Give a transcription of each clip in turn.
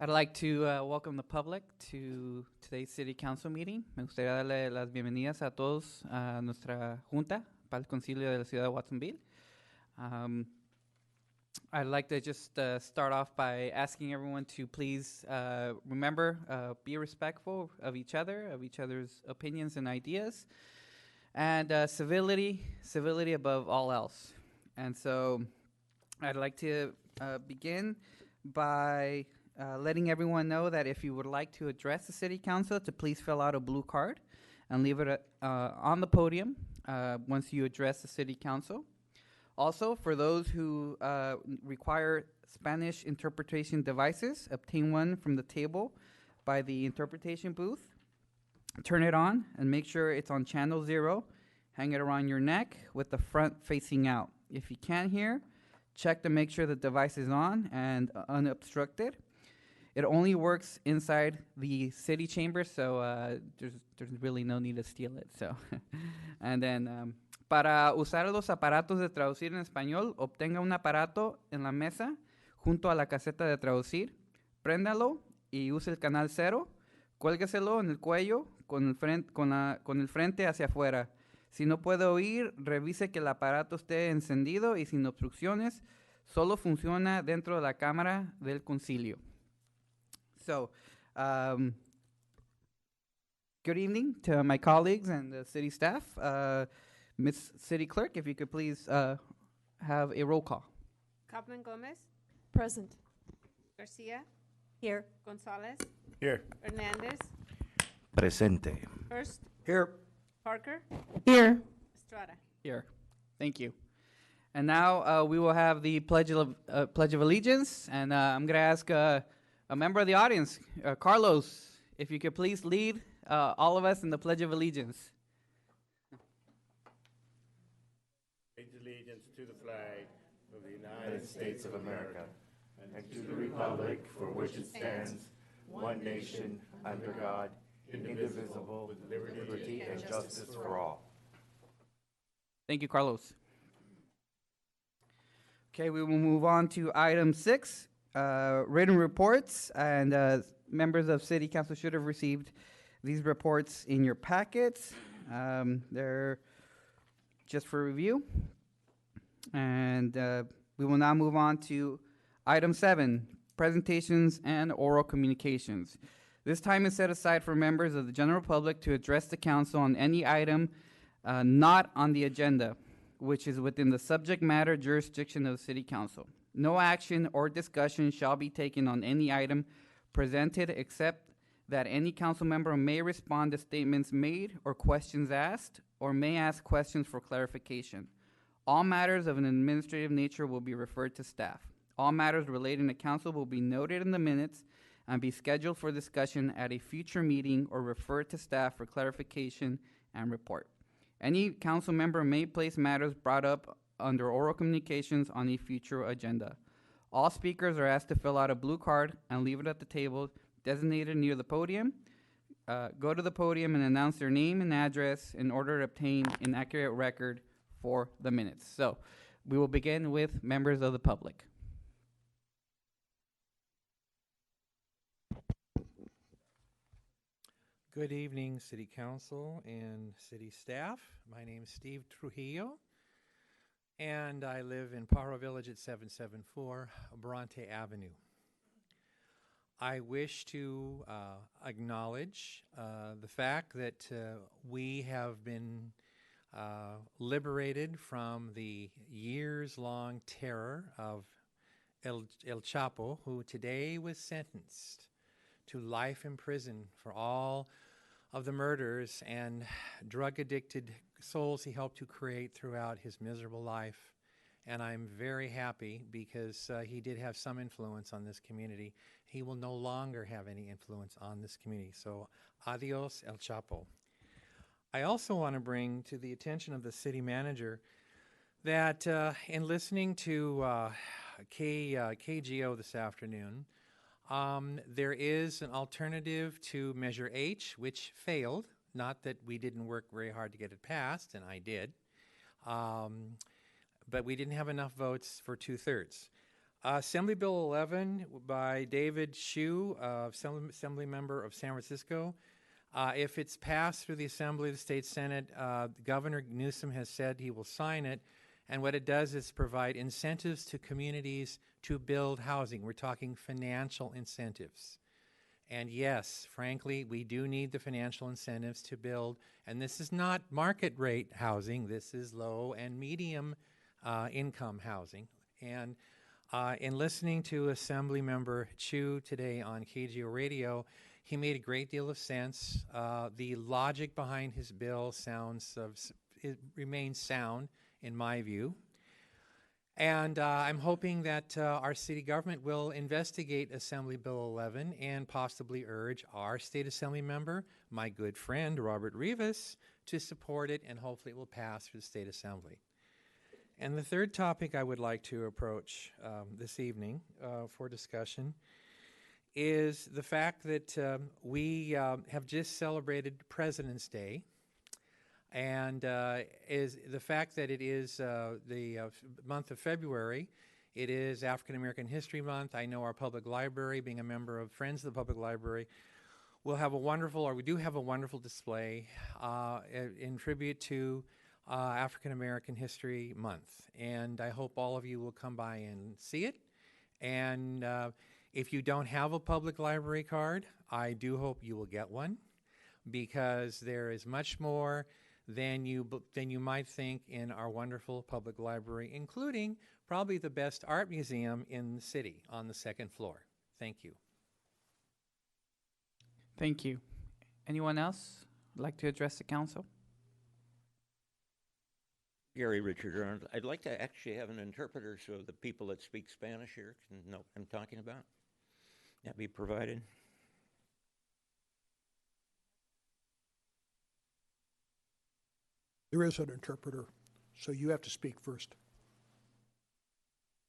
I'd like to welcome the public to today's City Council meeting. Me gustaría darle las bienvenidas a todos a nuestra junta para el concilio de la ciudad de Watsonville. I'd like to just start off by asking everyone to please remember, be respectful of each other's opinions and ideas, and civility above all else. And so I'd like to begin by letting everyone know that if you would like to address the City Council, to please fill out a blue card and leave it on the podium once you address the City Council. Also, for those who require Spanish interpretation devices, obtain one from the table by the interpretation booth. Turn it on and make sure it's on channel 0. Hang it around your neck with the front facing out. If you can't hear, check to make sure the device is on and unobstructed. It only works inside the city chamber, so there's really no need to steal it. So, and then para usar los aparatos de traducir en español, obtenga un aparato en la mesa junto a la caseta de traducir, préndalo y use el canal 0, cuélgueselo en el cuello con el frente hacia afuera. Si no puede oír, revise que el aparato esté encendido y sin obstrucciones. Solo funciona dentro de la cámara del concilio. So, good evening to my colleagues and the city staff. Ms. City Clerk, if you could please have a roll call. Kaufman Gomez, Present. Garcia, Here. Gonzalez, Here. Hernandez, Presente. Hurst, Here. Parker, Here. Estrada. Here. Thank you. And now we will have the Pledge of Allegiance. And I'm going to ask a member of the audience, Carlos, if you could please lead all of us in the Pledge of Allegiance. Pledge allegiance to the flag of the United States of America and to the republic for which it stands, one nation, under God, indivisible, with liberty and justice for all. Thank you, Carlos. Okay, we will move on to item 6, written reports, and members of City Council should have received these reports in your packets. They're just for review. And we will now move on to item 7, presentations and oral communications. This time is set aside for members of the general public to address the council on any item not on the agenda, which is within the subject matter jurisdiction of the City Council. No action or discussion shall be taken on any item presented except that any council member may respond to statements made or questions asked, or may ask questions for clarification. All matters of an administrative nature will be referred to staff. All matters relating to council will be noted in the minutes and be scheduled for discussion at a future meeting or referred to staff for clarification and report. Any council member may place matters brought up under oral communications on a future agenda. All speakers are asked to fill out a blue card and leave it at the table designated near the podium. Go to the podium and announce their name and address in order to obtain an accurate record for the minutes. So we will begin with members of the public. Good evening, City Council and City staff. My name is Steve Trujillo, and I live in Pajaro Village at 774 Bronte Avenue. I wish to acknowledge the fact that we have been liberated from the years-long terror of El Chapo, who today was sentenced to life in prison for all of the murders and drug-addicted souls he helped to create throughout his miserable life. And I'm very happy because he did have some influence on this community. He will no longer have any influence on this community. So, adios, El Chapo. I also want to bring to the attention of the city manager that in listening to KGO this afternoon, there is an alternative to Measure H, which failed. Not that we didn't work very hard to get it passed, and I did. But we didn't have enough votes for 2/3. Assembly Bill 11 by David Hsu, Assembly Member of San Francisco. If it's passed through the Assembly of the State Senate, Governor Newsom has said he will sign it. And what it does is provide incentives to communities to build housing. We're talking financial incentives. And yes, frankly, we do need the financial incentives to build. And this is not market rate housing. This is low and medium income housing. And in listening to Assembly Member Hsu today on KGO Radio, he made a great deal of sense. The logic behind his bill it remains sound in my view. And I'm hoping that our city government will investigate Assembly Bill 11 and possibly urge our state assembly member, my good friend Robert Rivas, to support it, and hopefully it will pass through the state assembly. And the third topic I would like to approach this evening for discussion is the fact that we have just celebrated President's Day. And is the fact that it is the month of February. It is African American History Month. I know our public library, being a member of Friends of the Public Library, we do have a wonderful display in tribute to African American History Month. And I hope all of you will come by and see it. And if you don't have a public library card, I do hope you will get one, because there is much more than you might think in our wonderful public library, including probably the best art museum in the city on the second floor. Thank you. Thank you. Anyone else like to address the council? Gary Richard Arnold. I'd like to actually have an interpreter so the people that speak Spanish here can know what I'm talking about. That be provided. There is an interpreter, so you have to speak first.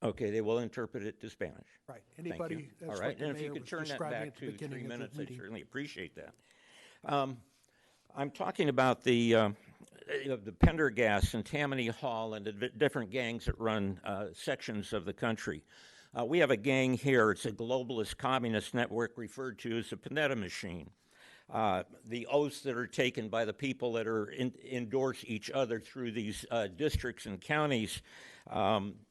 Okay, they will interpret it to Spanish. Right. Thank you. Anybody, All that's right, what the and if you mayor could was turn that describing back at the to beginning 3 of the minutes, I meeting. certainly appreciate that. I'm talking about the Pendergast and Tammany Hall and the different gangs that run sections of the country. We have a gang here. It's a globalist communist network referred to as the Panetta Machine. The oaths that are taken by the people that are endorse each other through these districts and counties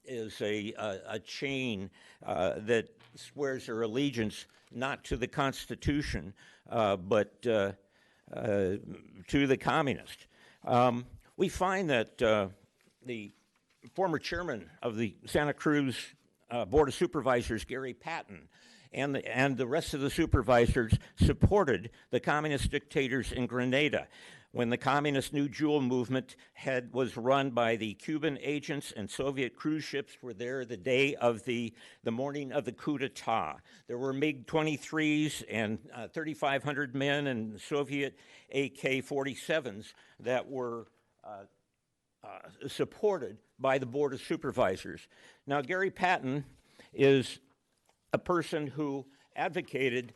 is a chain that swears their allegiance not to the Constitution, but to the communist. We find that the former chairman of the Santa Cruz Board of Supervisors, Gary Patton, and the rest of the supervisors supported the communist dictators in Grenada when the communist New Jewel movement was run by the Cuban agents, and Soviet cruise ships were there the day of the morning of the coup d'etat. There were MiG-23s and 3,500 men and Soviet AK-47s that were supported by the Board of Supervisors. Now, Gary Patton is a person who advocated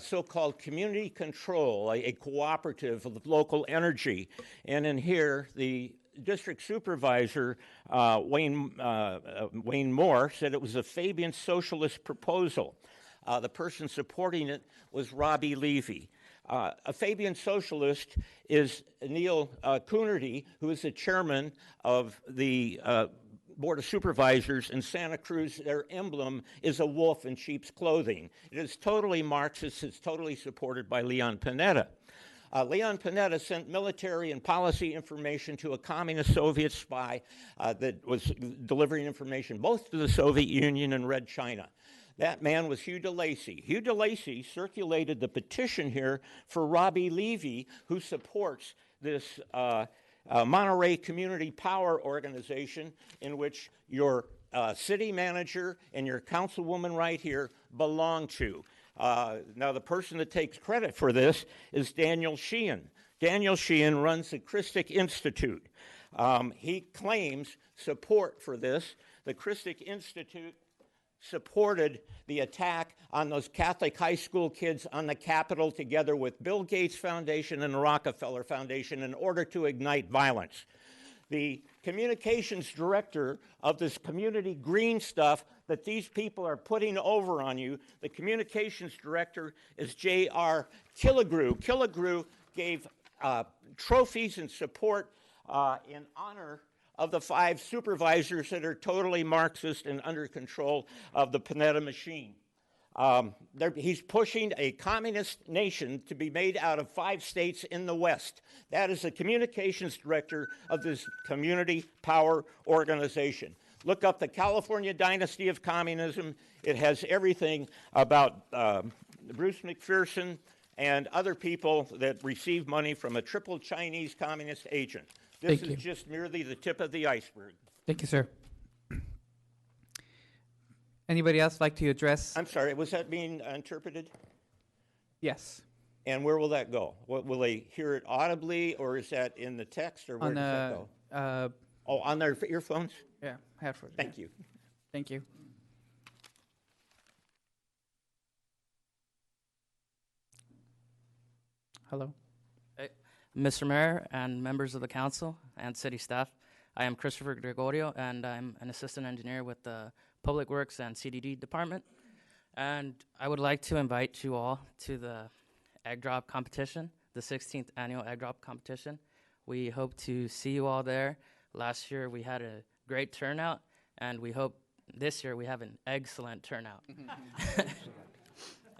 so-called community control, a cooperative of local energy. And in here, the district supervisor, Wayne Moore, said it was a Fabian socialist proposal. The person supporting it was Robbie Levy. A Fabian socialist is Neil Coonerty, who is the chairman of the Board of Supervisors in Santa Cruz. Their emblem is a wolf in sheep's clothing. It is totally Marxist. It's totally supported by Leon Panetta. Leon Panetta sent military and policy information to a communist Soviet spy that was delivering information both to the Soviet Union and Red China. That man was Hugh DeLacy. Hugh DeLacy circulated the petition here for Robbie Levy, who supports this Monterey Community Power Organization, in which your city manager and your councilwoman right here belong to. Now, the person that takes credit for this is Daniel Sheehan. Daniel Sheehan runs the Christic Institute. He claims support for this. The Christic Institute supported the attack on those Catholic high school kids on the Capitol together with Bill Gates Foundation and the Rockefeller Foundation in order to ignite violence. the communications director of this community green stuff that these people are putting over on you, the communications director is J.R. Killigrew. Killigrew gave trophies and support in honor of the 5 supervisors that are totally Marxist and under control of the Panetta machine. He's pushing a communist nation to be made out of 5 states in the West. That is the communications director of this community power organization. Look up the California Dynasty of Communism. It has everything about Bruce McPherson and other people that receive money from a triple Chinese communist agent. This Thank is you. just merely the tip of the iceberg. Thank you, sir. Anybody else like to address? I'm sorry, was that being interpreted? Yes. And where will that go? Will they hear it audibly, or is that in the text, or where On does that go? Oh, on their earphones? yeah, headphones. Thank you. Thank you. Hello. Mr. Mayor and members of the council and city staff, I am Christopher Gregorio, and I'm an assistant engineer with the Public Works and CDD department. And I would like to invite you all to the egg drop competition, the 16th annual egg drop competition. We hope to see you all there. Last year we had a great turnout, and we hope this year we have an excellent turnout.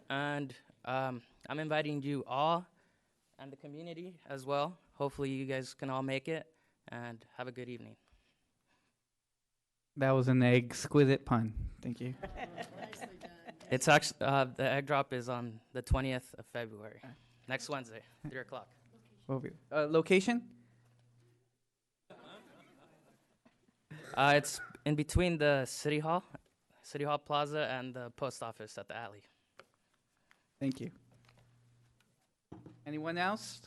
And I'm inviting you all and the community as well. Hopefully you guys can all make it, and have a good evening. That was an exquisite pun. Thank you. It's actually, the egg drop is on the 20th of February, next Wednesday, 3 o'clock. Location? It's in between the City Hall Plaza and the post office at the alley. Thank you. Anyone else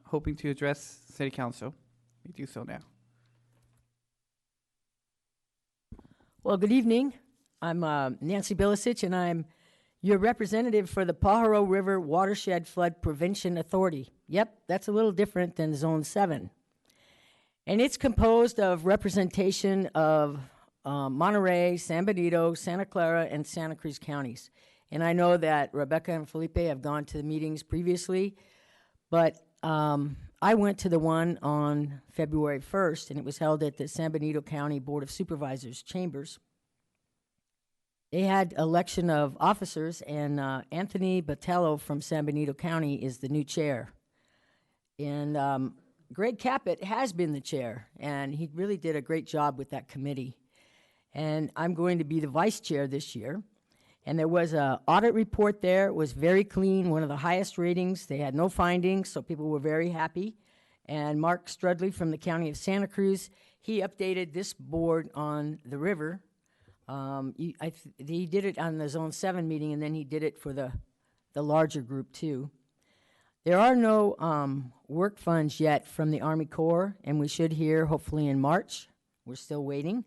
hoping to address City Council? We do so now. Well, good evening. I'm Nancy Bilisich, and I'm your representative for the Pajaro River Watershed Flood Prevention Authority. Yep, that's a little different than Zone 7. And it's composed of representation of Monterey, San Benito, Santa Clara, and Santa Cruz counties. And I know that Rebecca and Felipe have gone to the meetings previously, but I went to the one on February 1st, and it was held at the San Benito County Board of Supervisors chambers. They had election of officers, and Anthony Botello from San Benito County is the new chair. And Greg Caput has been the chair, and he really did a great job with that committee. And I'm going to be the vice chair this year. And there was an audit report there. It was very clean, one of the highest ratings. They had no findings, so people were very happy. And Mark Strudley from the County of Santa Cruz, he updated this board on the river. He did it on the Zone 7 meeting, and then he did it for the larger group, too. There are no work funds yet from the Army Corps, and we should hear hopefully in March. We're still waiting.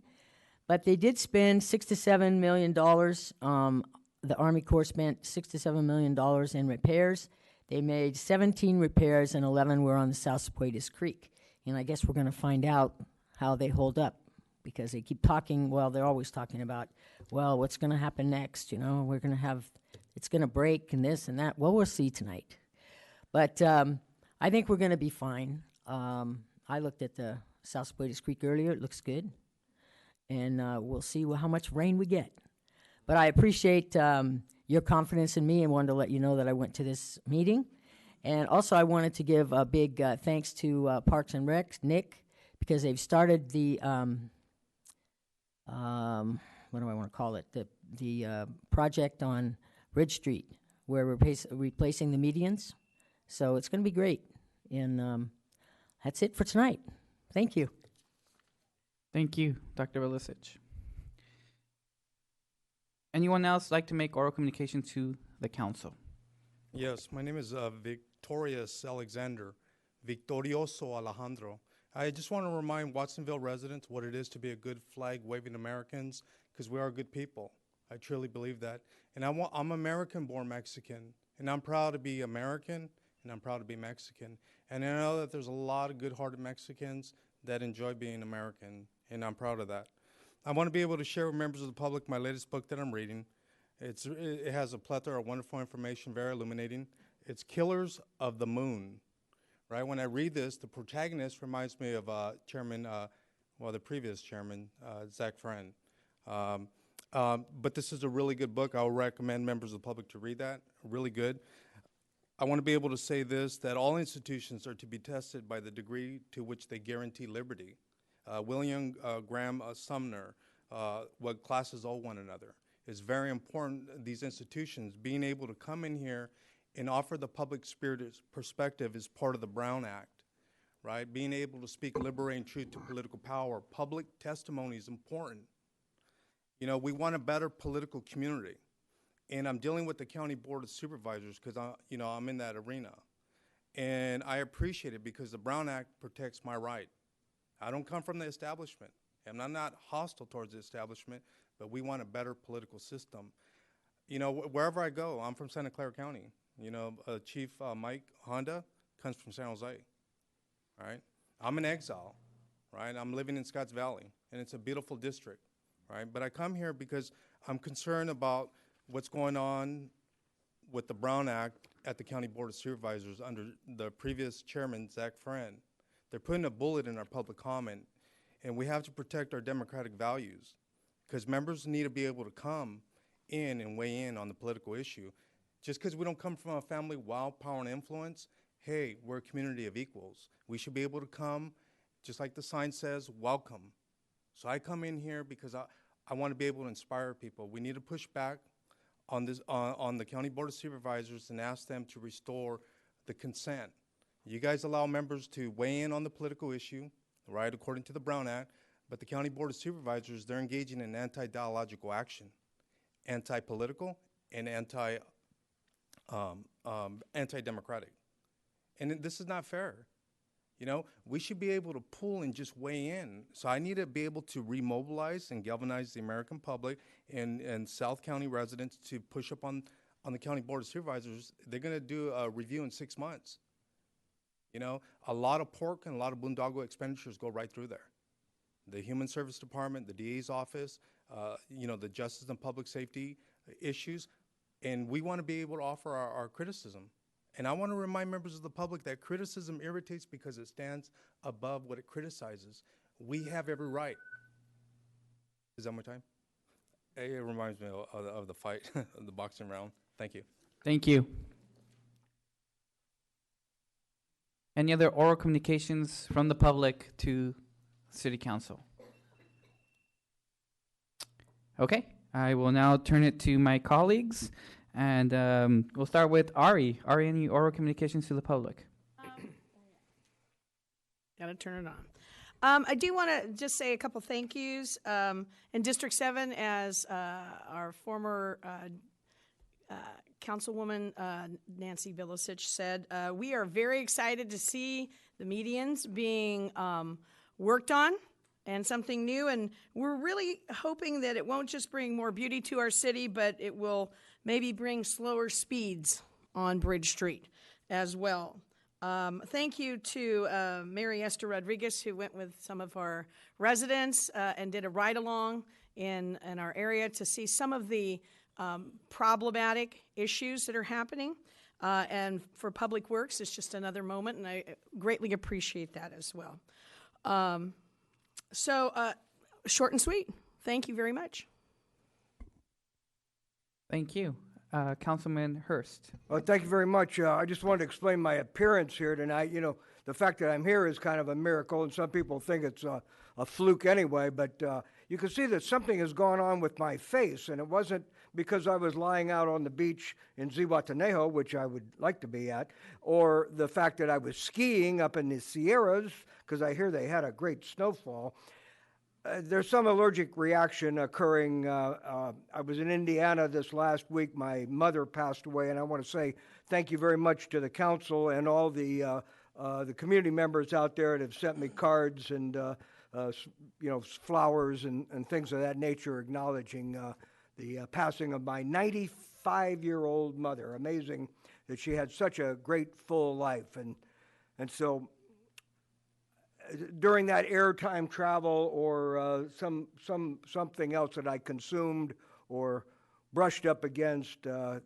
But they did spend $6 to $7 million. The Army Corps spent $6 to $7 million in repairs. They made 17 repairs, and 11 were on the South Sepuetas Creek. And I guess we're going to find out how they hold up, because they keep talking, well, they're always talking about, well, what's going to happen next? You know, we're going to have, it's going to break and this and that. Well, we'll see tonight. But I think we're going to be fine. I looked at the South Sepuetas Creek earlier. It looks good. And we'll see how much rain we get. But I appreciate your confidence in me, and wanted to let you know that I went to this meeting. And also I wanted to give a big thanks to Parks and Rec, Nick, because they've started the, what do I want to call it, the project on Ridge Street, where we're replacing the medians. So it's going to be great. And that's it for tonight. Thank you. Thank you, Dr. Bilisich. Anyone else like to make oral communication to the council? Yes, my name is Victorious Alexander, Victorioso Alejandro. I just want to remind Watsonville residents what it is to be a good flag-waving Americans, because we are good people. I truly believe that. And I'm American-born Mexican, and I'm proud to be American, and I'm proud to be Mexican. And I know that there's a lot of good-hearted Mexicans that enjoy being American, and I'm proud of that. I want to be able to share with members of the public my latest book that I'm reading. It has a plethora of wonderful information, very illuminating. It's Killers of the Moon, right? When I read this, the protagonist reminds me of the previous chairman, Zach Friend. But this is a really good book. I would recommend members of the public to read that. Really good. I want to be able to say this, that all institutions are to be tested by the degree to which they guarantee liberty. William Graham Sumner, what classes owe one another. It's very important, these institutions, being able to come in here and offer the public spirit perspective is part of the Brown Act, right? Being able to speak liberating truth to political power. Public testimony is important. You know, we want a better political community. And I'm dealing with the County Board of Supervisors because I'm in that arena. And I appreciate it because the Brown Act protects my right. I don't come from the establishment, and I'm not hostile towards the establishment, but we want a better political system. You know, wherever I go, I'm from Santa Clara County. You know, Chief Mike Honda comes from San Jose, right? I'm in exile, right? I'm living in Scotts Valley, and it's a beautiful district, right? But I come here because I'm concerned about what's going on with the Brown Act at the County Board of Supervisors under the previous chairman, Zach Friend. They're putting a bullet in our public comment, and we have to protect our democratic values because members need to be able to come in and weigh in on the political issue. Just because we don't come from a family of wild power and influence, hey, we're a community of equals. We should be able to come, just like the sign says, welcome. So I come in here because I want to be able to inspire people. We need to push back on this on the County Board of Supervisors and ask them to restore the consent. You guys allow members to weigh in on the political issue, right, according to the Brown Act, but the County Board of Supervisors, they're engaging in anti-dialogical action, anti-political and anti-democratic. And this is not fair. You know, we should be able to pull and just weigh in. So I need to be able to remobilize and galvanize the American public and South County residents to push up on the County Board of Supervisors. They're going to do a review in 6 months. You know, a lot of pork and a lot of boondoggle expenditures go right through there. The Human Service Department, the DA's office, the justice and public safety issues, and we want to be able to offer our criticism. And I want to remind members of the public that criticism irritates because it stands above what it criticizes. We have every right. Is that my time? It reminds me of the fight, of the boxing round. Thank you. Thank you. Any other oral communications from the public to City Council? Okay, I will now turn it to my colleagues, and we'll start with Ari. Ari, any oral communications to the public? Gotta turn it on. I do want to just say a couple thank yous. In District 7, as our former Councilwoman Nancy Vilisich said, we are very excited to see the medians being worked on and something new, and we're really hoping that it won't just bring more beauty to our city, but it will maybe bring slower speeds on Bridge Street as well. Thank you to Mary Esther Rodriguez, who went with some of our residents and did a ride-along in our area to see some of the problematic issues that are happening. And for Public Works, it's just another moment, and I greatly appreciate that as well. Short and sweet. Thank you very much. Thank you. Councilman Hurst. Well, thank you very much. I just wanted to explain my appearance here tonight. You know, the fact that I'm here is kind of a miracle, and some people think it's a fluke anyway, but you can see that something has gone on with my face, and it wasn't because I was lying out on the beach in Zihuatanejo, which I would like to be at, or the fact that I was skiing up in the Sierras, because I hear they had a great snowfall. There's some allergic reaction occurring. I was in Indiana this last week. My mother passed away, and I want to say thank you very much to the council and all the community members out there that have sent me cards and flowers and things of that nature, acknowledging the passing of my 95-year-old mother. Amazing that she had such a great, full life, and so during that airtime travel or something else that I consumed or brushed up against,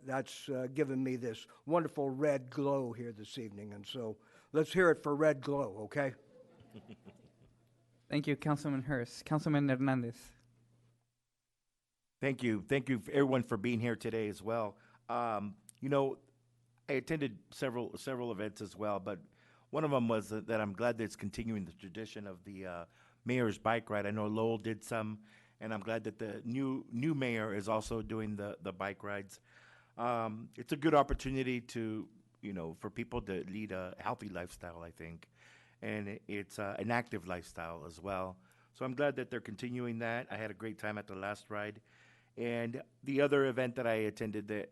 that's given me this wonderful red glow here this evening. And so let's hear it for Red Glow, okay? Thank you, Councilman Hurst. Councilman Hernandez. Thank you. Thank you, everyone, for being here today as well. You know, I attended several events as well, but one of them was that I'm glad that it's continuing the tradition of the mayor's bike ride. I know Lowell did some, and I'm glad that the new mayor is also doing the bike rides. It's a good opportunity to, you know, for people to lead a healthy lifestyle, I think, and it's an active lifestyle as well. So I'm glad that they're continuing that. I had a great time at the last ride. And the other event that I attended that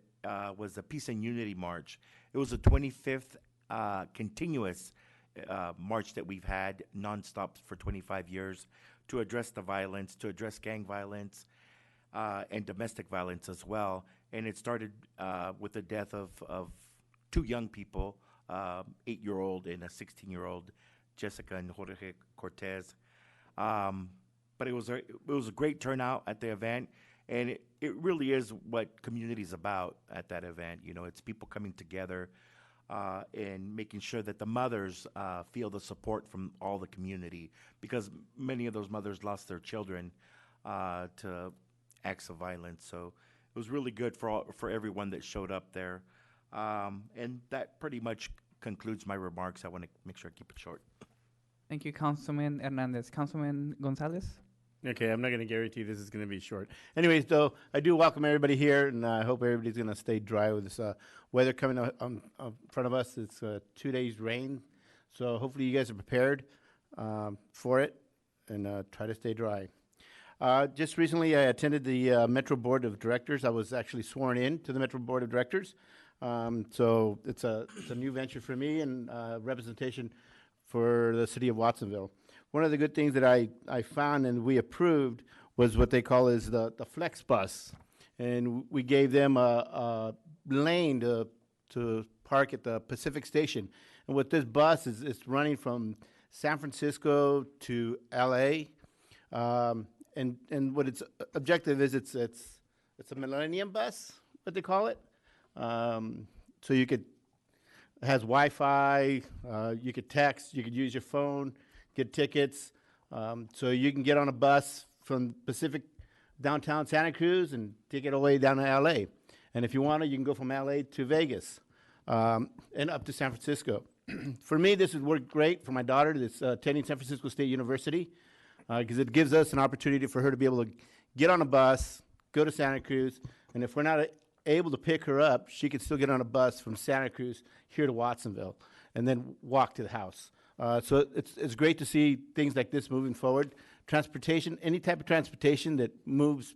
was the Peace and Unity March. It was the 25th continuous march that we've had nonstop for 25 years to address the violence, to address gang violence and domestic violence as well. And it started with the death of two young people, 8-year-old and a 16-year-old, Jessica and Jorge Cortez. But it was a great turnout at the event. And it really is what community is about at that event. You know, it's people coming together and making sure that the mothers feel the support from all the community, because many of those mothers lost their children to acts of violence. So it was really good for everyone that showed up there. And that pretty much concludes my remarks. I want to make sure I keep it short. Thank you, Councilman Hernandez. Councilman Gonzalez? Okay, I'm not going to guarantee this is going to be short. Anyways, though, I do welcome everybody here, and I hope everybody's going to stay dry with this weather coming in front of us. It's 2 days rain, so hopefully you guys are prepared for it, and try to stay dry. Just recently, I attended the Metro Board of Directors. I was actually sworn in to the Metro Board of Directors, so it's a new venture for me and representation for the city of Watsonville. One of the good things that I found and we approved was what they call is the Flex Bus. And we gave them a lane to park at the Pacific Station. And what this bus is, it's running from San Francisco to LA. And what its objective is, it's a Millennium Bus, what they call it. So you could, it has Wi-Fi, you could text, you could use your phone, get tickets. So you can get on a bus from Pacific downtown Santa Cruz and take it all the way down to LA. And if you want to, you can go from LA to Vegas and up to San Francisco. For me, this would work great for my daughter that's attending San Francisco State University, because it gives us an opportunity for her to be able to get on a bus, go to Santa Cruz, and if we're not able to pick her up, she could still get on a bus from Santa Cruz here to Watsonville and then walk to the house. So it's great to see things like this moving forward. Transportation, any type of transportation that moves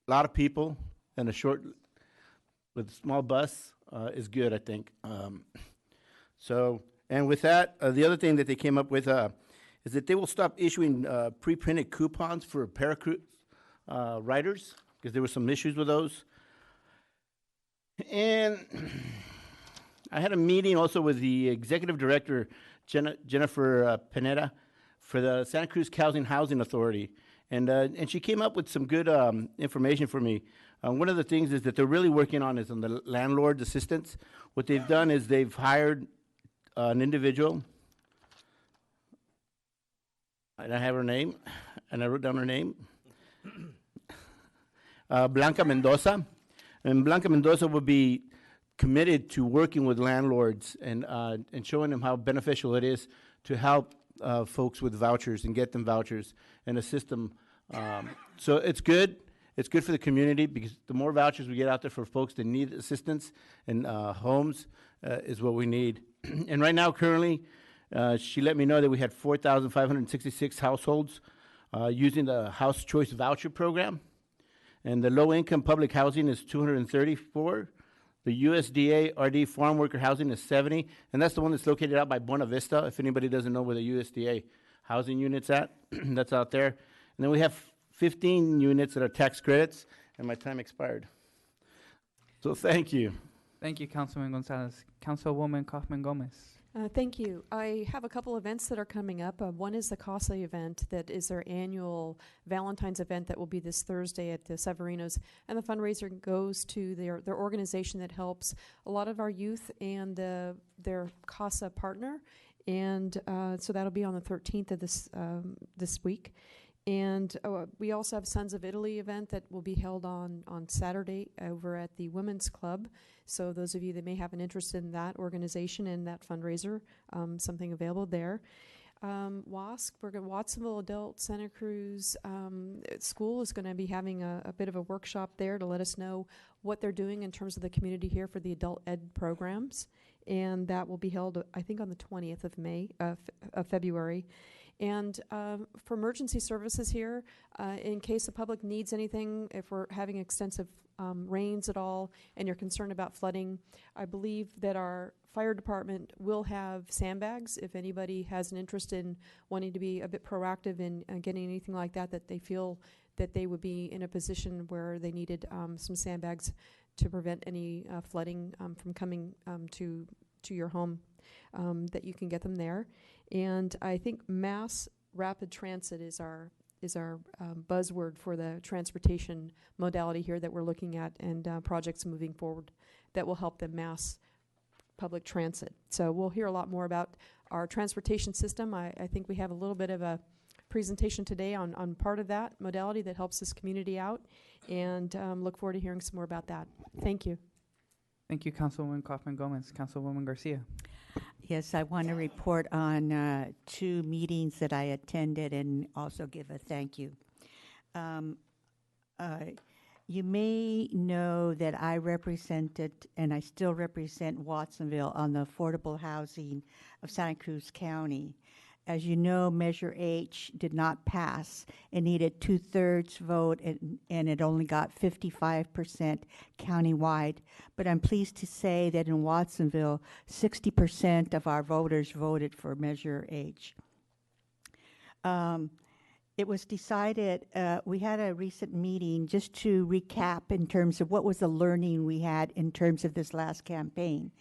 a lot of people in a short, with a small bus is good, I think. And with that, the other thing that they came up with is that they will stop issuing pre-printed coupons for paracruise riders, because there were some issues with those. And I had a meeting also with the executive director, Jennifer Pineda, for the Santa Cruz Housing Authority. And she came up with some good information for me. One of the things is that they're really working on is on the landlord assistance. What they've done is they've hired an individual, and I have her name, and I wrote down her name, Blanca Mendoza. And Blanca Mendoza will be committed to working with landlords and showing them how beneficial it is to help folks with vouchers and get them vouchers and assist them. So it's good. It's good for the community, because the more vouchers we get out there for folks that need assistance and homes is what we need. And right now, currently, she let me know that we had 4,566 households using the House Choice Voucher Program. And the low-income public housing is 234. The USDA RD farm worker housing is 70, and that's the one that's located out by Buena Vista. If anybody doesn't know where the USDA housing unit's at, that's out there. And then we have 15 units that are tax credits, and my time expired. So thank you. Thank you, Councilman Gonzalez. Councilwoman Kaufman Gomez. Thank you. I have a couple events that are coming up. One is the CASA event that is their annual Valentine's event that will be this Thursday at the Severinos. And the fundraiser goes to their organization that helps a lot of our youth and their CASA partner. And so that'll be on the 13th of this week. And we also have Sons of Italy event that will be held on Saturday over at the Women's Club. So those of you that may have an interest in that organization and that fundraiser, something available there. WASC, Watsonville Adult Santa Cruz School is going to be having a bit of a workshop there to let us know what they're doing in terms of the community here for the adult ed programs. And that will be held, I think, on the 20th of February. And for emergency services here, in case the public needs anything, if we're having extensive rains at all and you're concerned about flooding, I believe that our fire department will have sandbags if anybody has an interest in wanting to be a bit proactive in getting anything like that, that they feel that they would be in a position where they needed some sandbags to prevent any flooding from coming to your home, that you can get them there. And I think mass rapid transit is our buzzword for the transportation modality here that we're looking at, and projects moving forward that will help the mass public transit. So we'll hear a lot more about our transportation system. I think we have a little bit of a presentation today on part of that modality that helps this community out, and look forward to hearing some more about that. Thank you. Thank you, Councilwoman Kaufman Gomez. Councilwoman Garcia. Yes, I want to report on 2 meetings that I attended and also give a thank you. You may know that I represented, and I still represent, Watsonville on the affordable housing of Santa Cruz County. As you know, Measure H did not pass. It needed 2/3 vote, and it only got 55% countywide. But I'm pleased to say that in Watsonville, 60% of our voters voted for Measure H. It was decided, we had a recent meeting just to recap in terms of what was the learning we had in terms of this last campaign.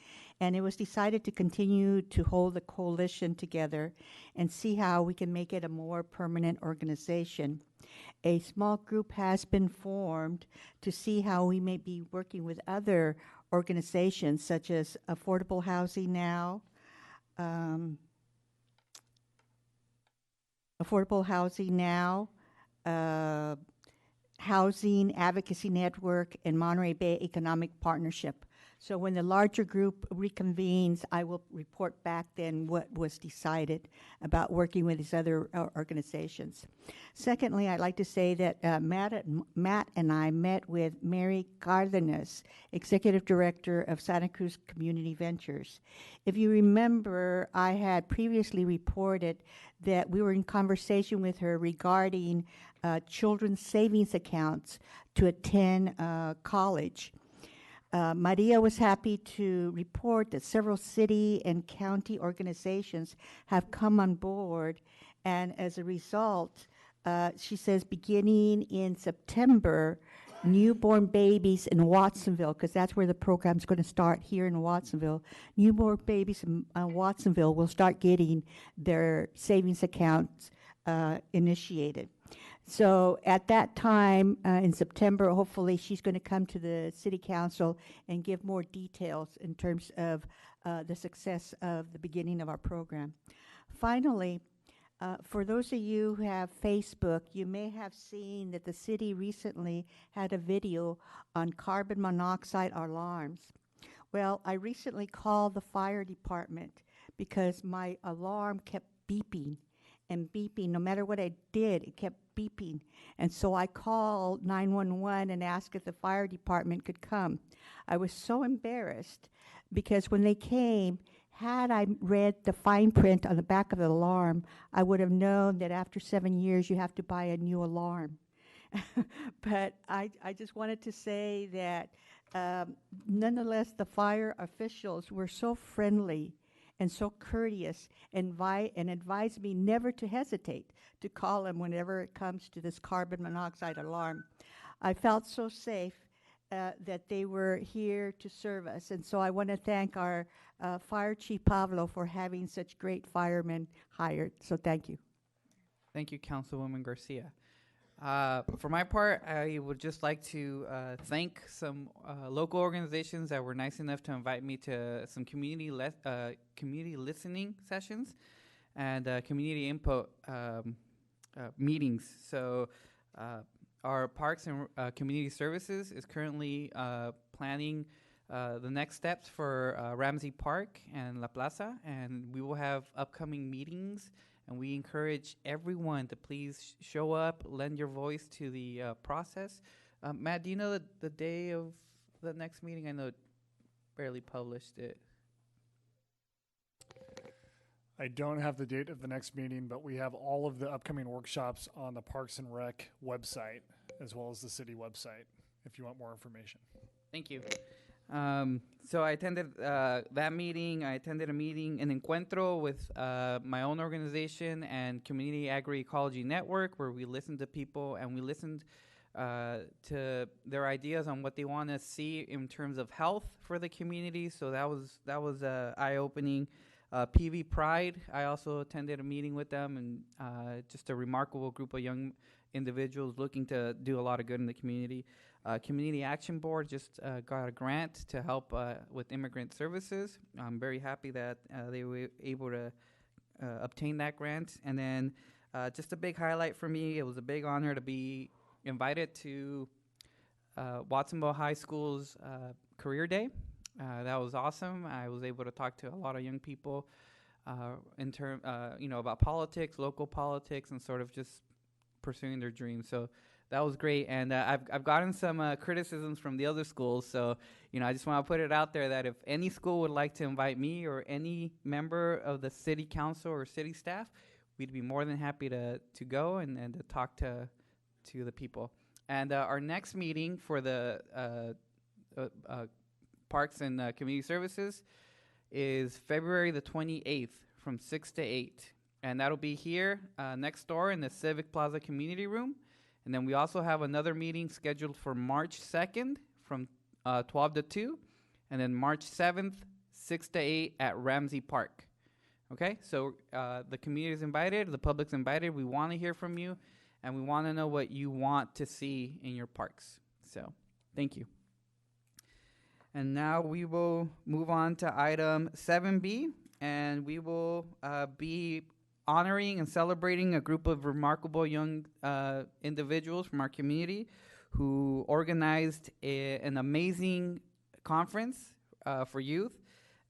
And it was decided to continue to hold the coalition together and see how we can make it a more permanent organization. A small group has been formed to see how we may be working with other organizations such as Affordable Housing Now, Housing Advocacy Network, and Monterey Bay Economic Partnership. So when the larger group reconvenes, I will report back then what was decided about working with these other organizations. Secondly, I'd like to say that Matt and I met with Mary Cardenas, Executive Director of Santa Cruz Community Ventures. If you remember, I had previously reported that we were in conversation with her regarding children's savings accounts to attend college. Maria was happy to report that several city and county organizations have come on board, and as a result, she says beginning in September, newborn babies in Watsonville, because that's where the program's going to start here in Watsonville, newborn babies in Watsonville will start getting their savings accounts initiated. So at that time, in September, hopefully she's going to come to the City Council and give more details in terms of the success of the beginning of our program. Finally, for those of you who have Facebook, you may have seen that the city recently had a video on carbon monoxide alarms. Well, I recently called the fire department because my alarm kept beeping and beeping. No matter what I did, it kept beeping. And so I called 911 and asked if the fire department could come. I was so embarrassed because when they came, had I read the fine print on the back of the alarm, I would have known that after 7 years you have to buy a new alarm. But I just wanted to say that nonetheless, the fire officials were so friendly and so courteous, and advised me never to hesitate to call them whenever it comes to this carbon monoxide alarm. I felt so safe that they were here to serve us. And so I want to thank our Fire Chief Pablo for having such great firemen hired. So thank you. Thank you, Councilwoman Garcia. For my part, I would just like to thank some local organizations that were nice enough to invite me to some community listening sessions and community input meetings. So our Parks and Community Services is currently planning the next steps for Ramsey Park and La Plaza, and we will have upcoming meetings. And we encourage everyone to please show up, lend your voice to the process. Matt, do you know the day of the next meeting? I know it barely published it. I don't have the date of the next meeting, but we have all of the upcoming workshops on the Parks and Rec website, as well as the city website, if you want more information. Thank you. So I attended that meeting. I attended a meeting, an encuentro with my own organization and Community Agroecology Network, where we listened to people and we listened to their ideas on what they want to see in terms of health for the community. So that was eye-opening. PV Pride, I also attended a meeting with them, and just a remarkable group of young individuals looking to do a lot of good in the community. Community Action Board just got a grant to help with immigrant services. I'm very happy that they were able to obtain that grant. And then just a big highlight for me, it was a big honor to be invited to Watsonville High School's Career Day. That was awesome. I was able to talk to a lot of young people about politics, local politics, and sort of just pursuing their dreams. So that was great, and I've gotten some criticisms from the other schools. So I just want to put it out there that if any school would like to invite me or any member of the city council or city staff, we'd be more than happy to go and to talk to the people. And our next meeting for the Parks and Community Services is February the 28th from 6 to 8, and that'll be here next door in the Civic Plaza Community Room. And then we also have another meeting scheduled for March 2nd from 12 to 2. And then March 7th, 6 to 8 at Ramsey Park. Okay, so the community is invited, the public's invited. We want to hear from you, and we want to know what you want to see in your parks. So thank you. And now we will move on to item 7B, and we will be honoring and celebrating a group of remarkable young individuals from our community who organized an amazing conference for youth.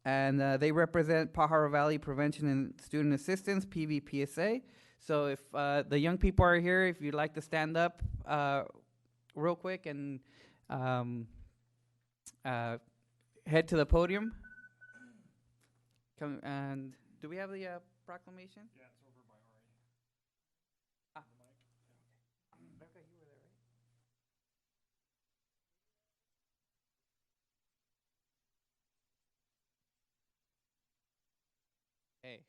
And they represent Pajaro Valley Prevention and Student Assistance, PVPSA. So if the young people are here, if you'd like to stand up real quick and head to the podium. Come, and do we have the proclamation? Yeah, it's over by Ari. Okay, you were there, right? Hey.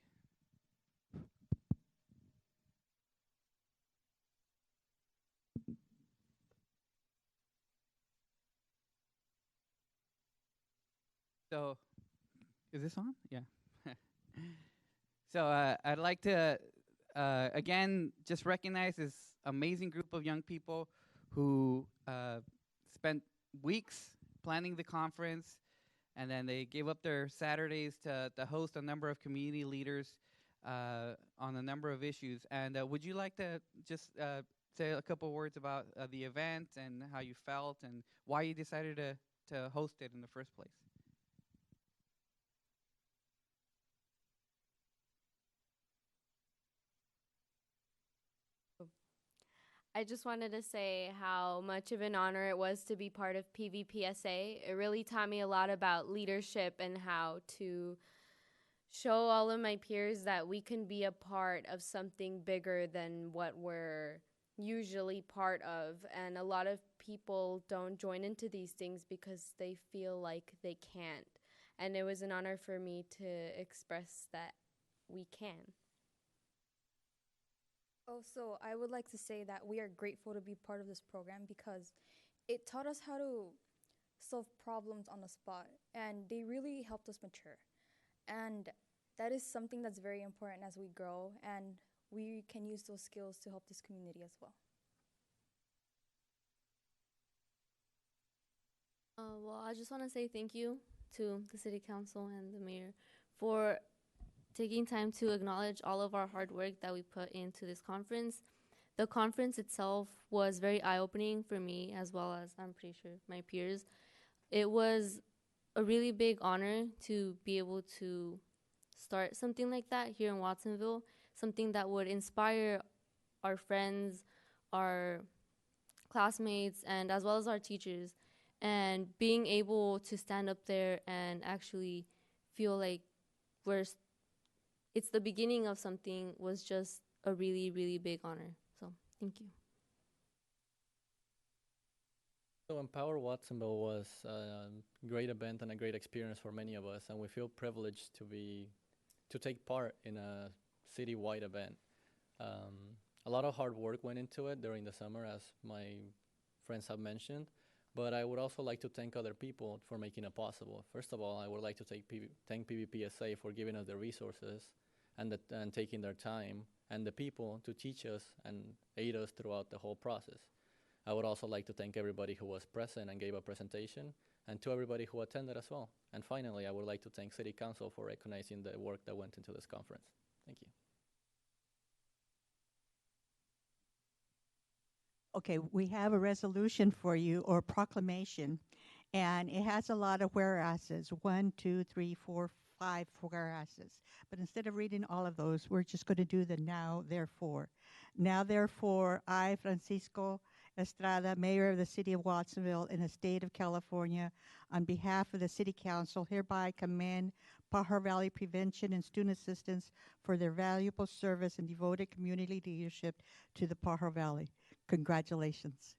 So, is this on? Yeah. So I'd like to, again, just recognize this amazing group of young people who spent weeks planning the conference, and then they gave up their Saturdays to host a number of community leaders on a number of issues. And would you like to just say a couple words about the event and how you felt and why you decided to host it in the first place? I just wanted to say how much of an honor it was to be part of PVPSA. It really taught me a lot about leadership and how to show all of my peers that we can be a part of something bigger than what we're usually part of. And a lot of people don't join into these things because they feel like they can't. And it was an honor for me to express that we can. Also, I would like to say that we are grateful to be part of this program because it taught us how to solve problems on the spot, and they really helped us mature. And that is something that's very important as we grow, and we can use those skills to help this community as well. Well, I just want to say thank you to the City Council and the Mayor for taking time to acknowledge all of our hard work that we put into this conference. The conference itself was very eye-opening for me, as well as I'm pretty sure my peers. It was a really big honor to be able to start something like that here in Watsonville, something that would inspire our friends, our classmates, and as well as our teachers. And being able to stand up there and actually feel like it's the beginning of something was just a really, really big honor. So thank you. So Empower Watsonville was a great event and a great experience for many of us, and we feel privileged to take part in a city-wide event. A lot of hard work went into it during the summer, as my friends have mentioned, but I would also like to thank other people for making it possible. First of all, I would like to thank PVPSA for giving us the resources and taking their time, and the people to teach us and aid us throughout the whole process. I would also like to thank everybody who was present and gave a presentation, and to everybody who attended as well. And finally, I would like to thank City Council for recognizing the work that went into this conference. Thank you. Okay, we have a resolution for you, or proclamation, and it has a lot of whereases, 1, 2, 3, 4, 5 whereases. But instead of reading all of those, we're just going to do the now, therefore. Now, therefore, I, Francisco Estrada, Mayor of the City of Watsonville in the state of California, on behalf of the City Council, hereby commend Pajaro Valley Prevention and Student Assistance for their valuable service and devoted community leadership to the Pajaro Valley. Congratulations.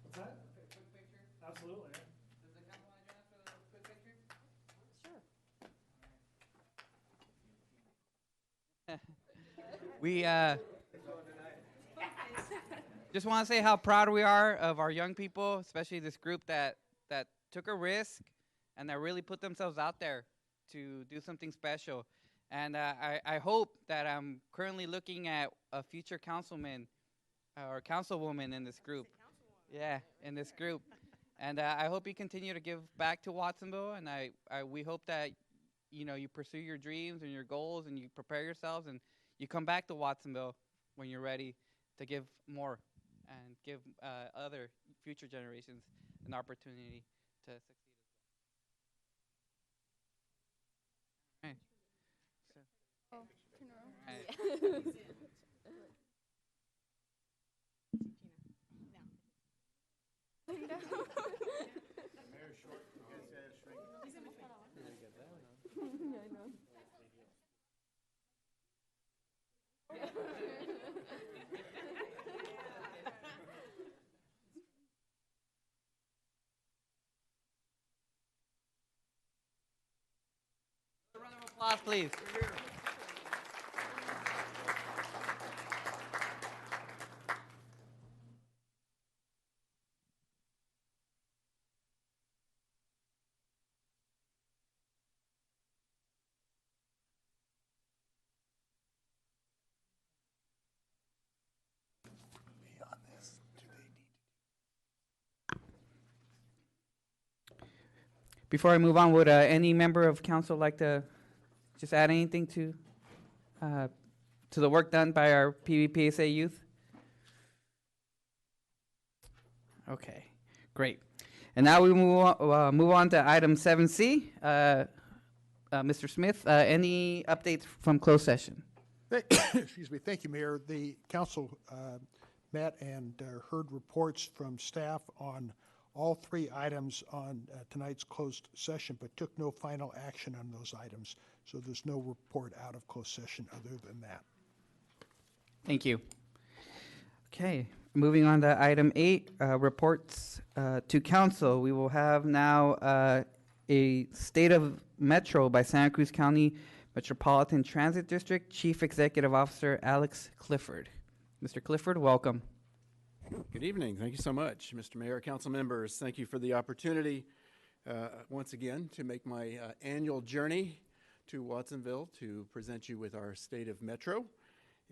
What's that? Absolutely. We just want to say how proud we are of our young people, especially this group that took a risk and that really put themselves out there to do something special. And I hope that I'm currently looking at a future councilman or councilwoman in this group. Yeah, in this group. And I hope you continue to give back to Watsonville, and we hope that you pursue your dreams and your goals, and you prepare yourselves, and you come back to Watsonville when you're ready to give more and give other future generations an opportunity to succeed. Right. Mayor's short. You guys gotta shrink. He's gonna cut off. Yeah, I know. A round of applause, please. Before I move on, would any member of council like to just add anything to the work done by our PVPSA youth? Okay, great. And now we move on to item 7C. Mr. Smith, any updates from closed session? Excuse me. Thank you, Mayor. The council met and heard reports from staff on all 3 items on tonight's closed session, but took no final action on those items. So there's no report out of closed session other than that. Thank you. Okay, moving on to item 8, reports to council. We will have now a State of Metro by Santa Cruz County Metropolitan Transit District Chief Executive Officer Alex Clifford. Mr. Clifford, welcome. Good evening. Thank you so much, Mr. Mayor, council members. Thank you for the opportunity once again to make my annual journey to Watsonville to present you with our state of Metro.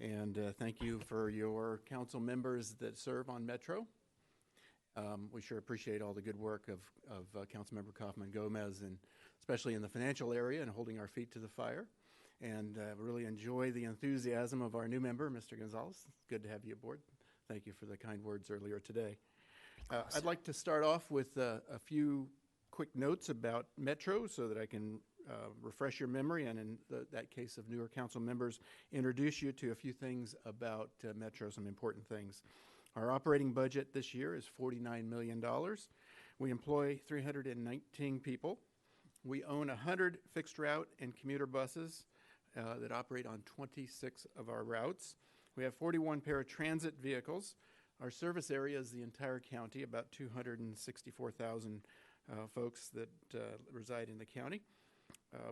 And thank you for your council members that serve on Metro. We sure appreciate all the good work of Councilmember Kaufman Gomez, and especially in the financial area and holding our feet to the fire. And really enjoy the enthusiasm of our new member, Mr. Gonzalez. Good to have you aboard. Thank you for the kind words earlier today. I'd like to start off with a few quick notes about Metro so that I can refresh your memory, and in that case of newer council members, introduce you to a few things about Metro, some important things. Our operating budget this year is $49 million. We employ 319 people. We own 100 fixed route and commuter buses that operate on 26 of our routes. We have 41 paratransit vehicles. Our service area is the entire county, about 264,000 folks that reside in the county.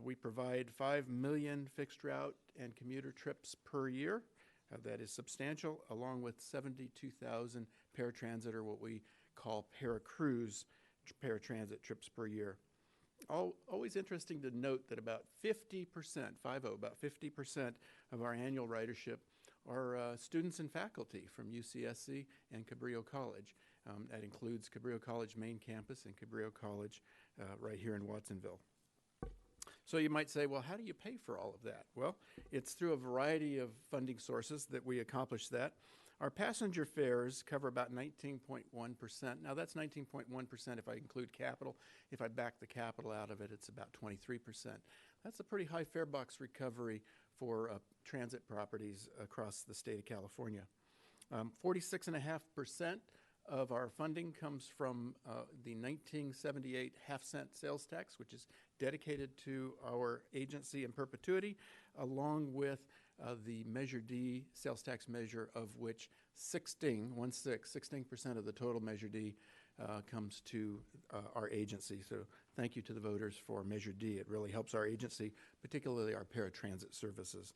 We provide 5 million fixed route and commuter trips per year. That is substantial, along with 72,000 paratransit, or what we call paracruise paratransit trips per year. Always interesting to note that about 50%, about 50% of our annual ridership are students and faculty from UCSC and Cabrillo College. That includes Cabrillo College main campus and Cabrillo College right here in Watsonville. So you might say, well, how do you pay for all of that? Well, it's through a variety of funding sources that we accomplish that. Our passenger fares cover about 19.1%. Now that's 19.1% if I include capital. If I back the capital out of it, it's about 23%. That's a pretty high fare box recovery for transit properties across the state of California. 46.5% of our funding comes from the 1978 half-cent sales tax, which is dedicated to our agency in perpetuity, along with the Measure D sales tax measure, of which 16% of the total Measure D comes to our agency. So thank you to the voters for Measure D. It really helps our agency, particularly our paratransit services.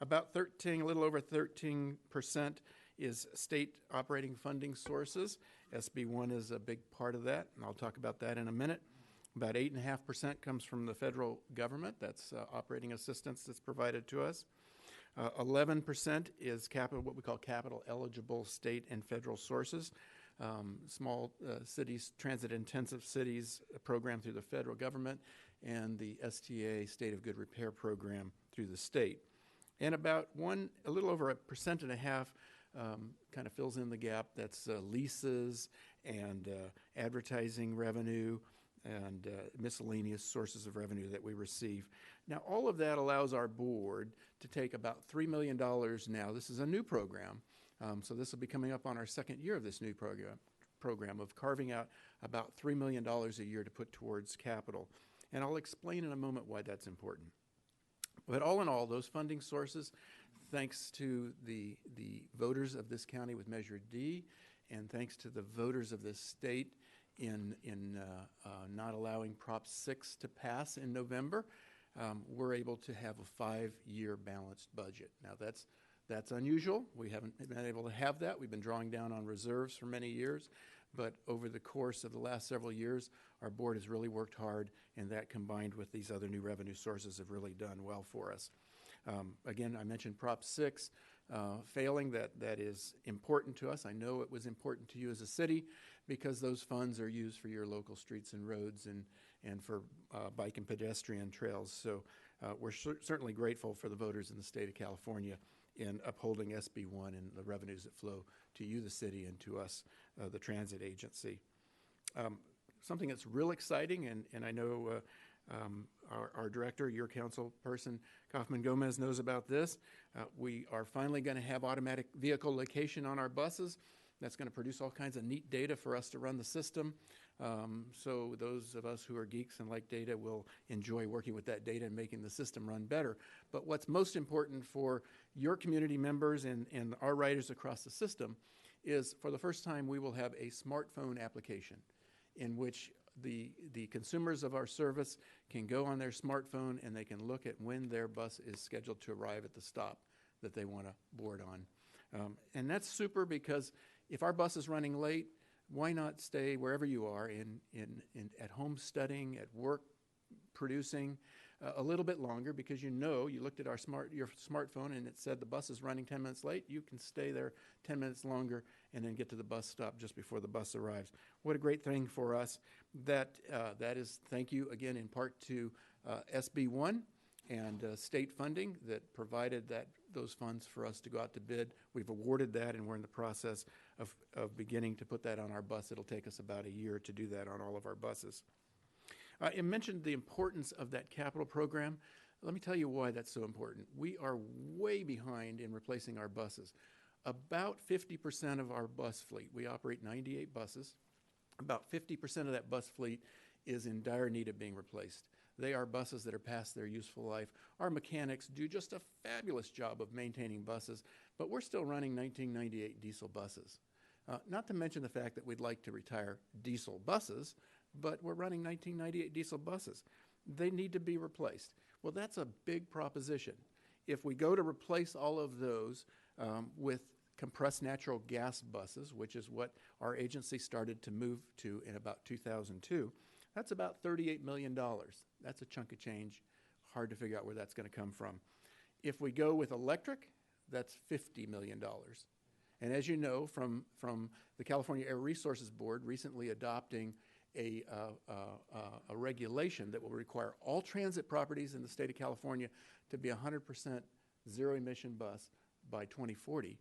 About a little over 13% is state operating funding sources. SB1 is a big part of that, and I'll talk about that in a minute. About 8.5% comes from the federal government. That's operating assistance that's provided to us. 11% is what we call capital eligible state and federal sources. Small cities, transit intensive cities program through the federal government, and the STA State of Good Repair program through the state. And about a little over 1.5% kind of fills in the gap. That's leases and advertising revenue and miscellaneous sources of revenue that we receive. Now, all of that allows our board to take about $3 million now. This is a new program, so this will be coming up on our second year of this new program of carving out about $3 million a year to put towards capital. And I'll explain in a moment why that's important. But all in all, those funding sources, thanks to the voters of this county with Measure D, and thanks to the voters of this state in not allowing Prop 6 to pass in November, we're able to have a 5-year balanced budget. Now that's unusual. We haven't been able to have that. We've been drawing down on reserves for many years, but over the course of the last several years, our board has really worked hard, and that combined with these other new revenue sources have really done well for us. Again, I mentioned Prop 6 failing. That is important to us. I know it was important to you as a city because those funds are used for your local streets and roads and for bike and pedestrian trails. So we're certainly grateful for the voters in the state of California in upholding SB1 and the revenues that flow to you, the city, and to us, the transit agency. Something that's real exciting, and I know our director, your council person, Kaufman Gomez, knows about this. We are finally going to have automatic vehicle location on our buses. That's going to produce all kinds of neat data for us to run the system. So those of us who are geeks and like data will enjoy working with that data and making the system run better. But what's most important for your community members and our riders across the system is, for the first time, we will have a smartphone application in which the consumers of our service can go on their smartphone and they can look at when their bus is scheduled to arrive at the stop that they want to board on. And that's super, because if our bus is running late, why not stay wherever you are, at home studying, at work producing, a little bit longer, because you looked at your smartphone and it said the bus is running 10 minutes late. You can stay there 10 minutes longer and then get to the bus stop just before the bus arrives. What a great thing for us. That is thank you again in part to SB1 and state funding that provided those funds for us to go out to bid. We've awarded that, and we're in the process of beginning to put that on our bus. It'll take us about a year to do that on all of our buses. I mentioned the importance of that capital program. Let me tell you why that's so important. We are way behind in replacing our buses. About 50% of our bus fleet, we operate 98 buses, about 50% of that bus fleet is in dire need of being replaced. They are buses that are past their useful life. Our mechanics do just a fabulous job of maintaining buses, but we're still running 1998 diesel buses. Not to mention the fact that we'd like to retire diesel buses, but we're running 1998 diesel buses. They need to be replaced. Well, that's a big proposition. If we go to replace all of those with compressed natural gas buses, which is what our agency started to move to in about 2002, that's about $38 million. That's a chunk of change. Hard to figure out where that's going to come from. If we go with electric, that's $50 million. And as you know from the California Air Resources Board recently adopting a regulation that will require all transit properties in the state of California to be 100% zero-emission bus by 2040.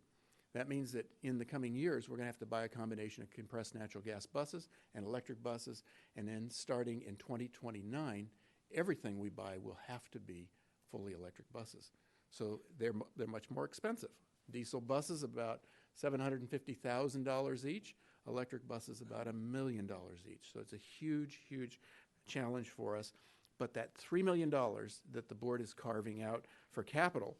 That means that in the coming years, we're going to have to buy a combination of compressed natural gas buses and electric buses, and then starting in 2029, everything we buy will have to be fully electric buses. So they're much more expensive. Diesel buses about $750,000 each. Electric buses about $1 million each. So it's a huge, huge challenge for us. But that $3 million that the board is carving out for capital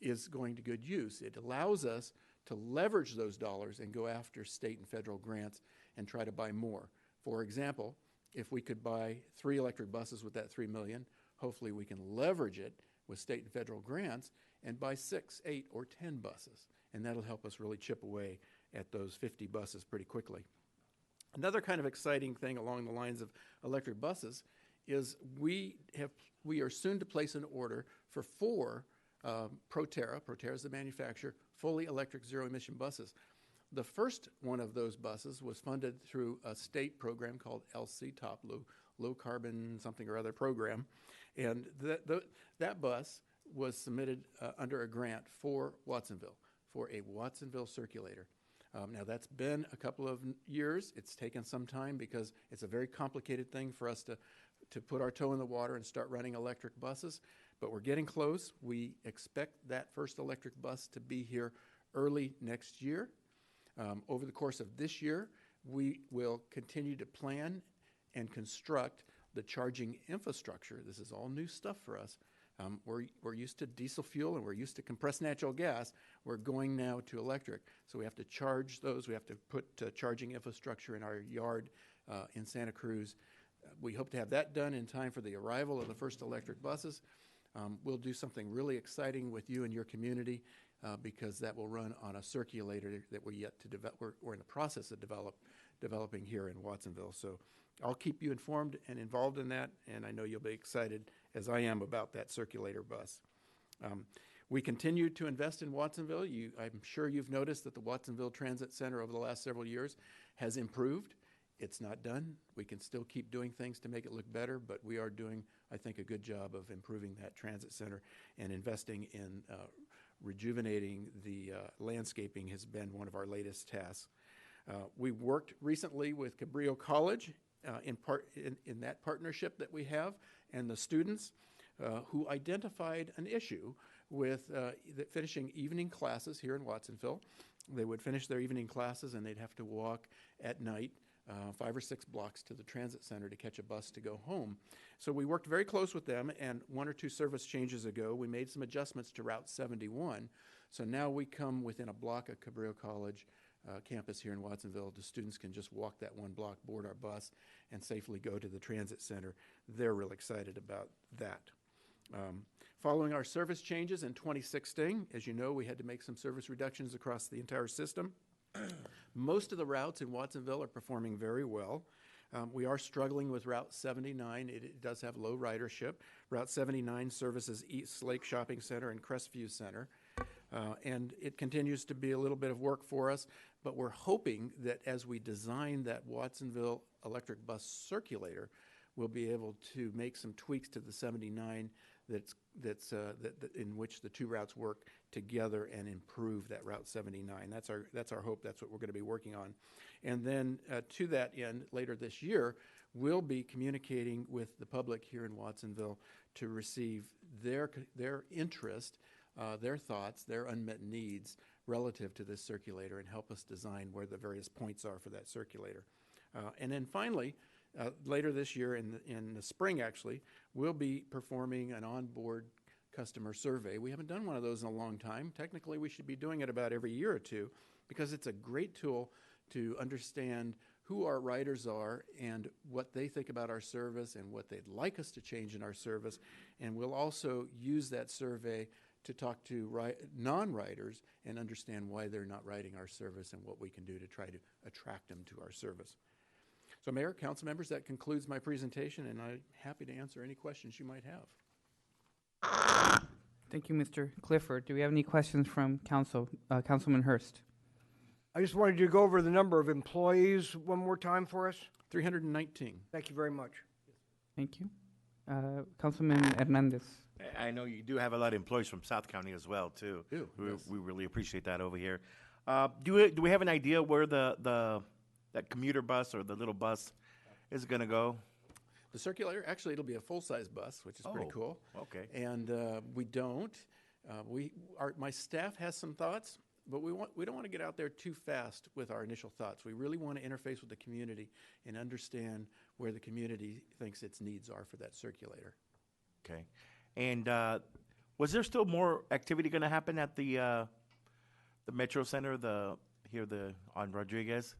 is going to good use. It allows us to leverage those dollars and go after state and federal grants and try to buy more. For example, if we could buy 3 electric buses with that $3 million, hopefully we can leverage it with state and federal grants and buy 6, 8, or 10 buses. And that'll help us really chip away at those 50 buses pretty quickly. Another kind of exciting thing along the lines of electric buses is we are soon to place an order for 4 Proterra is the manufacturer, fully electric zero-emission buses. The first one of those buses was funded through a state program called LC-TOP, Low Carbon Something or Other program. And that bus was submitted under a grant for Watsonville, for a Watsonville circulator. Now, that's been a couple of years. It's taken some time because it's a very complicated thing for us to put our toe in the water and start running electric buses. But we're getting close. We expect that first electric bus to be here early next year. Over the course of this year, we will continue to plan and construct the charging infrastructure. This is all new stuff for us. We're used to diesel fuel and we're used to compressed natural gas. We're going now to electric. So we have to charge those. We have to put charging infrastructure in our yard in Santa Cruz. We hope to have that done in time for the arrival of the first electric buses. We'll do something really exciting with you and your community because that will run on a circulator that we're yet to develop. We're in the process of developing here in Watsonville. So I'll keep you informed and involved in that, and I know you'll be excited as I am about that circulator bus. We continue to invest in Watsonville. I'm sure you've noticed that the Watsonville Transit Center over the last several years has improved. It's not done. We can still keep doing things to make it look better, but we are doing, I think, a good job of improving that transit center, and investing in rejuvenating the landscaping has been one of our latest tasks. We worked recently with Cabrillo College in that partnership that we have, and the students who identified an issue with finishing evening classes here in Watsonville. They would finish their evening classes and they'd have to walk at night 5 or 6 blocks to the transit center to catch a bus to go home. So we worked very close with them, and 1 or 2 service changes ago, we made some adjustments to Route 71. So now we come within a block of Cabrillo College campus here in Watsonville. The students can just walk that one block, board our bus, and safely go to the transit center. They're real excited about that. Following our service changes in 2016, as you know, we had to make some service reductions across the entire system. Most of the routes in Watsonville are performing very well. We are struggling with Route 79. It does have low ridership. Route 79 services East Lake Shopping Center and Crestview Center. And it continues to be a little bit of work for us, but we're hoping that as we design that Watsonville electric bus circulator, we'll be able to make some tweaks to the 79 that in which the two routes work together and improve that Route 79. That's our hope. That's what we're going to be working on. And then to that end, later this year, we'll be communicating with the public here in Watsonville to receive their interest, their thoughts, their unmet needs relative to this circulator and help us design where the various points are for that circulator. And then finally, later this year, in the spring actually, we'll be performing an onboard customer survey. We haven't done one of those in a long time. Technically, we should be doing it about every year or two because it's a great tool to understand who our riders are and what they think about our service and what they'd like us to change in our service. And we'll also use that survey to talk to non-riders and understand why they're not riding our service and what we can do to try to attract them to our service. So, Mayor, council members, that concludes my presentation, and I'm happy to answer any questions you might have. Thank you, Mr. Clifford. Do we have any questions from council? Councilman Hurst. I just wanted you to go over the number of employees one more time for us. 319. Thank you very much. Thank you. Councilman Hernandez. I know you do have a lot of employees from South County as well, too. We really appreciate that over here. Do we have an idea where that commuter bus or the little bus is going to go? The circulator, actually, it'll be a full-size bus, which is pretty cool. Okay. And we don't. My staff has some thoughts, but we don't want to get out there too fast with our initial thoughts. We really want to interface with the community and understand where the community thinks its needs are for that circulator. Okay. And was there still more activity going to happen at the Metro Center, on Rodriguez?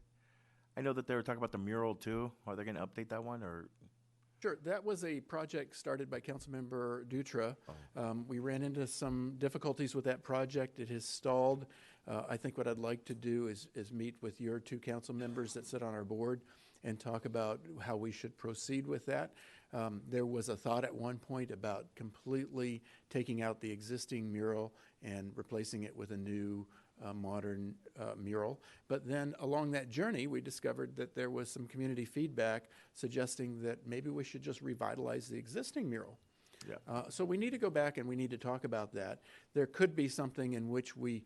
I know that they were talking about the mural too. Are they going to update that one or? Sure. That was a project started by Councilmember Dutra. We ran into some difficulties with that project. It has stalled. I think what I'd like to do is meet with your two council members that sit on our board and talk about how we should proceed with that. There was a thought at one point about completely taking out the existing mural and replacing it with a new modern mural. But then along that journey, we discovered that there was some community feedback suggesting that maybe we should just revitalize the existing mural. Yeah. So we need to go back and we need to talk about that. There could be something in which we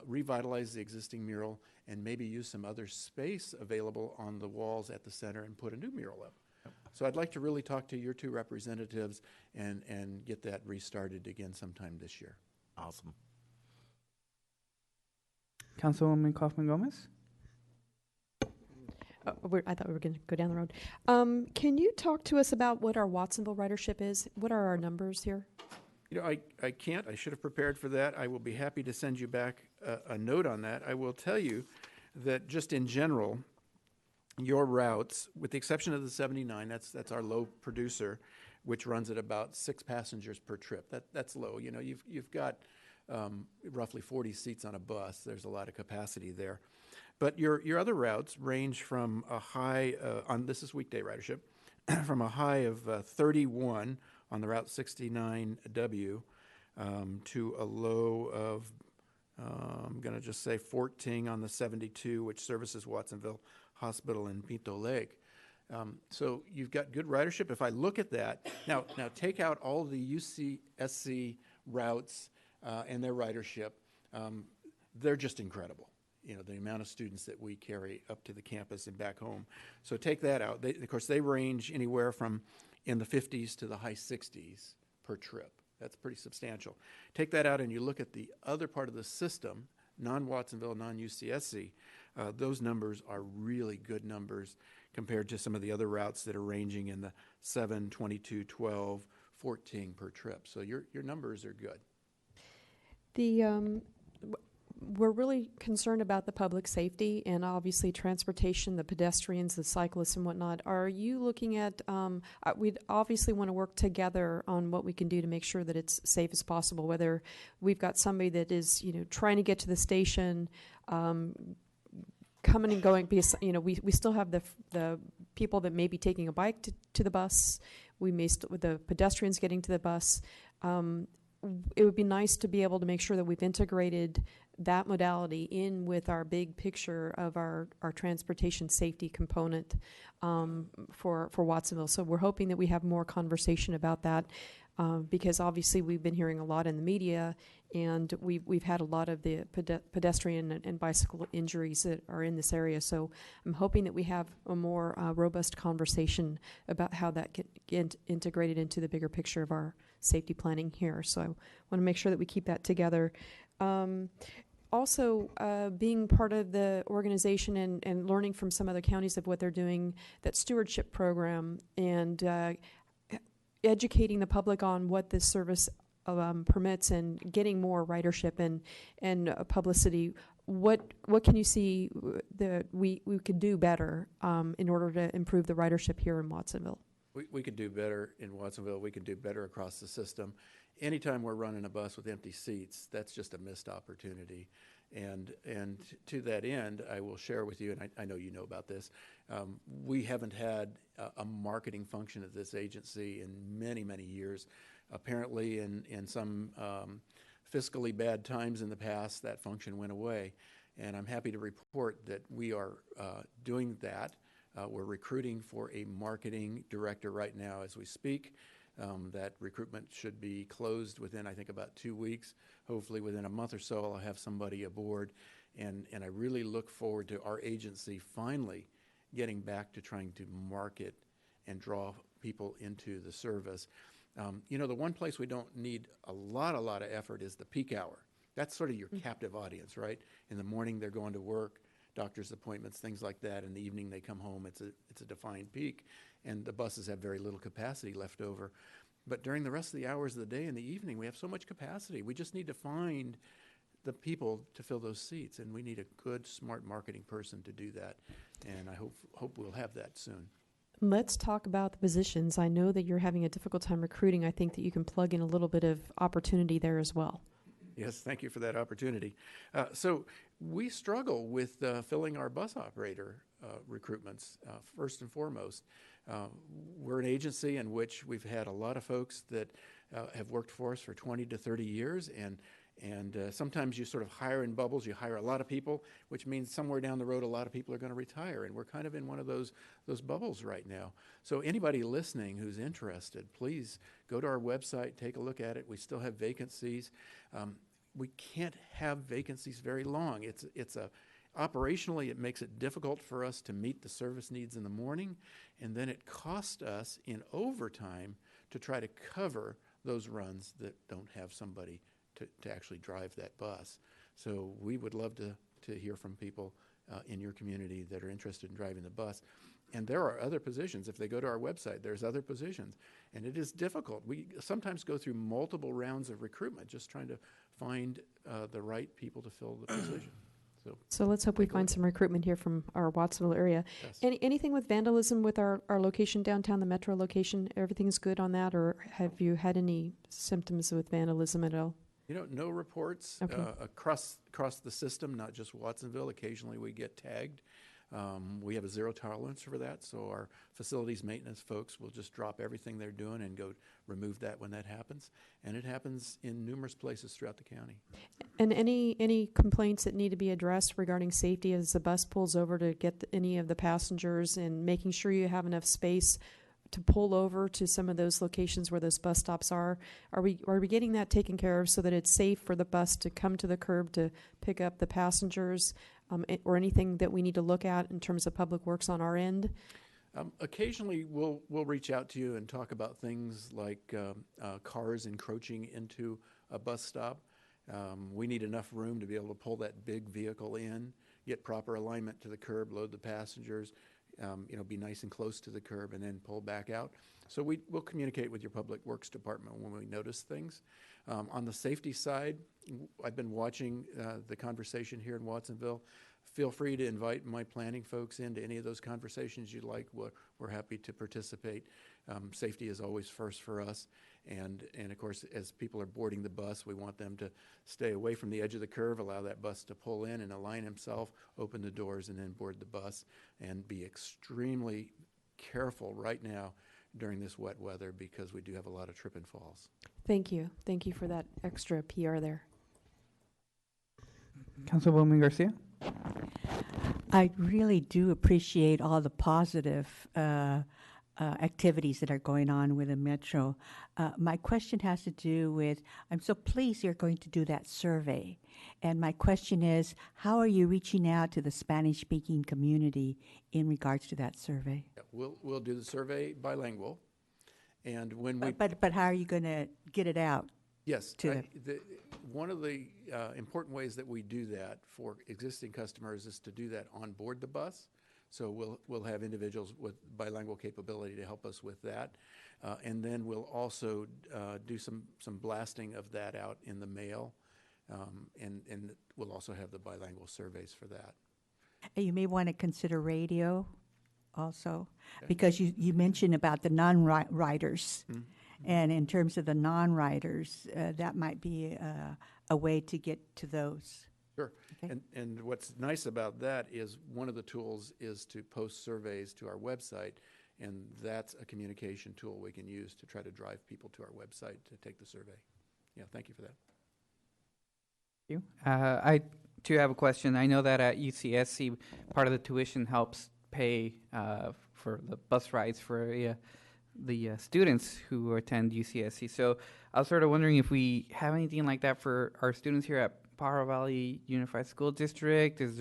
revitalize the existing mural and maybe use some other space available on the walls at the center and put a new mural up. So I'd like to really talk to your two representatives and get that restarted again sometime this year. Awesome. Councilwoman Kaufman-Gomez? I thought we were going to go down the road. Can you talk to us about what our Watsonville ridership is? What are our numbers here? You know, I can't. I should have prepared for that. I will be happy to send you back a note on that. I will tell you that just in general, your routes, with the exception of the 79, that's our low producer, which runs at about 6 passengers per trip. That's low. You know, you've got roughly 40 seats on a bus. There's a lot of capacity there. But your other routes range from a high, this is weekday ridership, from a high of 31 on the Route 69W to a low of, I'm going to just say 14 on the 72, which services Watsonville Hospital and Pinto Lake. So you've got good ridership. If I look at that, now take out all the UCSC routes and their ridership, they're just incredible. You know, the amount of students that we carry up to the campus and back home. So take that out. Of course, they range anywhere from in the 50s to the high 60s per trip. That's pretty substantial. Take that out and you look at the other part of the system, non-Watsonville, non-UCSC, those numbers are really good numbers compared to some of the other routes that are ranging in the 7, 22, 12, 14 per trip. So your numbers are good. we're really concerned about the public safety and obviously transportation, the pedestrians, the cyclists, and whatnot. Are you looking at? We'd obviously want to work together on what we can do to make sure that it's safe as possible. Whether we've got somebody that is, trying to get to the station. Coming and going, because we still have the people that may be taking a bike to the bus. We may with the pedestrians getting to the bus. It would be nice to be able to make sure that we've integrated that modality in with our big picture of our transportation safety component for Watsonville. So we're hoping that we have more conversation about that. Because obviously we've been hearing a lot in the media, and we've had a lot of the pedestrian and bicycle injuries that are in this area. So I'm hoping that we have a more robust conversation about how that get integrated into the bigger picture of our safety planning here. So I want to make sure that we keep that together. Also, being part of the organization and learning from some other counties of what they're doing, that stewardship program, and educating the public on what this service permits, and getting more ridership and publicity. What can you see that we could do better in order to improve the ridership here in Watsonville? We could do better in Watsonville. We could do better across the system. Anytime we're running a bus with empty seats, that's just a missed opportunity. And to that end, I will share with you, and I know you know about this, we haven't had a marketing function at this agency in many, many years. Apparently, in some fiscally bad times in the past, that function went away. And I'm happy to report that we are doing that. We're recruiting for a marketing director right now as we speak. That recruitment should be closed within, I think, about 2 weeks. Hopefully within a month or so, I'll have somebody aboard. And I really look forward to our agency finally getting back to trying to market and draw people into the service. The one place we don't need a lot of effort is the peak hour. That's sort of your captive audience, right? In the morning, they're going to work, doctor's appointments, things like that. In the evening, they come home. It's a defined peak, and the buses have very little capacity left over. But during the rest of the hours of the day and the evening, we have so much capacity. We just need to find the people to fill those seats, and we need a good, smart marketing person to do that. And I hope we'll have that soon. Let's talk about the positions. I know that you're having a difficult time recruiting. I think that you can plug in a little bit of opportunity there as well. Yes, thank you for that opportunity. So we struggle with filling our bus operator recruitments, first and foremost. We're an agency in which we've had a lot of folks that have worked for us for 20 to 30 years, and sometimes you sort of hire in bubbles. You hire a lot of people, which means somewhere down the road a lot of people are going to retire, and we're kind of in one of those bubbles right now. So anybody listening who's interested, please go to our website, take a look at it. We still have vacancies. We can't have vacancies very long. Operationally, it makes it difficult for us to meet the service needs in the morning, and then it costs us in overtime to try to cover those runs that don't have somebody to actually drive that bus. So we would love to hear from people in your community that are interested in driving the bus. And there are other positions. If they go to our website, there's other positions. And it is difficult. We sometimes go through multiple rounds of recruitment just trying to find the right people to fill the position. So let's hope we find some recruitment here from our Watsonville area. Yes. Anything with vandalism with our location downtown, the metro location? Everything's good on that, or have you had any symptoms with vandalism at all? No reports across the system, not just Watsonville. Occasionally we get tagged. We have a zero tolerance for that, so our facilities maintenance folks will just drop everything they're doing and go remove that when that happens. And it happens in numerous places throughout the county. And any complaints that need to be addressed regarding safety as the bus pulls over to get any of the passengers, and making sure you have enough space to pull over to some of those locations where those bus stops are we getting that taken care of so that it's safe for the bus to come to the curb to pick up the passengers, or anything that we need to look at in terms of public works on our end? Occasionally we'll reach out to you and talk about things like cars encroaching into a bus stop. We need enough room to be able to pull that big vehicle in, get proper alignment to the curb, load the passengers, be nice and close to the curb, and then pull back out. So we'll communicate with your public works department when we notice things. On the safety side, I've been watching the conversation here in Watsonville. Feel free to invite my planning folks into any of those conversations you'd like. We're happy to participate. Safety is always first for us. And of course, as people are boarding the bus, we want them to stay away from the edge of the curve, allow that bus to pull in and align himself, open the doors, and then board the bus. And be extremely careful right now during this wet weather, because we do have a lot of trip and falls. Thank you. Thank you for that extra PR there. Councilwoman Garcia? I really do appreciate all the positive activities that are going on with the Metro. My question has to do with, I'm so pleased you're going to do that survey. And my question is, how are you reaching out to the Spanish-speaking community in regards to that survey? We'll do the survey bilingual. And when we... But how are you going to get it out? Yes. One of the important ways that we do that for existing customers is to do that on board the bus. So we'll have individuals with bilingual capability to help us with that. And then we'll also do some blasting of that out in the mail. And we'll also have the bilingual surveys for that. You may want to consider radio also, because you mentioned about the non-riders. Mm-hmm. And in terms of the non-riders, that might be a way to get to those. Sure. Okay. And what's nice about that is one of the tools is to post surveys to our website, and that's a communication tool we can use to try to drive people to our website to take the survey. Yeah, thank you for that. Thank you. I too have a question. I know that at UCSC, part of the tuition helps pay for the bus rides for the students who attend UCSC. So I was sort of wondering if we have anything like that for our students here at Pajaro Valley Unified School District. Is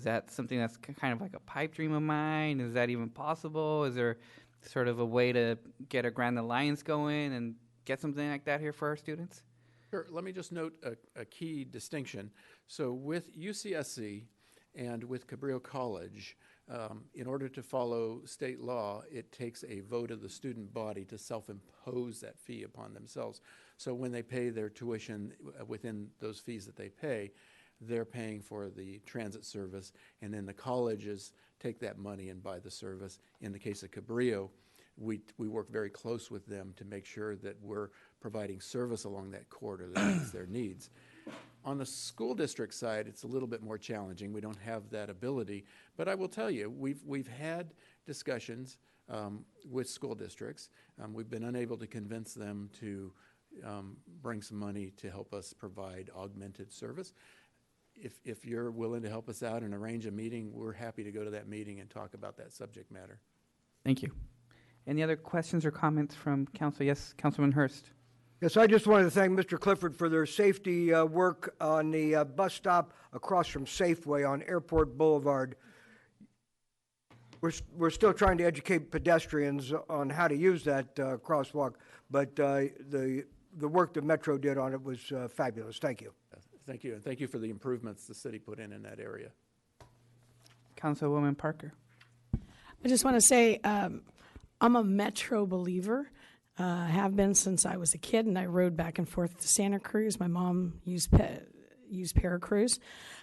that something that's kind of like a pipe dream of mine? Is that even possible? Is there sort of a way to get a Grand Alliance going and get something like that here for our students? Sure. Let me just note a key distinction. So with UCSC and with Cabrillo College, in order to follow state law, it takes a vote of the student body to self-impose that fee upon themselves. So when they pay their tuition within those fees that they pay, they're paying for the transit service, and then the colleges take that money and buy the service. In the case of Cabrillo, we work very close with them to make sure that we're providing service along that corridor that meets their needs. On the school district side, it's a little bit more challenging. We don't have that ability, but I will tell you, we've had discussions with school districts. We've been unable to convince them to bring some money to help us provide augmented service. If you're willing to help us out and arrange a meeting, we're happy to go to that meeting and talk about that subject matter. Thank you. Any other questions or comments from council? Yes, Councilman Hurst. Yes, I just wanted to thank Mr. Clifford for their safety work on the bus stop across from Safeway on Airport Boulevard. We're still trying to educate pedestrians on how to use that crosswalk, but the work the Metro did on it was fabulous. Thank you. Thank you, and thank you for the improvements the city put in that area. Councilwoman Parker. I just want to say I'm a Metro believer. Have been since I was a kid, and I rode back and forth to Santa Cruz. My mom used Paracruz.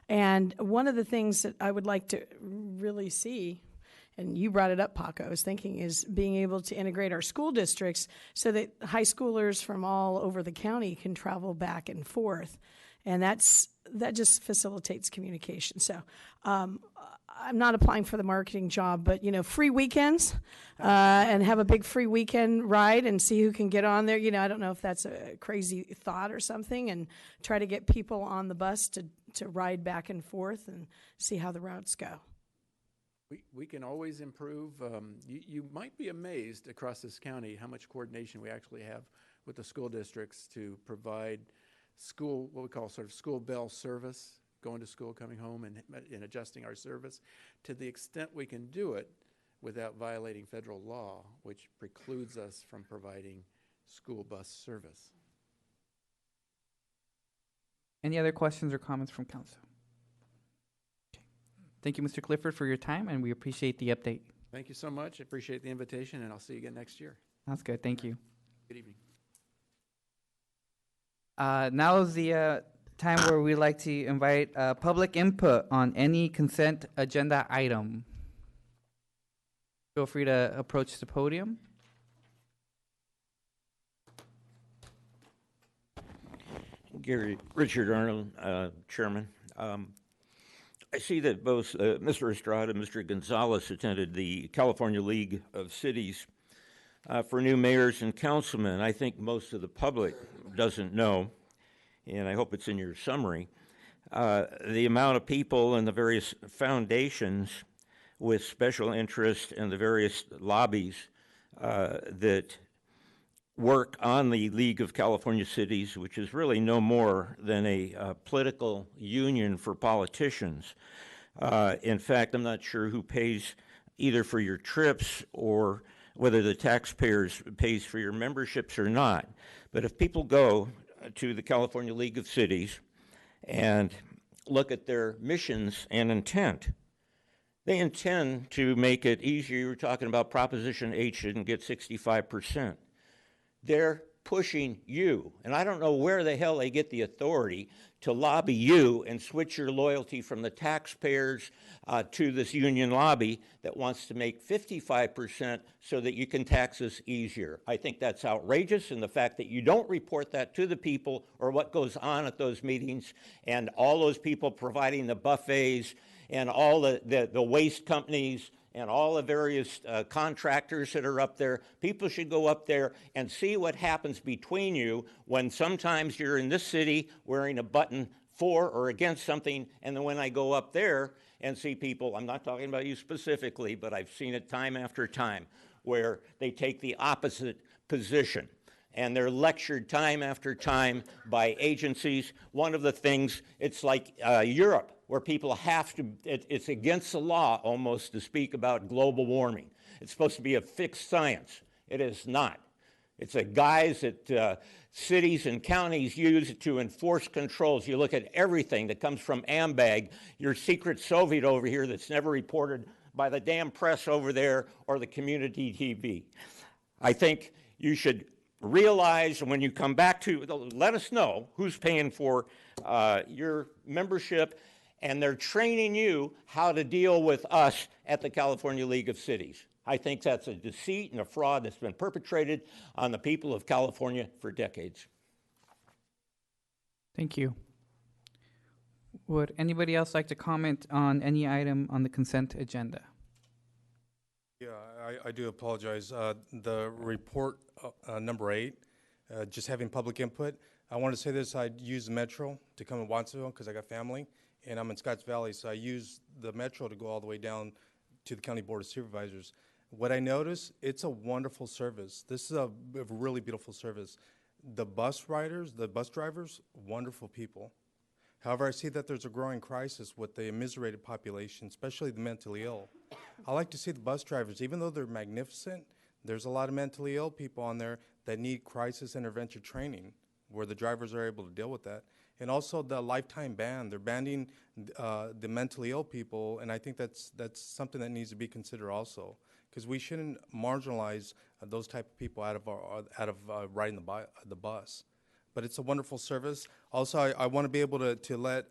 And one of the things that I would like to really see, and you brought it up, Paco, I was thinking, is being able to integrate our school districts so that high schoolers from all over the county can travel back and forth. And that just facilitates communication. So I'm not applying for the marketing job, but, free weekends and have a big free weekend ride and see who can get on there. I don't know if that's a crazy thought or something, and try to get people on the bus to ride back and forth and see how the routes go. We can always improve. You might be amazed across this county how much coordination we actually have with the school districts to provide what we call sort of school bell service, going to school, coming home, and adjusting our service to the extent we can do it without violating federal law, which precludes us from providing school bus service. Any other questions or comments from council? Okay. Thank you, Mr. Clifford, for your time, and we appreciate the update. Thank you so much. I appreciate the invitation, and I'll see you again next year. That's good. Thank you. Good evening. Now is the time where we like to invite public input on any consent agenda item. Feel free to approach the podium. Gary, Richard Arnold, Chairman. I see that both Mr. Estrada and Mr. Gonzalez attended the California League of Cities for new mayors and councilmen. I think most of the public doesn't know, and I hope it's in your summary, the amount of people and the various foundations with special interest and the various lobbies that work on the League of California Cities, which is really no more than a political union for politicians. In fact, I'm not sure who pays either for your trips or whether the taxpayers pays for your memberships or not. But if people go to the California League of Cities and look at their missions and intent, they intend to make it easier. You were talking about Proposition 8 shouldn't get 65%. They're pushing you, and I don't know where the hell they get the authority to lobby you and switch your loyalty from the taxpayers to this union lobby that wants to make 55% so that you can tax us easier. I think that's outrageous, and the fact that you don't report that to the people or what goes on at those meetings, and all those people providing the buffets and all the waste companies and all the various contractors that are up there. People should go up there and see what happens between you when sometimes you're in this city wearing a button for or against something, and then when I go up there and see people, I'm not talking about you specifically, but I've seen it time after time, where they take the opposite position. And they're lectured time after time by agencies. One of the things, it's like Europe, where people have to, it's against the law almost to speak about global warming. It's supposed to be a fixed science. It is not. It's a guise that cities and counties use to enforce controls. You look at everything that comes from AMBAG, your secret Soviet over here that's never reported by the damn press over there or the community TV. I think you should realize when you come back to, let us know who's paying for your membership, and they're training you how to deal with us at the California League of Cities. I think that's a deceit and a fraud that's been perpetrated on the people of California for decades. Thank you. Would anybody else like to comment on any item on the consent agenda? Yeah, I do apologize. The report number 8, just having public input. I want to say this, I use the Metro to come to Watsonville because I got family, and I'm in Scotts Valley, so I use the Metro to go all the way down to the County Board of Supervisors. What I notice, it's a wonderful service. This is a really beautiful service. The bus riders, the bus drivers, wonderful people. However, I see that there's a growing crisis with the immiserated population, especially the mentally ill. I like to see the bus drivers, even though they're magnificent, there's a lot of mentally ill people on there that need crisis intervention training, where the drivers are able to deal with that. And also the lifetime ban, they're banning the mentally ill people, and I think that's something that needs to be considered also, because we shouldn't marginalize those type of people out of riding the bus. But it's a wonderful service. Also, I want to be able to let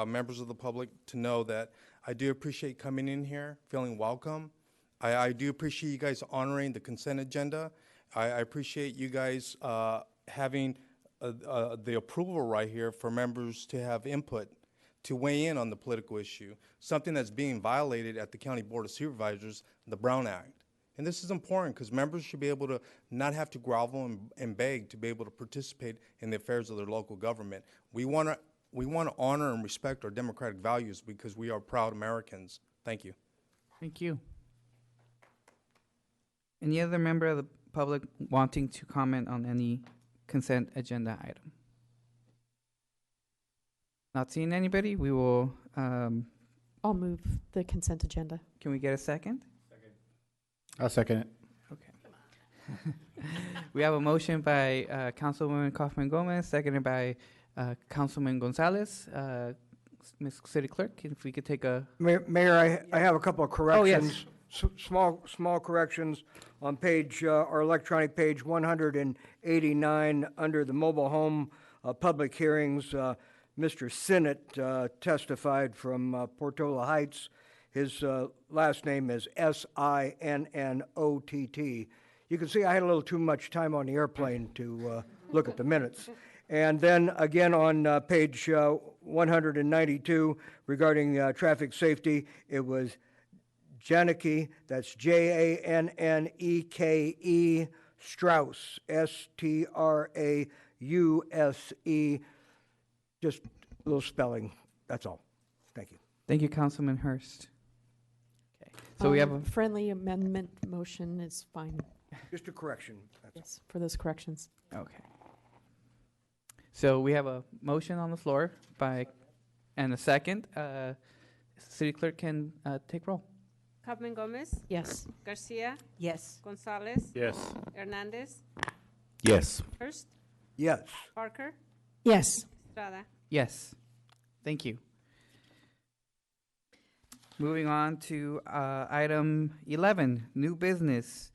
members of the public to know that I do appreciate coming in here, feeling welcome. I do appreciate you guys honoring the consent agenda. I appreciate you guys having the approval right here for members to have input, to weigh in on the political issue, something that's being violated at the County Board of Supervisors, the Brown Act. And this is important because members should be able to not have to grovel and beg to be able to participate in the affairs of their local government. We want to honor and respect our democratic values because we are proud Americans. Thank you. Thank you. Any other member of the public wanting to comment on any consent agenda item? Not seeing anybody, we will. I'll move the consent agenda. Can we get a second? I'll second it. Okay. We have a motion by Councilwoman Kaufman Gomez, seconded by Councilman Gonzalez. Ms. City Clerk, if we could take a... Mayor, I have a couple of corrections. Oh, yes. Small corrections on page, our electronic page 189 under the mobile home public hearings. Mr. Sinnott testified from Portola Heights. His last name is Sinnott. You can see I had a little too much time on the airplane to look at the minutes. And then again on page 192 regarding traffic safety, it was Janicke, that's Janneke, Strauss, Strause, just a little spelling, that's all. Thank you. Thank you, Councilman Hurst. Okay, so we have a friendly amendment motion is fine. Just a correction. Yes, for those corrections. Okay. So we have a motion on the floor and a second. City Clerk can take roll. Kaufman Gomez? Yes. Garcia? Yes. Gonzalez? Yes. Hernandez? Yes. Hurst? Yes. Parker? Yes. Estrada? Yes. Thank you. Moving on to item 11, new business.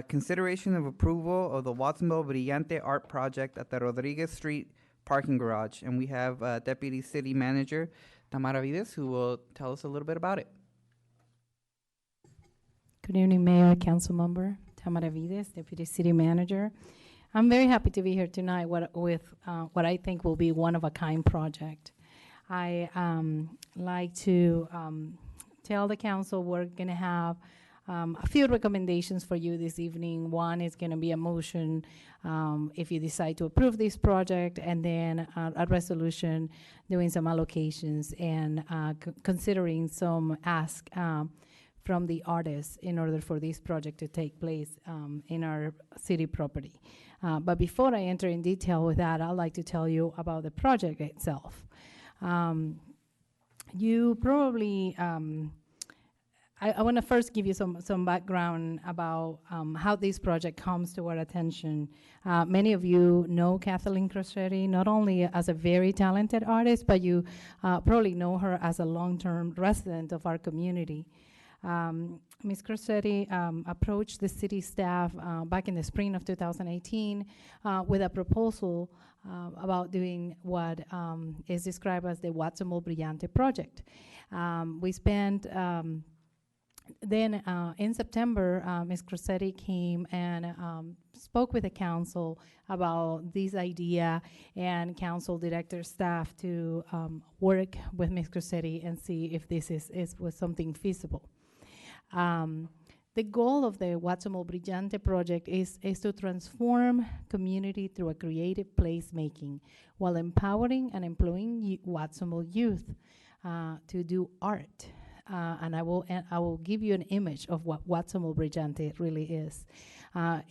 Consideration of approval of the Watsonville Brillante Art Project at the Rodriguez Street parking garage. And we have Deputy City Manager Tamara Vides, who will tell us a little bit about it. Good evening, Mayor, Council Member, Tamara Vides, Deputy City Manager. I'm very happy to be here tonight with what I think will be one-of-a-kind project. I like to tell the council we're going to have a few recommendations for you this evening. One is going to be a motion if you decide to approve this project, and then a resolution doing some allocations and considering some ask from the artists in order for this project to take place in our city property. But before I enter in detail with that, I'd like to tell you about the project itself. You probably, I want to first give you some background about how this project comes to our attention. Many of you know Kathleen Crosetti, not only as a very talented artist, but you probably know her as a long-term resident of our community. Ms. Crosetti approached the city staff back in the spring of 2018 with a proposal about doing what is described as the Watsonville Brillante project. We spent then in September, Ms. Crosetti came and spoke with the council about this idea, and council director staff to work with Ms. Crosetti and see if this was something feasible. The goal of the Watsonville Brillante project is to transform community through a creative placemaking while empowering and employing Watsonville youth to do art. And I will give you an image of what Watsonville Brillante really is.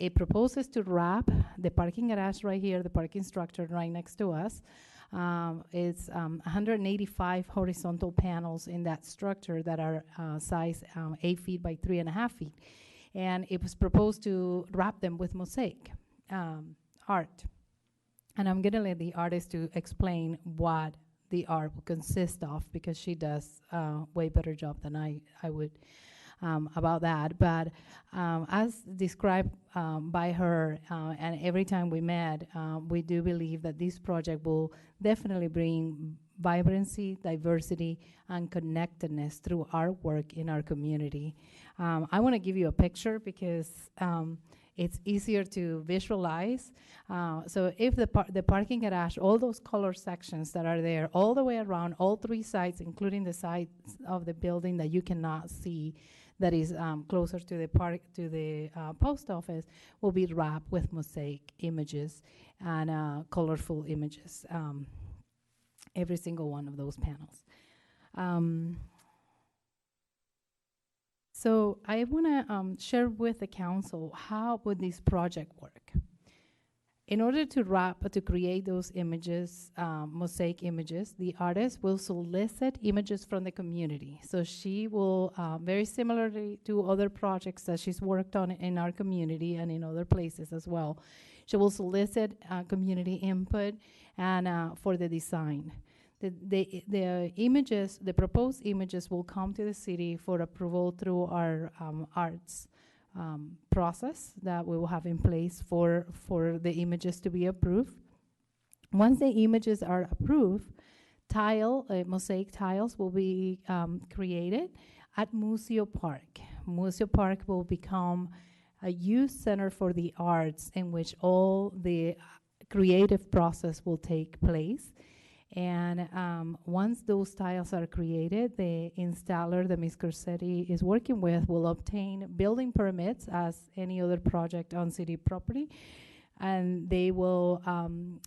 It proposes to wrap the parking garage right here, the parking structure right next to us. It's 185 horizontal panels in that structure that are size 8 feet by 3.5 feet. And it was proposed to wrap them with mosaic art. And I'm going to let the artist to explain what the art will consist of, because she does a way better job than I would about that. But as described by her, and every time we met, we do believe that this project will definitely bring vibrancy, diversity, and connectedness through our work in our community. I want to give you a picture because it's easier to visualize. So if the parking garage, all those color sections that are there all the way around, all three sides, including the sides of the building that you cannot see, that is closer to the post office, will be wrapped with mosaic images and colorful images, every single one of those panels. So I want to share with the council how would this project work. In order to create those images, mosaic images, the artist will solicit images from the community. So she will, very similarly to other projects that she's worked on in our community and in other places as well, she will solicit community input and for the design. The images, the proposed images, will come to the city for approval through our arts process that we will have in place for the images to be approved. Once the images are approved, mosaic tiles will be created at Museo Park. Museo Park will become a youth center for the arts in which all the creative process will take place. And once those tiles are created, the installer, the Ms. Corsetti is working with, will obtain building permits as any other project on city property. And they will,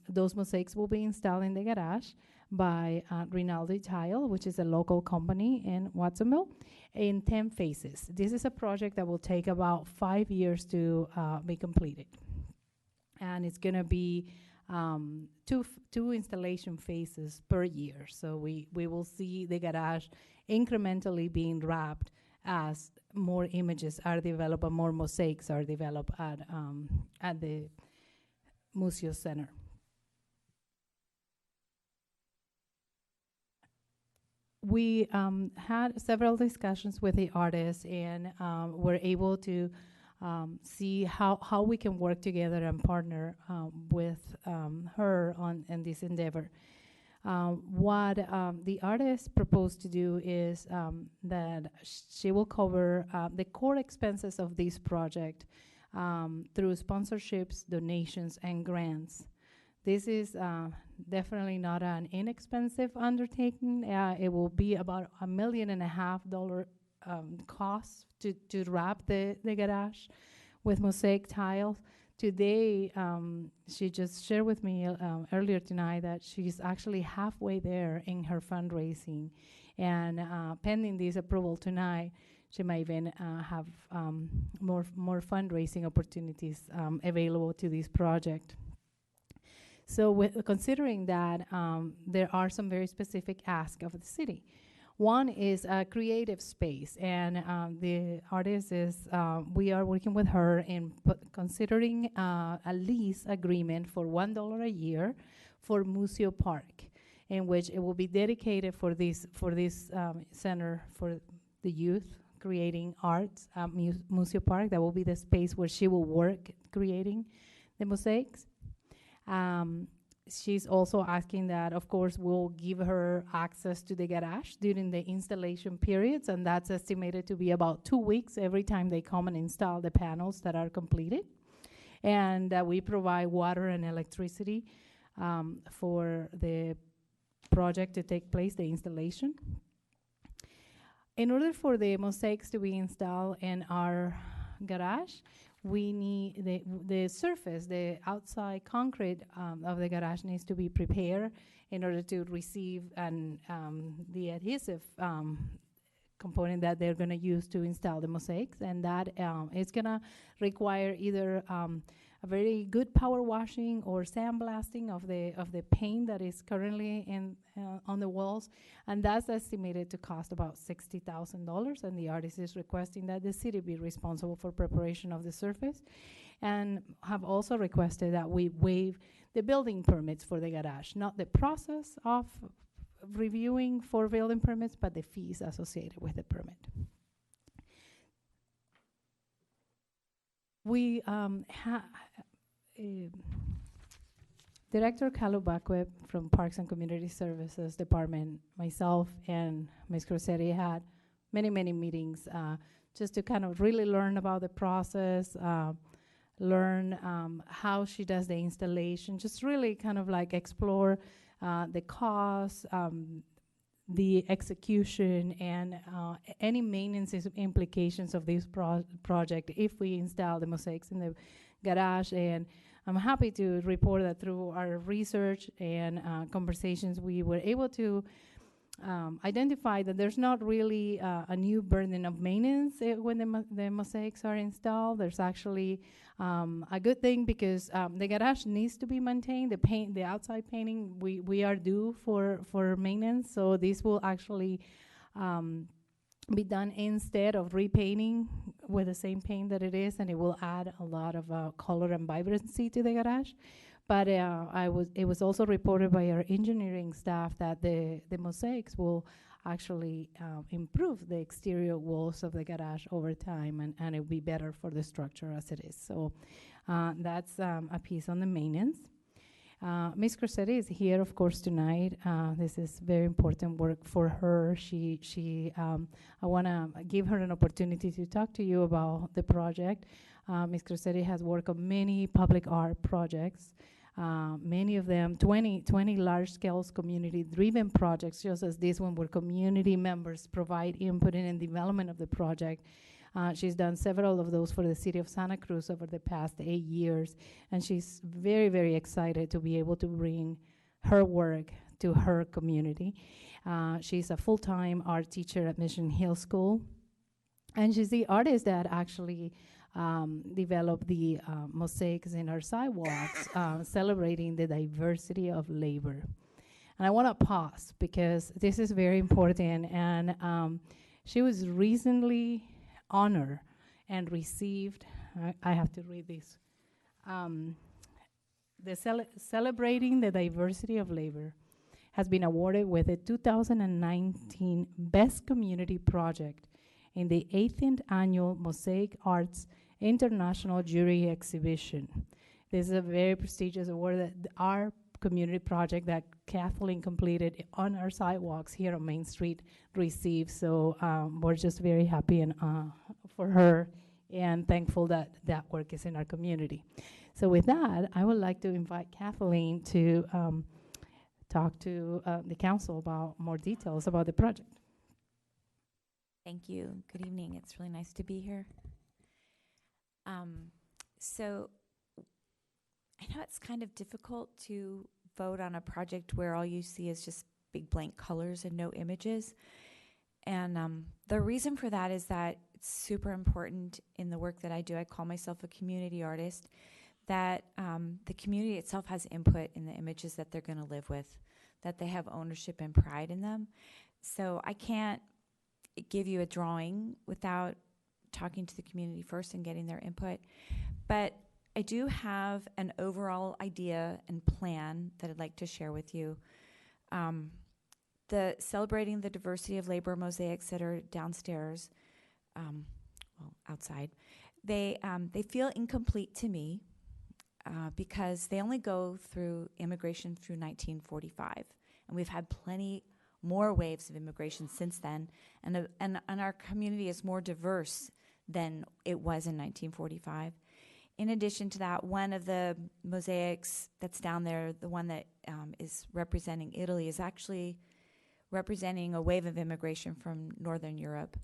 those mosaics will be installed in the garage by Rinaldi Tile, which is a local company in Watsonville, in 10 phases. This is a project that will take about 5 years to be completed. And it's gonna be two installation phases per year. So we will see the garage incrementally being wrapped as more images are developed and more mosaics are developed at the Museo Center. We had several discussions with the artists and were able to see how we can work together and partner with her in this endeavor. What the artist proposed to do is that she will cover the core expenses of this project through sponsorships, donations, and grants. This is definitely not an inexpensive undertaking. It will be about $1.5 million cost to wrap the garage with mosaic tiles. Today, she just shared with me earlier tonight that she's actually halfway there in her fundraising. And pending this approval tonight, she might even have more fundraising opportunities available to this project. So considering that there are some very specific asks of the city. One is a creative space, and the artist is, we are working with her in considering a lease agreement for $1 a year for Museo Park, in which it will be dedicated for this center for the youth creating arts at Museo Park. That will be the space where she will work creating the mosaics. She's also asking that, of course, we'll give her access to the garage during the installation periods, and that's estimated to be about 2 weeks every time they come and install the panels that are completed. And we provide water and electricity for the project to take place, the installation. In order for the mosaics to be installed in our garage, we need the surface, the outside concrete of the garage needs to be prepared in order to receive the adhesive component that they're going to use to install the mosaics, and that is going to require either a very good power washing or sandblasting of the paint that is currently on the walls, and that's estimated to cost about $60,000. And the artist is requesting that the city be responsible for preparation of the surface, and have also requested that we waive the building permits for the garage, not the process of reviewing for building permits, but the fees associated with the permit. We Director Kalubakwe from Parks and Community Services Department, myself, and Ms. Corsetti had many meetings just to kind of really learn about the process, learn how she does the installation, just really kind of like explore the costs, the execution, and any maintenance implications of this project if we install the mosaics in the garage. And I'm happy to report that through our research and conversations, we were able to identify that there's not really a new burden of maintenance when the mosaics are installed. There's actually a good thing because the garage needs to be maintained. The outside painting, we are due for maintenance, so this will actually be done instead of repainting with the same paint that it is, and it will add a lot of color and vibrancy to the garage. But it was also reported by our engineering staff that the mosaics will actually improve the exterior walls of the garage over time, and it will be better for the structure as it is. So that's a piece on the maintenance. Ms. Crossetti is here, of course, tonight. This is very important work for her. I want to give her an opportunity to talk to you about the project. Ms. Crossetti has worked on many public art projects, many of them 20 large-scale community-driven projects, just as this one, where community members provide input in the development of the project. She's done several of those for the city of Santa Cruz over the past 8 years, and she's very, very excited to be able to bring her work to her community. She's a full-time art teacher at Mission Hill School, and she's the artist that actually developed the mosaics in our sidewalks, celebrating the diversity of labor. And I want to pause because this is very important, and she was recently honored and received, I have to read this, Celebrating the Diversity of Labor has been awarded with a 2019 Best Community Project in the 18th Annual Mosaic Arts International Jury Exhibition. This is a very prestigious award that our community project that Kathleen completed on our sidewalks here on Main Street received. So we're just very happy and for her and thankful that that work is in our community. So with that, I would like to invite Kathleen to talk to the council about more details about the project. Thank you. Good evening. It's really nice to be here. So I know it's kind of difficult to vote on a project where all you see is just big blank colors and no images. And the reason for that is that it's super important in the work that I do. I call myself a community artist, that the community itself has input in the images that they're going to live with, that they have ownership and pride in them. So I can't give you a drawing without talking to the community first and getting their input. But I do have an overall idea and plan that I'd like to share with you. The Celebrating the Diversity of Labor mosaics that are downstairs, outside, they feel incomplete to me because they only go through immigration through 1945. And we've had plenty more waves of immigration since then. And our community is more diverse than it was in 1945. In addition to that, one of the mosaics that's down there, the one that is representing Italy, is actually representing a wave of immigration from Northern Europe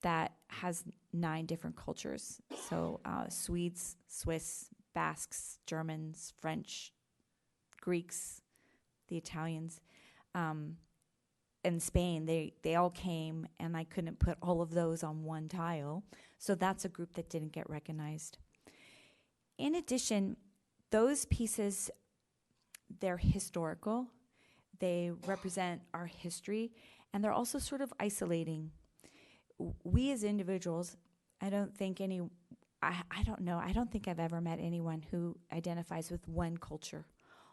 that has 9 different cultures. So Swedes, Swiss, Basques, Germans, French, Greeks, the Italians, and Spain, they all came, and I couldn't put all of those on one tile. So that's a group that didn't get recognized. In addition, those pieces, they're historical, they represent our history, and they're also sort of isolating. We as individuals, I don't think I've ever met anyone who identifies with one culture.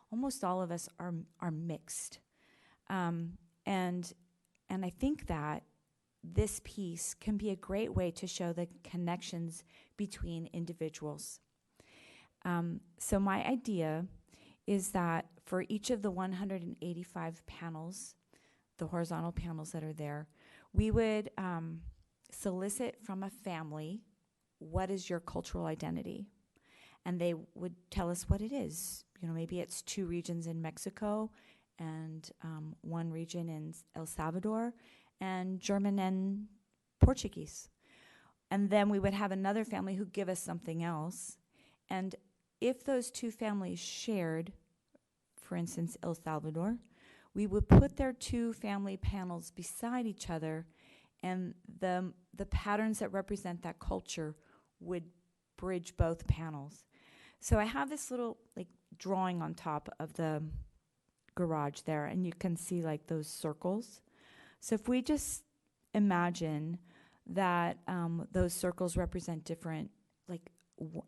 Almost all of us are mixed. And I think that this piece can be a great way to show the connections between individuals. So my idea is that for each of the 185 panels, the horizontal panels that are there, we would solicit from a family, what is your cultural identity? And they would tell us what it is. You know, maybe it's 2 regions in Mexico and 1 region in El Salvador, and German and Portuguese. And then we would have another family who give us something else. And if those 2 families shared, for instance, El Salvador, we would put their 2 family panels beside each other, and the patterns that represent that culture would bridge both panels. So I have this little drawing on top of the garage there, and you can see those circles. So if we just imagine that those circles represent different,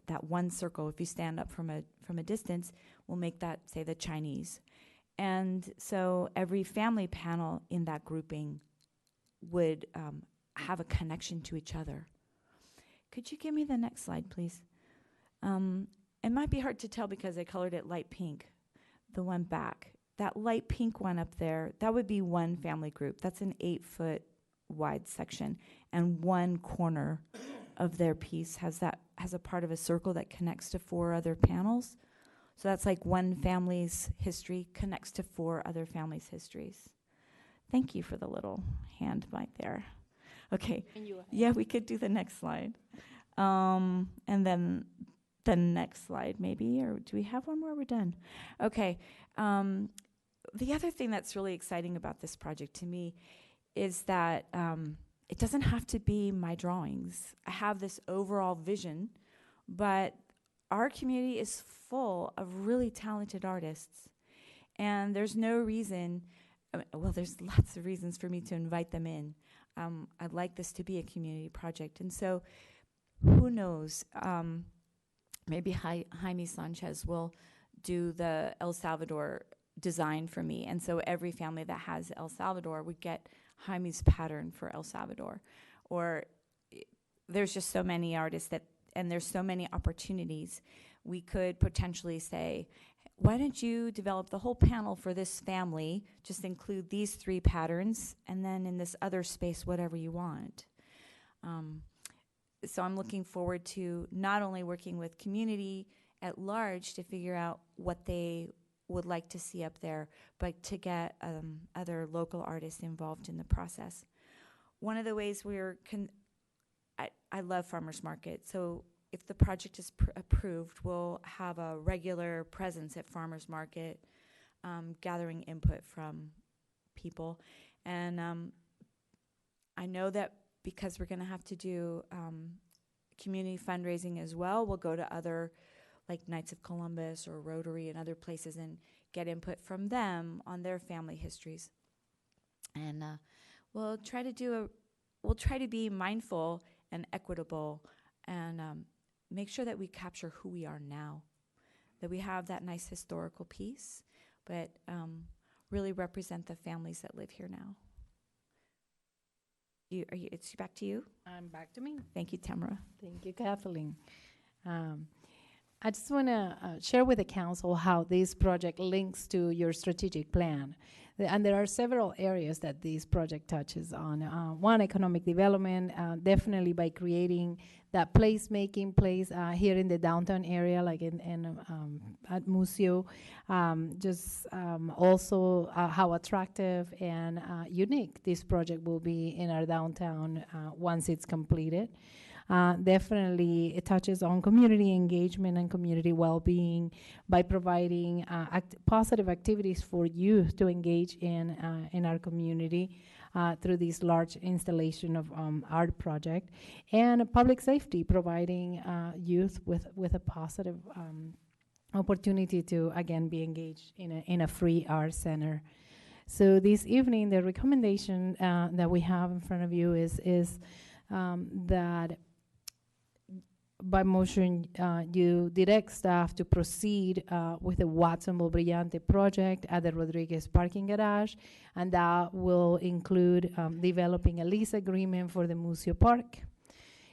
that one circle, if you stand up from a distance, will make that, say, the Chinese. And so every family panel in that grouping would have a connection to each other. Could you give me the next slide, please? It might be hard to tell because I colored it light pink, the one back. That light pink one up there, that would be one family group. That's an 8-foot wide section, and one corner of their piece has a part of a circle that connects to 4 other panels. So that's like one family's history connects to 4 other families' histories. Thank you for the little hand right there. Okay. Yeah, we could do the next slide. And then the next slide maybe, or do we have one more? We're done. Okay. The other thing that's really exciting about this project to me is that it doesn't have to be my drawings. I have this overall vision, but our community is full of really talented artists. And there's no reason, well, there's lots of reasons for me to invite them in. I'd like this to be a community project. And so who knows, maybe Jaime Sanchez will do the El Salvador design for me. And so every family that has El Salvador would get Jaime's pattern for El Salvador. Or there's just so many artists and there's so many opportunities. We could potentially say, why don't you develop the whole panel for this family, just include these 3 patterns, and then in this other space, whatever you want. So I'm looking forward to not only working with community at large to figure out what they would like to see up there, but to get other local artists involved in the process. One of the ways I love farmers market, so if the project is approved, we'll have a regular presence at farmers market, gathering input from people. And I know that because we're going to have to do community fundraising as well, we'll go to other, like Knights of Columbus or Rotary and other places, and get input from them on their family histories. And we'll try to be mindful and equitable, and make sure that we capture who we are now, that we have that nice historical piece, but really represent the families that live here now. It's back to you? Back to me. Thank you, Tamara. Thank you, Kathleen. I just want to share with the council how this project links to your strategic plan. And there are several areas that this project touches on. One, economic development, definitely by creating that placemaking place here in the downtown area, like at Museo. Also how attractive and unique this project will be in our downtown once it's completed. Definitely, it touches on community engagement and community well-being by providing positive activities for youth to engage in our community through this large installation of art project, and public safety, providing youth with a positive opportunity to again be engaged in a free art center. So this evening, the recommendation that we have in front of you is that by motion, you direct staff to proceed with the Watsonville Brillante project at the Rodriguez parking garage, and that will include developing a lease agreement for the Museo Park.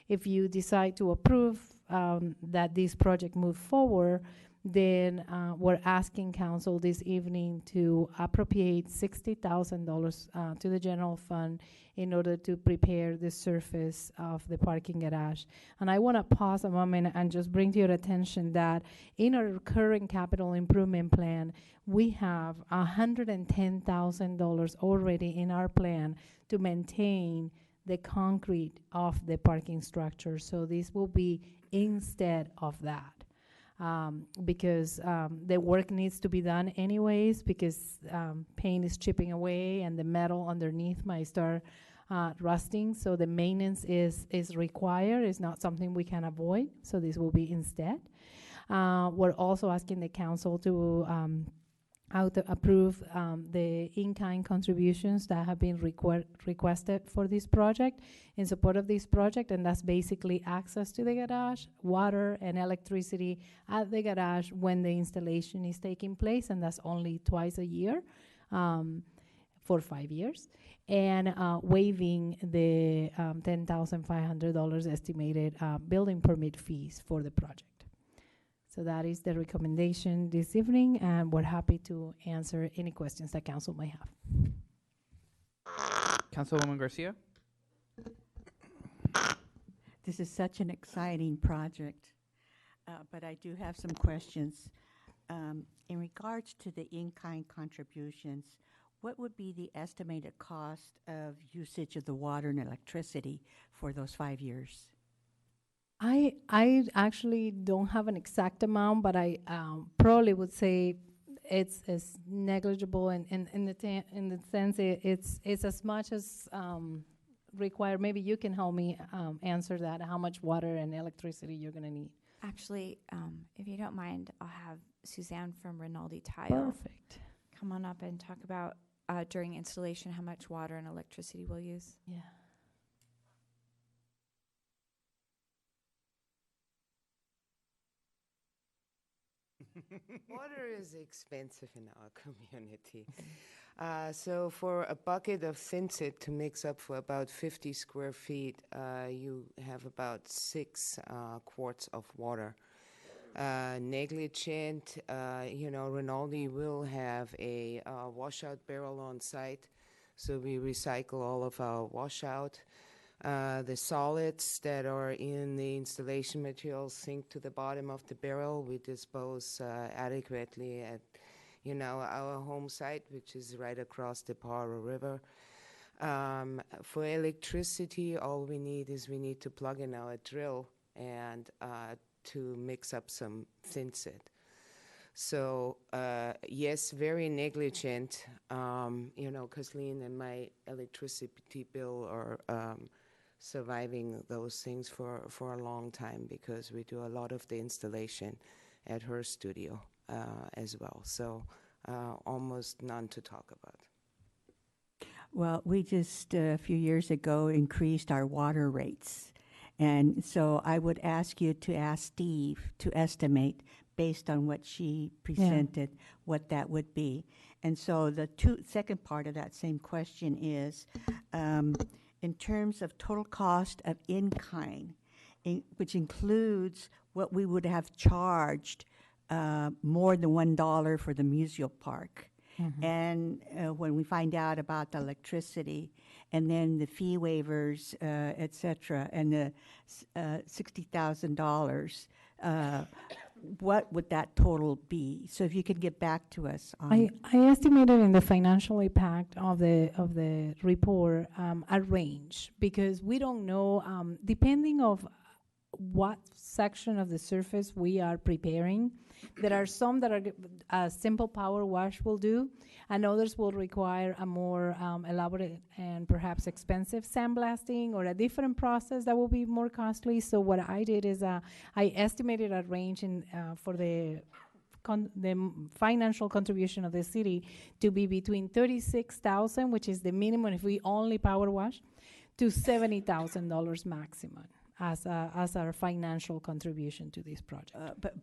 If you decide to approve that this project move forward, then we're asking council this evening to appropriate $60,000 to the general fund in order to prepare the surface of the parking garage. And I want to pause a moment and just bring to your attention that in our current capital improvement plan, we have $110,000 already in our plan to maintain the concrete of the parking structure. So this will be instead of that. Because the work needs to be done anyways, because paint is chipping away and the metal underneath might start rusting. So the maintenance is required. It's not something we can avoid. So this will be instead. We're also asking the council to approve the in-kind contributions that have been requested for this project, in support of this project, and that's basically access to the garage, water and electricity at the garage when the installation is taking place, and that's only twice a year for 5 years, and waiving the $10,500 estimated building permit fees for the project. So that is the recommendation this evening, and we're happy to answer any questions that council may have. Councilwoman Garcia? This is such an exciting project, but I do have some questions. In regards to the in-kind contributions, what would be the estimated cost of usage of the water and electricity for those 5 years? I actually don't have an exact amount, but I probably would say it's negligible in the sense it's as much as required. Maybe you can help me answer that, how much water and electricity you're going to need. Actually, if you don't mind, I'll have Suzanne from Rinaldi Tile Perfect. come on up and talk about during installation how much water and electricity we'll use. Yeah. Water is expensive in our community. So for a bucket of Thinsit to mix up for about 50 square feet, you have about 6 quarts of water. Negligent, Rinaldi will have a washout barrel on site, so we recycle all of our washout. The solids that are in the installation materials sink to the bottom of the barrel. We dispose adequately at, our home site, which is right across the Pajaro River. For electricity, all we need to plug in our drill and to mix up some Thinsit. So, yes, very negligent. Kathleen and my electricity bill are surviving those things for a long time because we do a lot of the installation at her studio as well. So, almost none to talk about. Well, we just a few years ago increased our water rates. And so I would ask you to ask Steve to estimate based on what she presented, what that would be. And so the second part of that same question is, in terms of total cost of in-kind, which includes what we would have charged more than $1 for the Museo Park. Mm-hmm. And when we find out about the electricity and then the fee waivers, et cetera, and the $60,000, what would that total be? So if you could get back to us on. I estimated in the financial impact of the report a range, because we don't know, depending of what section of the surface we are preparing. There are some that are a simple power wash will do, and others will require a more elaborate and perhaps expensive sandblasting or a different process that will be more costly. So what I did is I estimated a range for the financial contribution of the city to be between $36,000, which is the minimum if we only power wash, to $70,000 maximum as our financial contribution to this project.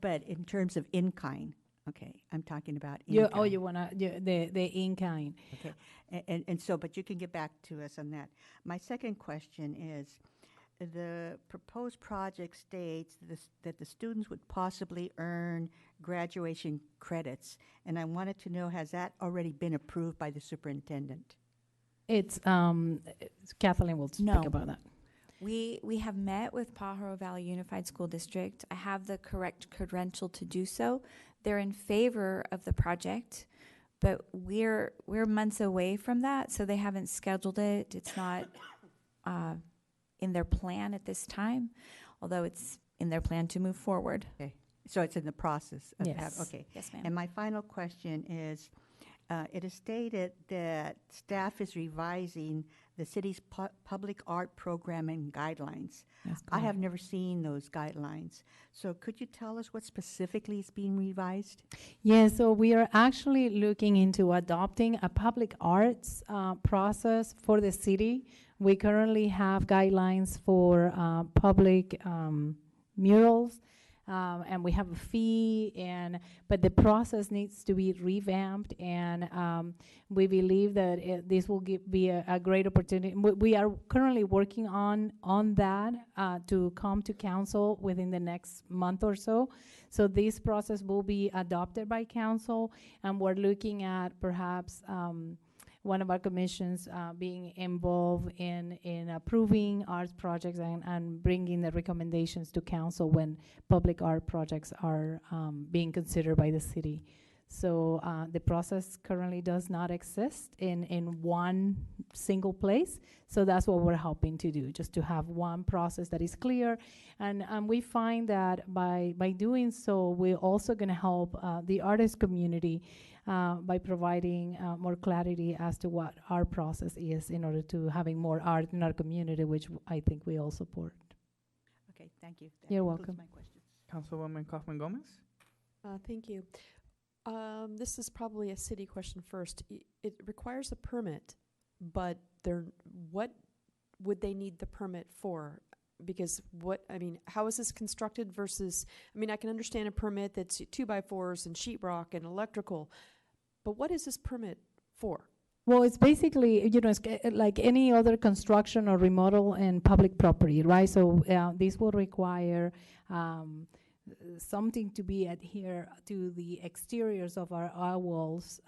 But in terms of in-kind, okay, I'm talking about in-kind. You want the in-kind. Okay, and so, but you can get back to us on that. My second question is, the proposed project states that the students would possibly earn graduation credits, and I wanted to know, has that already been approved by the superintendent? It's Kathleen will speak about that. We have met with Pajaro Valley Unified School District. I have the correct credential to do so. They're in favor of the project, but we're months away from that, so they haven't scheduled it. It's not in their plan at this time, although it's in their plan to move forward. Okay, so it's in the process of Yes. okay. Yes, ma'am. And my final question is, it is stated that staff is revising the city's public art program and guidelines. I have never seen those guidelines. So could you tell us what specifically is being revised? Yeah, so we are actually looking into adopting a public arts process for the city. We currently have guidelines for public murals and we have a fee, but the process needs to be revamped, and we believe that this will be a great opportunity. We are currently working on that to come to council within the next month or so. So this process will be adopted by council, and we're looking at perhaps one of our commissions being involved in approving arts projects and bringing the recommendations to council when public art projects are being considered by the city. So the process currently does not exist in one single place. So that's what we're hoping to do, just to have one process that is clear. And we find that by doing so, we're also going to help the artist community by providing more clarity as to what our process is in order to having more art in our community, which I think we all support. Okay, thank you. That You're concludes welcome. my questions. Councilwoman Kaufman-Gomez? Thank you. This is probably a city question first. It requires a permit, but what would they need the permit for? Because how is this constructed versus, I can understand a permit that's 2x4s and sheetrock and electrical, but what is this permit for? Well, it's basically, it's like any other construction or remodel in public property, right? So this will require something to be adhere to the exteriors of our walls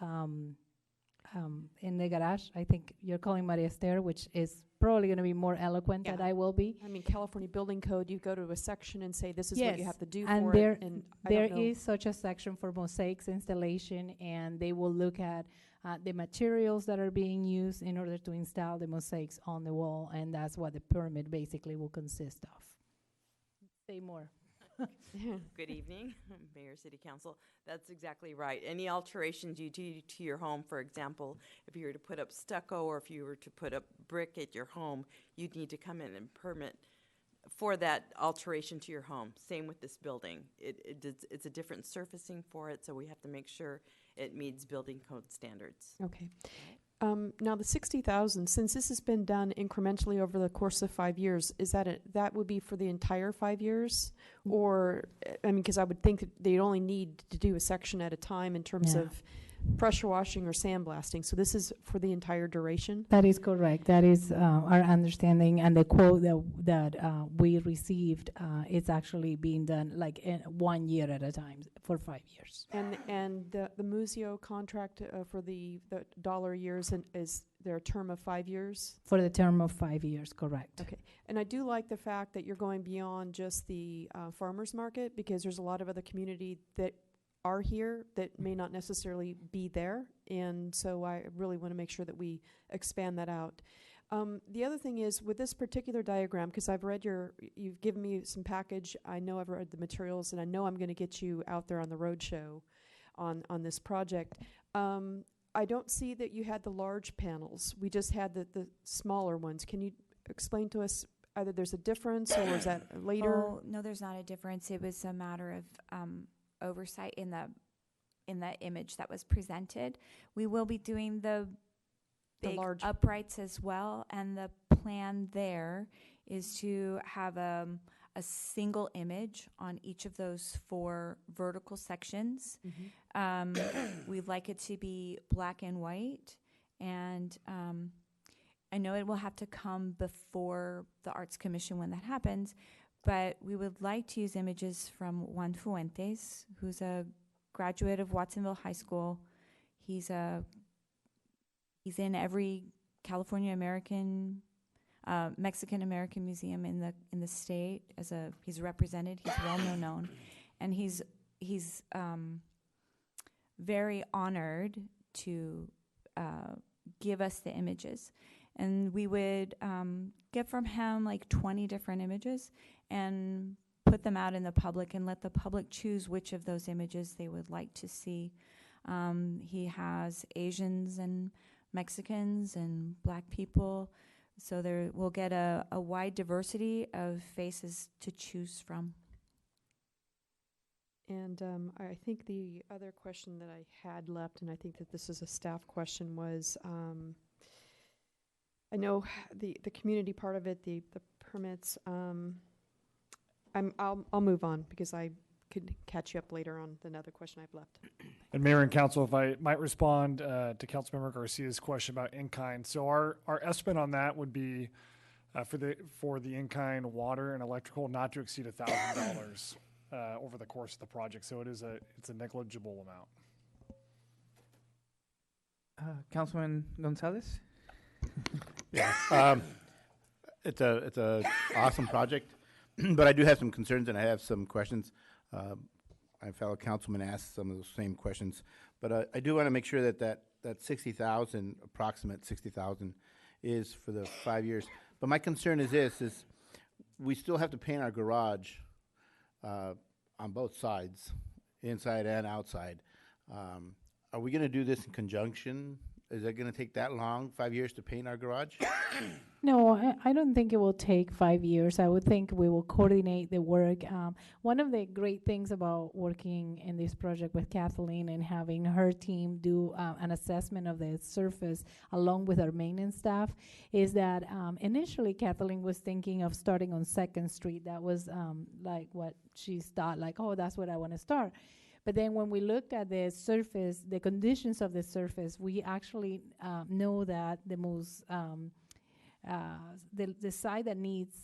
in the garage. I think you're calling Maria Esther, which is probably going to be more eloquent than I will be. California Building Code, you go to a section and say this is what you have to do and for there, it. And there is such a section for mosaics installation, and they will look at the materials that are being used in order to install the mosaics on the wall, and that's what the permit basically will consist of. Say more. Good evening, Mayor, City Council. That's exactly right. Any alterations you do to your home, for example, if you were to put up stucco or if you were to put up brick at your home, you'd need to come in and permit for that alteration to your home. Same with this building. It's a different surfacing for it, so we have to make sure it meets building code standards. Okay. Now the 60,000, since this has been done incrementally over the course of 5 years, is that would be for the entire 5 years? Or, because I would think that they'd only need to do a section at a time in terms of pressure washing or sandblasting. So this is for the entire duration? That is correct. That is our understanding, and the quote that we received is actually being done like in 1 year at a time for 5 years. And the Museo contract for the dollar years is their term of 5 years? For the term of 5 years, correct. Okay. And I do like the fact that you're going beyond just the farmers market, because there's a lot of other community that are here that may not necessarily be there, and so I really want to make sure that we expand that out. The other thing is, with this particular diagram, because I've read you've given me some package, I know I've read the materials, and I know I'm going to get you out there on the road show on this project. I don't see that you had the large panels. We just had the smaller ones. Can you explain to us either there's a difference, or is that later? Oh, no, there's not a difference. It was a matter of oversight in the image that was presented. We will be doing the big large uprights as well, and the plan there is to have a single image on each of those 4 vertical sections. We'd like it to be black and white, and I know it will have to come before the Arts Commission when that happens, but we would like to use images from Juan Fuentes, who's a graduate of Watsonville High School. He's in every California American, Mexican American museum in the state. He's represented. He's well known, and he's very honored to give us the images. And we would get from him like 20 different images and put them out in the public and let the public choose which of those images they would like to see. He has Asians and Mexicans and Black people, so we'll get a wide diversity of faces to choose from. And I think the other question that I had left, and I think that this is a staff question, was I know the community part of it, the permits. I'll move on because I could catch you up later on another question I've left. And Mayor and Council, if I might respond to Councilmember Garcia's question about in-kind. So our estimate on that would be for the in-kind water and electrical not to exceed $1,000 over the course of the project. So it's a negligible amount. Councilman Gonzalez? Yeah. It's a awesome project, but I do have some concerns and I have some questions. My fellow councilman asked some of those same questions, but I do want to make sure that 60,000, approximate 60,000, is for the 5 years. But my concern is this: we still have to paint our garage on both sides, inside and outside. Are we going to do this in conjunction? Is that going to take that long, 5 years, to paint our garage? No, I don't think it will take 5 years. I would think we will coordinate the work. One of the great things about working in this project with Kathleen and having her team do an assessment of the surface along with our maintenance staff is that initially Kathleen was thinking of starting on 2nd Street. That was like what she thought, like, oh, that's what I want to start. But then when we looked at the surface, the conditions of the surface, we actually know that the most the side that needs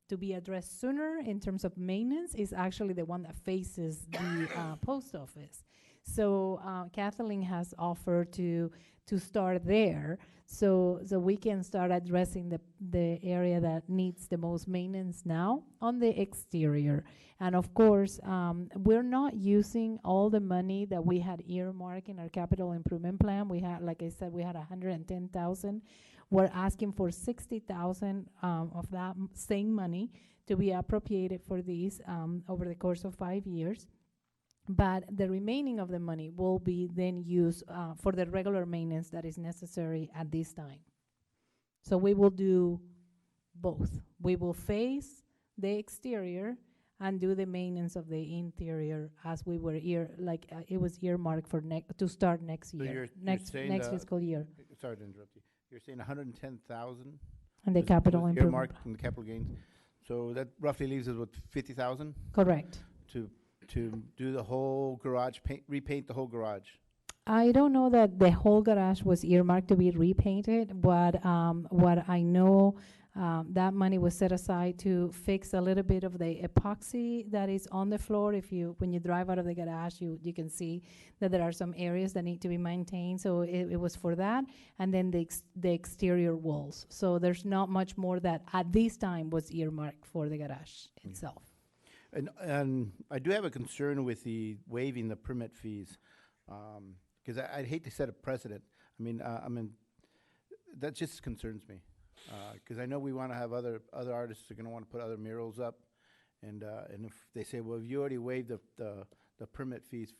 to be addressed sooner in terms of maintenance is actually the one that faces the post office. So Kathleen has offered to start there, so we can start addressing the area that needs the most maintenance now on the exterior. And of course, we're not using all the money that we had earmarked in our capital improvement plan. We had, like I said, we had 110,000. We're asking for 60,000 of that same money to be appropriated for these over the course of 5 years. But the remaining of the money will be then used for the regular maintenance that is necessary at this time. So we will do both. We will face the exterior and do the maintenance of the interior as we were it was earmarked for to start next So year, you're saying next fiscal year. Sorry to interrupt you. You're saying 110,000? And the capital improvement. Earmarked from the capital gains. So that roughly leaves us with 50,000? Correct. To do the whole garage, repaint the whole garage. I don't know that the whole garage was earmarked to be repainted, but what I know, that money was set aside to fix a little bit of the epoxy that is on the floor. When you drive out of the garage, you can see that there are some areas that need to be maintained. So it was for that, and then the exterior walls. So there's not much more that at this time was earmarked for the garage itself. And I do have a concern with the waiving the permit fees, because I'd hate to set a precedent. I mean, that just concerns me, because I know we want to have other artists are going to want to put other murals up, and if they say, well, if you already waived the permit fees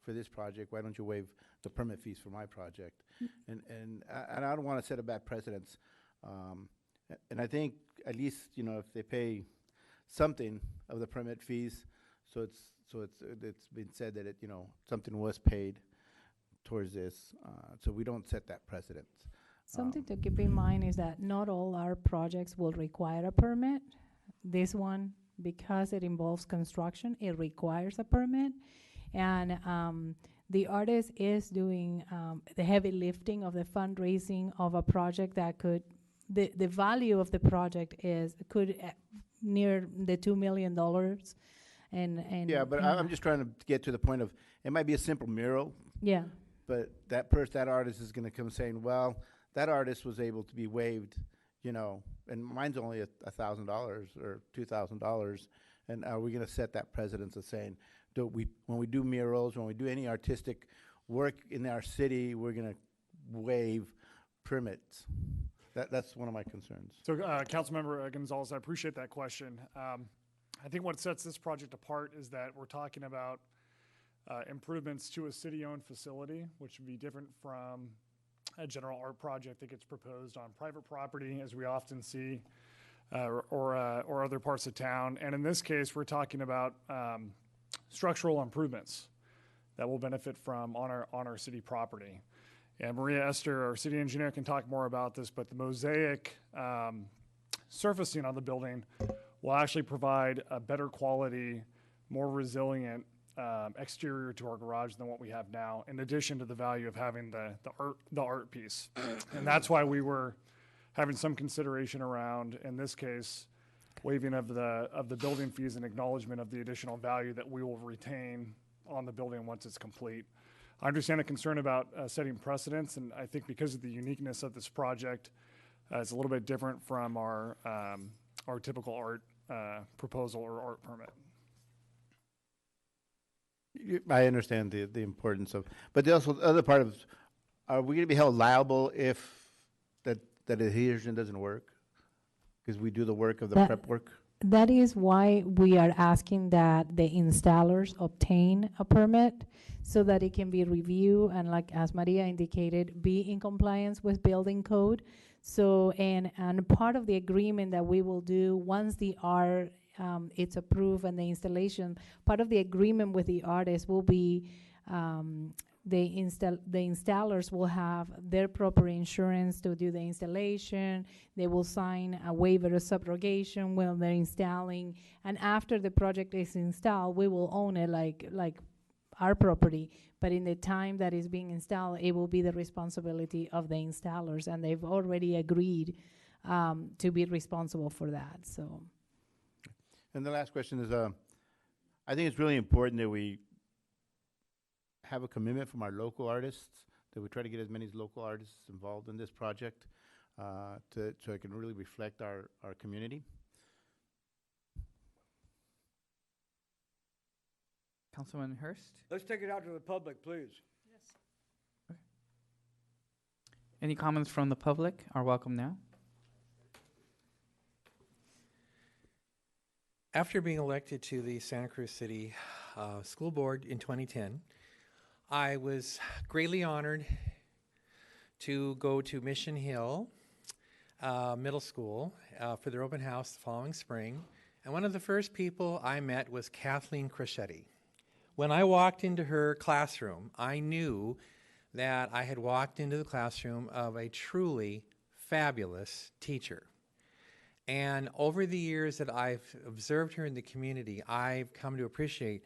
for this project, why don't you waive the permit fees for my project? And I don't want to set a bad precedence, and I think at least if they pay something of the permit fees, so it's been said that something was paid towards this, so we don't set that precedent. Something to keep in mind is that not all our projects will require a permit. This one, because it involves construction, it requires a permit, and the artist is doing the heavy lifting of the fundraising of a project that could, the value of the project could near the $2 million, and yeah, but I'm just trying to get to the point of it might be a simple mural. Yeah. But that artist is going to come saying, well, that artist was able to be waived, and mine's only $1,000 or $2,000, and are we going to set that precedence of saying, when we do murals, when we do any artistic work in our city, we're going to waive permits? That's one of my concerns. So, Councilmember Gonzalez, I appreciate that question. I think what sets this project apart is that we're talking about improvements to a city-owned facility, which would be different from a general art project that gets proposed on private property, as we often see, or other parts of town. And in this case, we're talking about structural improvements that will benefit from on our city property. And Maria Esther, our city engineer, can talk more about this, but the mosaic surfacing on the building will actually provide a better quality more resilient exterior to our garage than what we have now, in addition to the value of having the art piece. And that's why we were having some consideration around, in this case, waiving of the building fees and acknowledgement of the additional value that we will retain on the building once it's complete. I understand the concern about setting precedents, and I think because of the uniqueness of this project, it's a little bit different from our typical art proposal or art permit. I understand the importance of, but also the other part of, are we going to be held liable if that adhesion doesn't work? Because we do the work of the prep work? That is why we are asking that the installers obtain a permit so that it can be reviewed and, like as Maria indicated, be in compliance with building code. So, and part of the agreement that we will do once the art it's approved and the installation, part of the agreement with the artist will be the installers will have their proper insurance to do the installation. They will sign a waiver of subrogation while they're installing, and after the project is installed, we will own it like our property. But in the time that is being installed, it will be the responsibility of the installers, and they've already agreed to be responsible for that. So. And the last question is, I think it's really important that we have a commitment from our local artists, that we try to get as many local artists involved in this project so it can really reflect our community. Councilman Hurst? Let's take it out to the public, please. Yes. Any comments from the public are welcome now. After being elected to the Santa Cruz City School Board in 2010, I was greatly honored to go to Mission Hill Middle School for their open house the following spring. And one of the first people I met was Kathleen Crescetti. When I walked into her classroom, I knew that I had walked into the classroom of a truly fabulous teacher. And over the years that I've observed her in the community, I've come to appreciate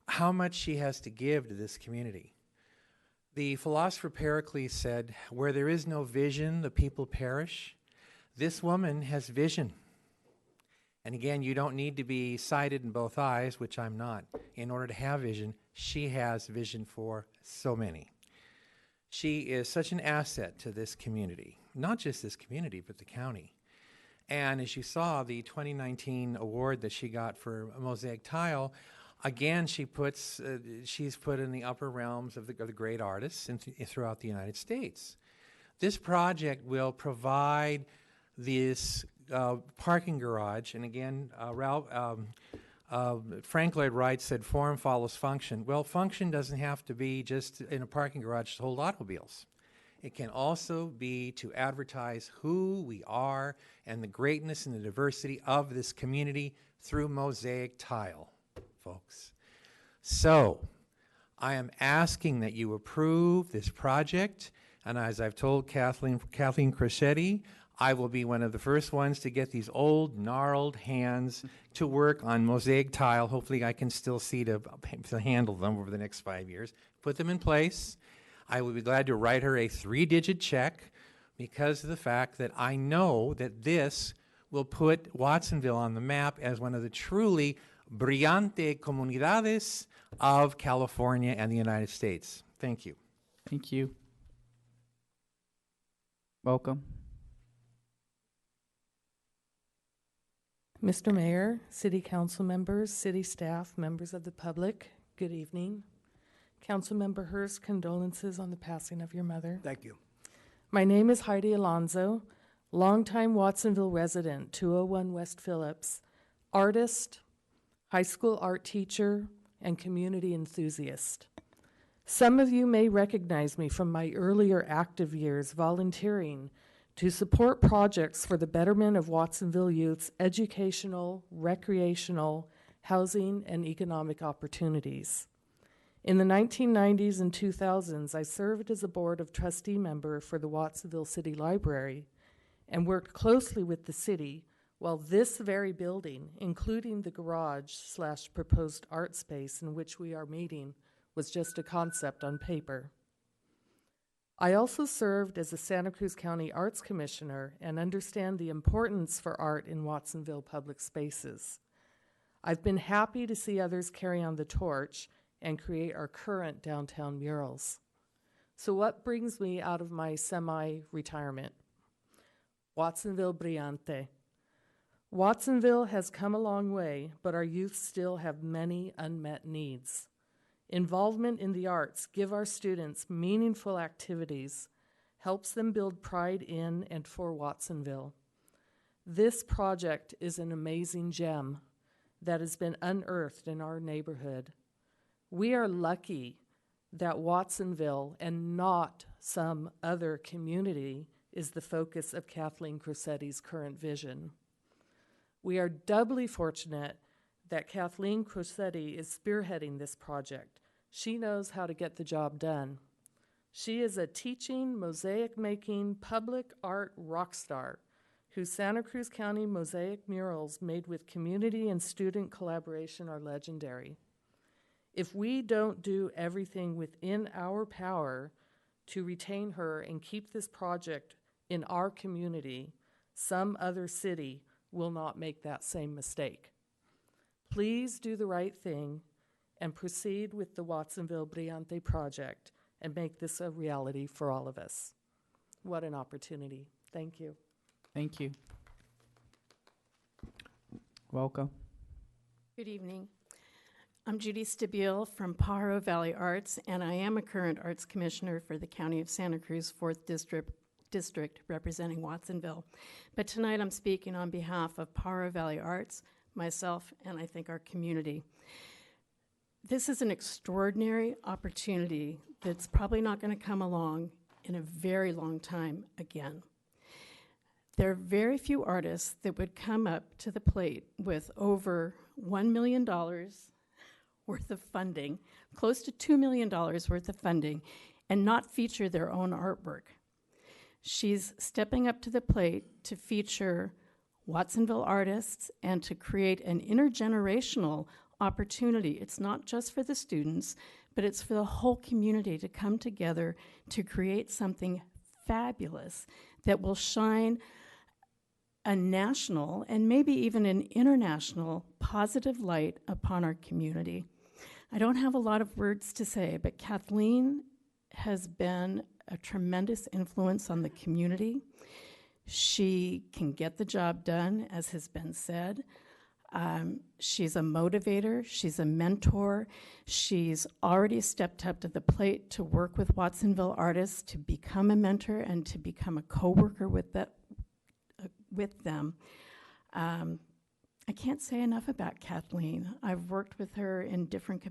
how much she has to give to this community. The philosopher Pericles said, "Where there is no vision, the people perish." This woman has vision. And again, you don't need to be sighted in both eyes, which I'm not, in order to have vision. She has vision for so many. She is such an asset to this community, not just this community, but the county. And as you saw, the 2019 award that she got for Mosaic Tile, again, she's put in the upper realms of the great artists throughout the United States. This project will provide this parking garage, and again, Frank Lloyd Wright said form follows function. Well, function doesn't have to be just in a parking garage to hold automobiles. It can also be to advertise who we are and the greatness and the diversity of this community through Mosaic Tile, folks. So, I am asking that you approve this project, and as I've told Kathleen Crescetti, I will be one of the first ones to get these old, gnarled hands to work on Mosaic Tile. Hopefully I can still see to handle them over the next 5 years. Put them in place. I would be glad to write her a 3-digit check because of the fact that I know that this will put Watsonville on the map as one of the truly brillante comunidades of California and the United States. Thank you. Thank you. Welcome. Mr. Mayor, City Council members, city staff, members of the public, good evening. Councilmember Hurst, condolences on the passing of your mother. Thank you. My name is Heidi Alonzo, longtime Watsonville resident, 201 West Phillips, artist, high school art teacher, and community enthusiast. Some of you may recognize me from my earlier active years volunteering to support projects for the betterment of Watsonville youth's educational, recreational, housing, and economic opportunities. In the 1990s and 2000s, I served as a board of trustee member for the Watsonville City Library and worked closely with the city While this very building, including the garage/proposed art space in which we are meeting, was just a concept on paper. I also served as a Santa Cruz County Arts Commissioner and understand the importance for art in Watsonville public spaces. I've been happy to see others carry on the torch and create our current downtown murals. So what brings me out of my semi-retirement? Watsonville Brillante. Watsonville has come a long way, but our youth still have many unmet needs. Involvement in the arts give our students meaningful activities, helps them build pride in and for Watsonville. This project is an amazing gem that has been unearthed in our neighborhood. We are lucky that Watsonville and not some other community is the focus of Kathleen Crossetti's current vision. We are doubly fortunate that Kathleen Crossetti is spearheading this project. She knows how to get the job done. She is a teaching, mosaic-making, public art rock star whose Santa Cruz County mosaic murals made with community and student collaboration are legendary. If we don't do everything within our power to retain her and keep this project in our community, some other city will not make that same mistake. Please do the right thing and proceed with the Watsonville Brillante project and make this a reality for all of us. What an opportunity. Thank you. Thank you. Welcome. Good evening. I'm Judy Stabile from Pajaro Valley Arts, and I am a current Arts Commissioner for the County of Santa Cruz 4th District representing Watsonville. But tonight I'm speaking on behalf of Pajaro Valley Arts, myself, and I think our community. This is an extraordinary opportunity that's probably not going to come along in a very long time again. There are very few artists that would come up to the plate with over $1 million worth of funding, close to $2 million worth of funding, and not feature their own artwork. She's stepping up to the plate to feature Watsonville artists and to create an intergenerational opportunity. It's not just for the students, but it's for the whole community to come together to create something fabulous that will shine a national and maybe even an international positive light upon our community. I don't have a lot of words to say, but Kathleen has been a tremendous influence on the community. She can get the job done, as has been said. She's a motivator, she's a mentor, she's already stepped up to the plate to work with Watsonville artists to become a mentor and to become a co-worker with them. I can't say enough about Kathleen. I've worked with her in different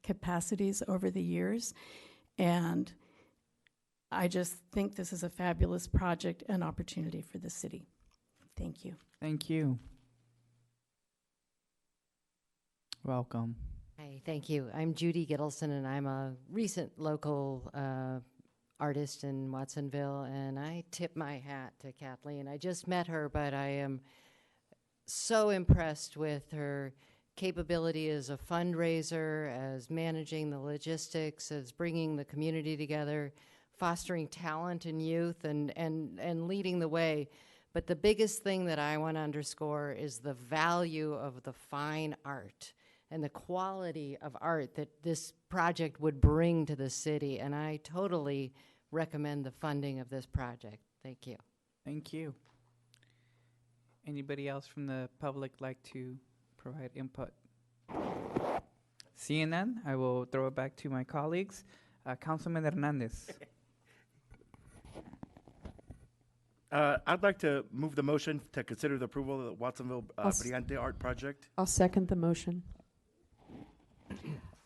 capacities over the years, and I just think this is a fabulous project and opportunity for the city. Thank you. Thank you. Welcome. Hi, thank you. I'm Judy Gittleson, and I'm a recent local artist in Watsonville, and I tip my hat to Kathleen. I just met her, but I am so impressed with her capability as a fundraiser, as managing the logistics, as bringing the community together, fostering talent in youth, and leading the way. But the biggest thing that I want to underscore is the value of the fine art and the quality of art that this project would bring to the city, and I totally recommend the funding of this project. Thank you. Thank you. Anybody else from the public like to provide input? Seeing none, I will throw it back to my colleagues. Councilman Hernandez. I'd like to move the motion to consider the approval of the Watsonville Brillante Art Project. I'll second the motion.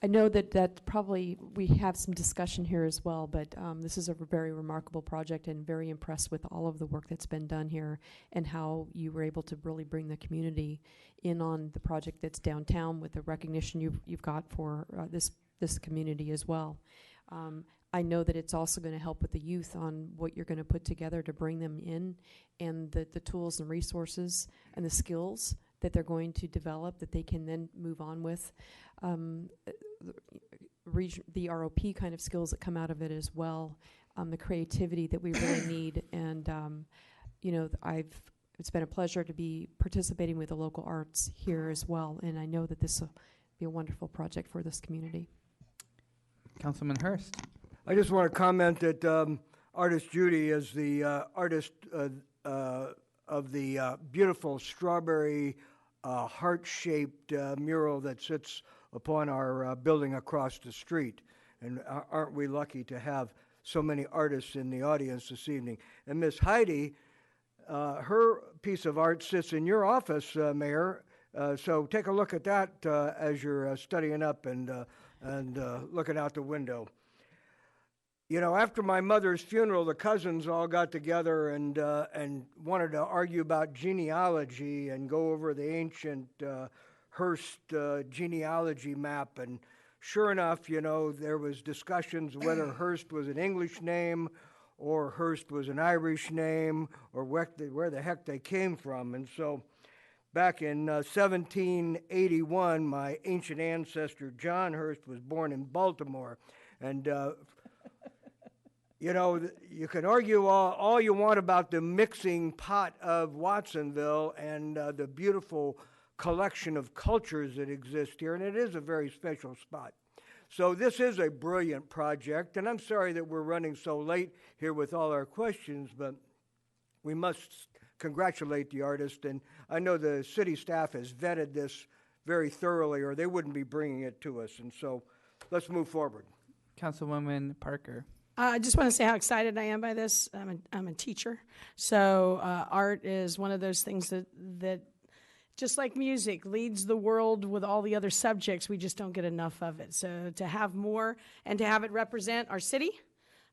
I know that probably we have some discussion here as well, but this is a very remarkable project, and very impressed with all of the work that's been done here and how you were able to really bring the community in on the project that's downtown with the recognition you've got for this community as well. I know that it's also going to help with the youth on what you're going to put together to bring them in, and the tools and resources and the skills that they're going to develop that they can then move on with. The ROP kind of skills that come out of it as well, the creativity that we really need. And, you know, it's been a pleasure to be participating with the local arts here as well. And I know that this will be a wonderful project for this community. Councilman Hurst. I just want to comment that artist Judy is the artist of the beautiful strawberry heart-shaped mural that sits upon our building across the street. And aren't we lucky to have so many artists in the audience this evening? And Miss Heidi, her piece of art sits in your office, Mayor. So take a look at that as you're studying up and looking out the window. You know, after my mother's funeral, the cousins all got together and wanted to argue about genealogy and go over the ancient Hearst genealogy map. And sure enough, you know, there was discussions whether Hearst was an English name or Hearst was an Irish name or where the heck they came from. And so back in 1781, my ancient ancestor John Hearst was born in Baltimore. And you know, you can argue all you want about the mixing pot of Watsonville and the beautiful collection of cultures that exist here, and it is a very special spot. So this is a brilliant project, and I'm sorry that we're running so late here with all our questions, but we must congratulate the artist, and I know the city staff has vetted this very thoroughly, or they wouldn't be bringing it to us, and so let's move forward. Councilwoman Parker. I just want to say how excited I am by this. I'm a teacher, so art is one of those things that just like music leads the world with all the other subjects. We just don't get enough of it. So to have more and to have it represent our city,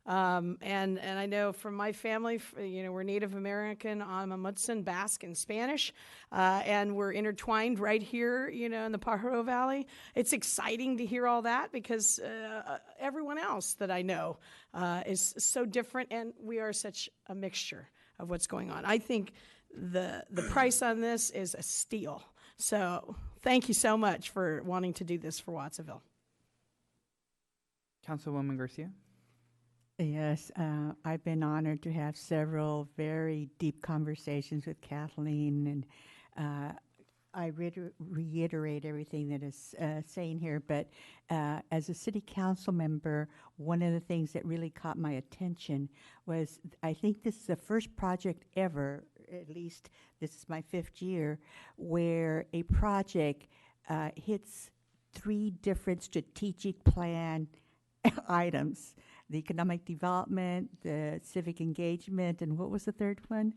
and I know from my family, you know, we're Native American, Amamutsan, Basque, and Spanish, and we're intertwined right here, you know, in the Pajaro Valley. It's exciting to hear all that because everyone else that I know is so different, and we are such a mixture of what's going on. I think the price on this is a steal. So thank you so much for wanting to do this for Watsonville. Councilwoman Garcia. Yes, I've been honored to have several very deep conversations with Kathleen, and I reiterate everything that is saying here, but as a city council member, one of the things that really caught my attention was I think this is the first project ever, at least this is my 5th year, where a project hits 3 different strategic plan items. The economic development, the civic engagement, and what was the third one?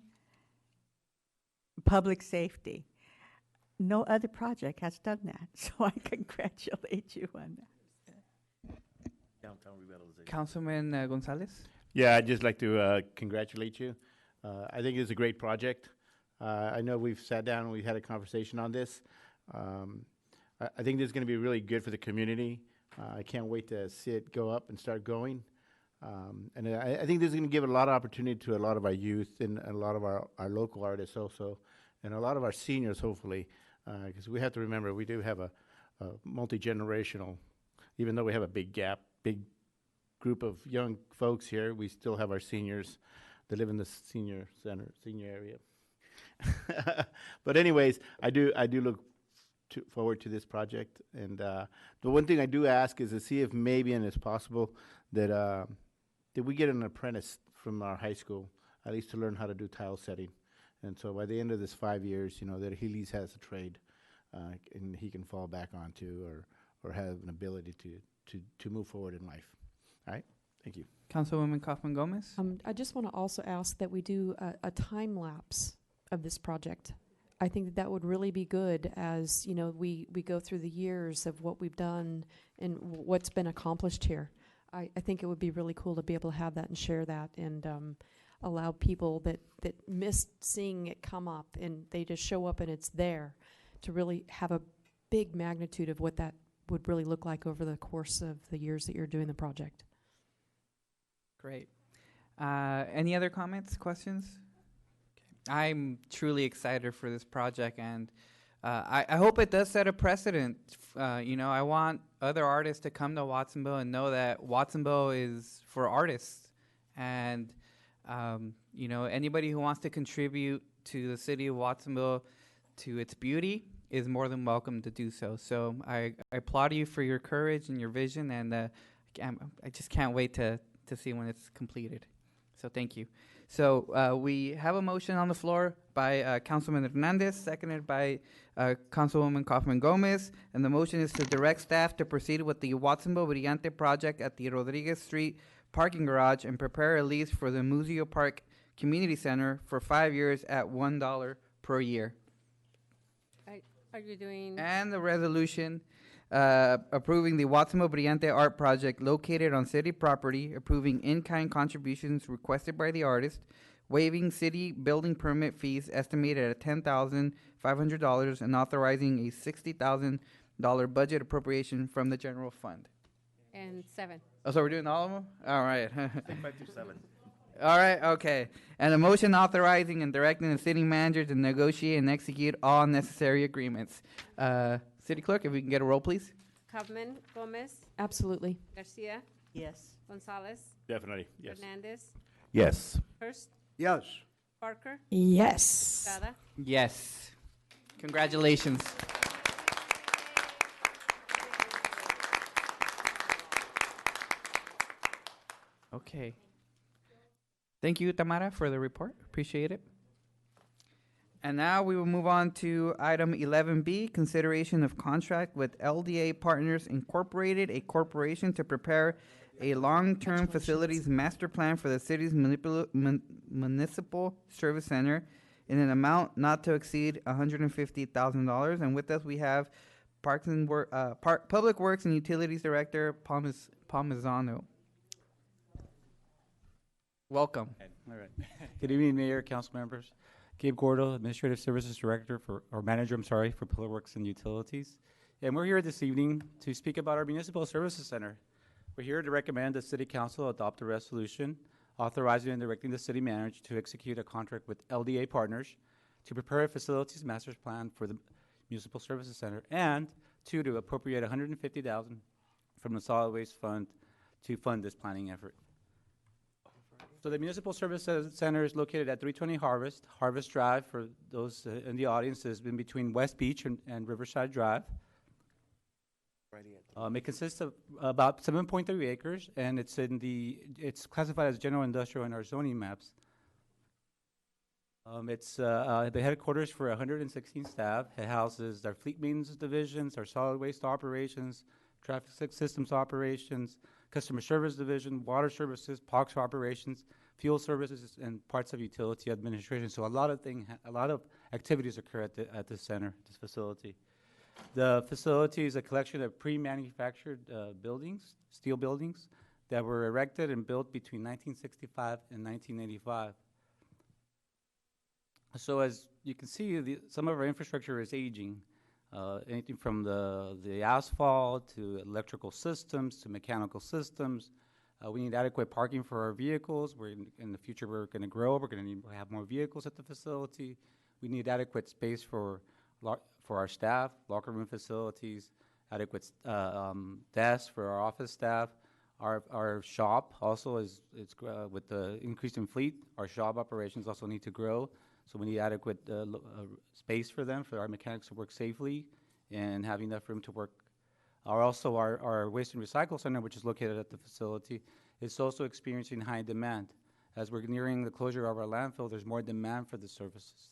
Public safety. No other project has done that, so I congratulate you on that. Downtown revitalization. Councilman Gonzalez. Yeah, I'd just like to congratulate you. I think it's a great project. I know we've sat down and we've had a conversation on this. I think this is going to be really good for the community. I can't wait to see it go up and start going. And I think this is going to give a lot of opportunity to a lot of our youth and a lot of our local artists also, and a lot of our seniors, hopefully, because we have to remember we do have a multi-generational, even though we have a big group of young folks here, we still have our seniors that live in the senior area. But anyways, I do look forward to this project, and the one thing I do ask is to see if maybe, and it's possible, that we get an apprentice from our high school, at least to learn how to do tile setting. And so by the end of this 5 years, you know, that he at least has a trade, and he can fall back onto or have an ability to move forward in life. All right, thank you. Councilwoman Kaufman Gomez. I just want to also ask that we do a time lapse of this project. I think that would really be good as, you know, we go through the years of what we've done and what's been accomplished here. I think it would be really cool to be able to have that and share that and allow people that missed seeing it come up and they just show up and it's there to really have a big magnitude of what that would really look like over the course of the years that you're doing the project. Great. Any other comments, questions? Okay. I'm truly excited for this project, and I hope it does set a precedent. I want other artists to come to Watsonville and know that Watsonville is for artists. And, anybody who wants to contribute to the city of Watsonville, to its beauty, is more than welcome to do so. So I applaud you for your courage and your vision, and I just can't wait to see when it's completed. So thank you. So we have a motion on the floor by Councilman Hernandez, seconded by Councilwoman Kaufman Gomez, and the motion is to direct staff to proceed with the Watsonville Brillante project at the Rodriguez Street parking garage and prepare a lease for the Museo Park Community Center for 5 years at $1 per year. Are you doing? And the resolution approving the Watsonville Brillante art project located on city property, approving in-kind contributions requested by the artist, waiving city building permit fees estimated at $10,500, and authorizing a $60,000 budget appropriation from the general fund. And 7. Oh, so we're doing all of them? All right. 5 through 7. All right, okay. And a motion authorizing and directing the city manager to negotiate and execute all necessary agreements. City Clerk, if we can get a roll, please. Kaufman, Gomez, Absolutely. Garcia, Yes. Gonzalez, Definitely, yes. Hernandez, Yes. Hurst, Yes. Parker, Yes. Estrada. Yes. Congratulations. Okay. Thank you, Tamara, for the report. Appreciate it. And now we will move on to item 11B, consideration of contract with LDA Partners Incorporated, a corporation to prepare a long-term facilities master plan for the city's municipal service center in an amount not to exceed $150,000. And with us, we have Public Works and Utilities Director Palmisano. Welcome. All right. Good evening, Mayor, council members. Gabe Gordo, Administrative Services Director for Public Works and Utilities. And we're here this evening to speak about our Municipal Services Center. We're here to recommend the City Council adopt a resolution authorizing and directing the City Manager to execute a contract with LDA Partners to prepare a facilities master plan for the Municipal Services Center, and to appropriate $150,000 from the Solid Waste Fund to fund this planning effort. So the Municipal Service Center is located at 320 Harvest Drive. For those in the audience, has been between West Beach and Riverside Drive. It consists of about 7.3 acres, and it's classified as general industrial in our zoning maps. It's the headquarters for 116 staff. It houses our fleet maintenance divisions, our solid waste operations, traffic systems operations, customer service division, water services, parks operations, fuel services, and parts of utility administration. So a lot of activities occur at this center, this facility. The facility is a collection of pre-manufactured buildings, steel buildings, that were erected and built between 1965 and 1985. So as you can see, some of our infrastructure is aging. Anything from the asphalt to electrical systems to mechanical systems. We need adequate parking for our vehicles. In the future, we're going to grow. We're going to have more vehicles at the facility. We need adequate space for our staff, locker room facilities, adequate desks for our office staff. Our shop also is with the increase in fleet. Our shop operations also need to grow. So we need adequate space for them, for our mechanics to work safely and have enough room to work. Our waste and recycle center, which is located at the facility, is also experiencing high demand. As we're nearing the closure of our landfill, there's more demand for the services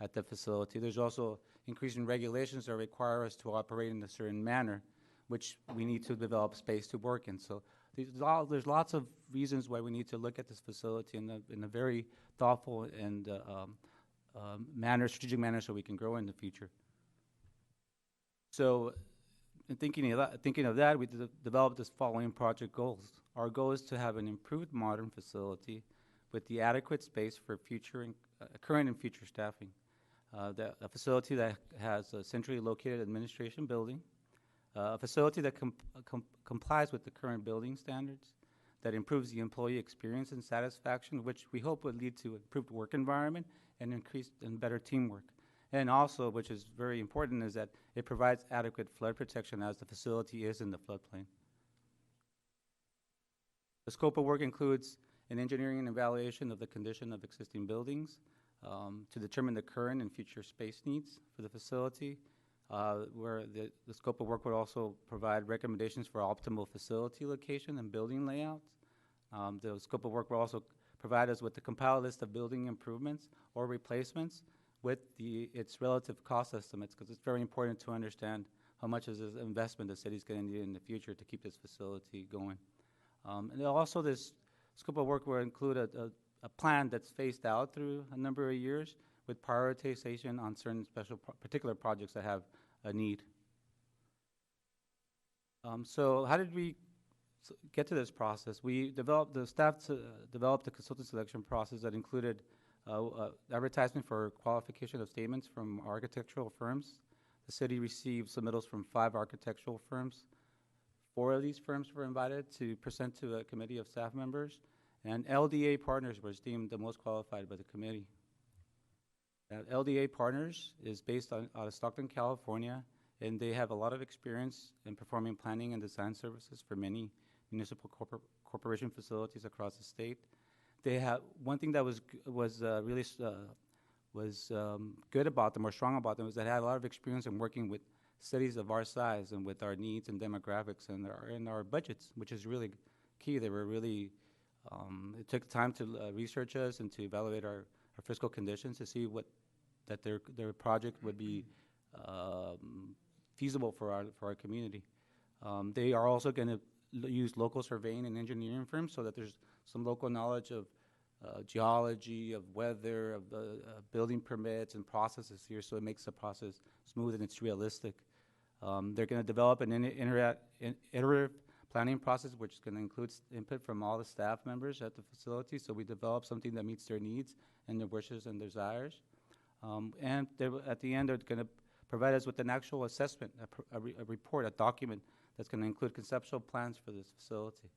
at the facility. There's also increasing regulations that require us to operate in a certain manner, which we need to develop space to work in. So there's lots of reasons why we need to look at this facility in a very thoughtful and strategic manner, so we can grow in the future. So, in thinking of that, we developed this following project goals. Our goal is to have an improved modern facility with the adequate space for current and future staffing. A facility that has a centrally located administration building, a facility that complies with the current building standards, that improves the employee experience and satisfaction, which we hope would lead to improved work environment and increased and better teamwork. And also, which is very important, is that it provides adequate flood protection as the facility is in the floodplain. The scope of work includes an engineering and evaluation of the condition of existing buildings to determine the current and future space needs for the facility, where the scope of work would also provide recommendations for optimal facility location and building layouts. The scope of work will also provide us with the compiled list of building improvements or replacements with its relative cost estimates, because it's very important to understand how much is this investment the city's going to need in the future to keep this facility going. And also this scope of work will include a plan that's phased out through a number of years with prioritization on certain particular projects that have a need. So how did we get to this process? The staff developed a consultant selection process that included advertisement for qualification of statements from architectural firms. The city received submittals from 5 architectural firms. 4 of these firms were invited to present to a committee of staff members, and LDA Partners was deemed the most qualified by the committee. LDA Partners is based out of Stockton, California, and they have a lot of experience in performing planning and design services for many municipal corporation facilities across the state. They have one thing that was good about them or strong about them is that they had a lot of experience in working with cities of our size and with our needs and demographics and our budgets, which is really key. They were really it took time to research us and to evaluate our fiscal conditions to see that their project would be feasible for our community. They are also going to use local surveying and engineering firms so that there's some local knowledge of geology, of weather, of building permits and processes here, so it makes the process smooth and it's realistic. They're going to develop an iterative planning process, which is going to include input from all the staff members at the facility, so we develop something that meets their needs and their wishes and desires. And at the end, they're going to provide us with an actual assessment, a report, a document that's going to include conceptual plans for this facility.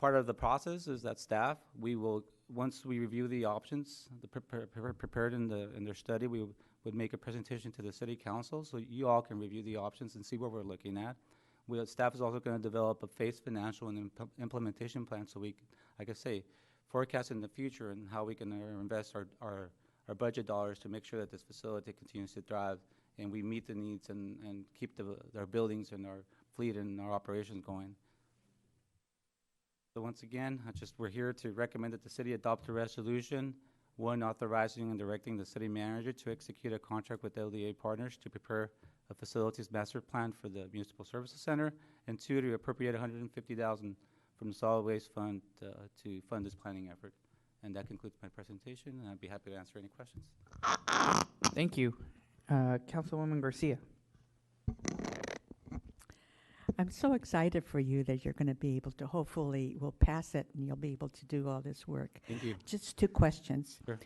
Part of the process is that staff, once we review the options prepared in their study, we would make a presentation to the city council so you all can review the options and see what we're looking at. Staff is also going to develop a phased financial and implementation plan so we can, like I say, forecast in the future and how we can invest our budget dollars to make sure that this facility continues to thrive and we meet the needs and keep our buildings and our fleet and our operations going. So once again, we're here to recommend that the city adopt a resolution, 1, authorizing and directing the city manager to execute a contract with LDA Partners to prepare a facilities master plan for the Municipal Services Center, and 2, to appropriate $150,000 from the Solid Waste Fund to fund this planning effort. And that concludes my presentation, and I'd be happy to answer any questions. Thank you. Councilwoman Garcia. I'm so excited for you that you're going to be able to, hopefully, we'll pass it and you'll be able to do all this work. Thank you. Just 2 questions. Sure.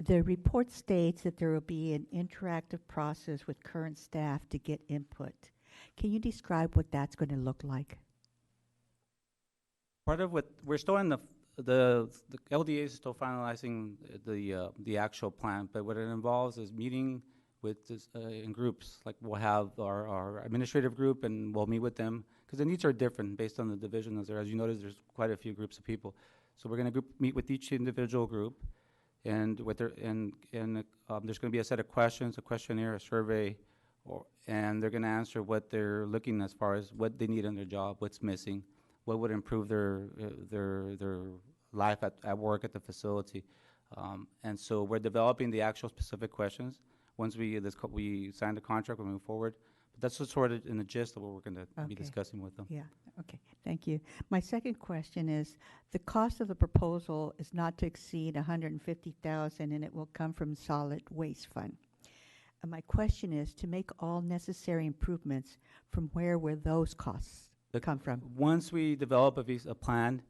The report states that there will be an interactive process with current staff to get input. Can you describe what that's going to look like? Part of what we're still in the LDA is still finalizing the actual plan, but what it involves is meeting with this, in groups. Like we'll have our administrative group and we'll meet with them because the needs are different based on the division. As you notice, there's quite a few groups of people. So we're going to meet with each individual group, and there's going to be a set of questions, a questionnaire, a survey, and they're going to answer what they're looking as far as what they need in their job, what's missing, what would improve their life at work at the facility. And so we're developing the actual specific questions. Once we sign the contract, we move forward. But that's just sort of in the gist of what we're going to be discussing with them. Yeah, okay, thank you. My second question is, the cost of the proposal is not to exceed $150,000 and it will come from Solid Waste Fund. And my question is, to make all necessary improvements, from where will those costs come from? Once we develop a plan,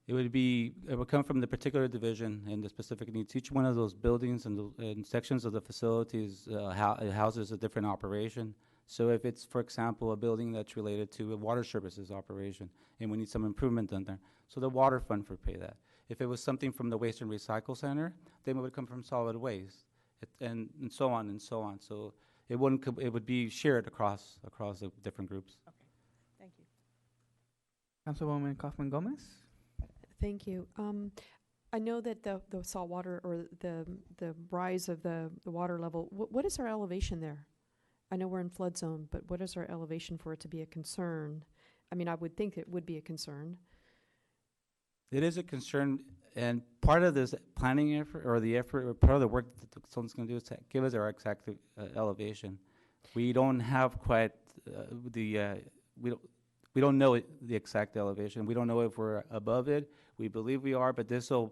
it would come from the particular division and the specific needs. Each one of those buildings and sections of the facilities houses a different operation. So if it's, for example, a building that's related to a water services operation, and we need some improvement done there, so the water fund would pay that. If it was something from the Waste and Recycle Center, then it would come from solid waste, and so on and so on. So it wouldn't, it would be shared across the different groups. Thank you. Councilwoman Kaufman Gomez? Thank you. I know that the salt water or the rise of the water level, what is our elevation there? I know we're in flood zone, but what is our elevation for it to be a concern? I mean, I would think it would be a concern. It is a concern, and part of this planning effort, or the effort, or part of the work that the consultant's going to do is to give us our exact elevation. We don't have quite we don't know the exact elevation. We don't know if we're above it. We believe we are, but the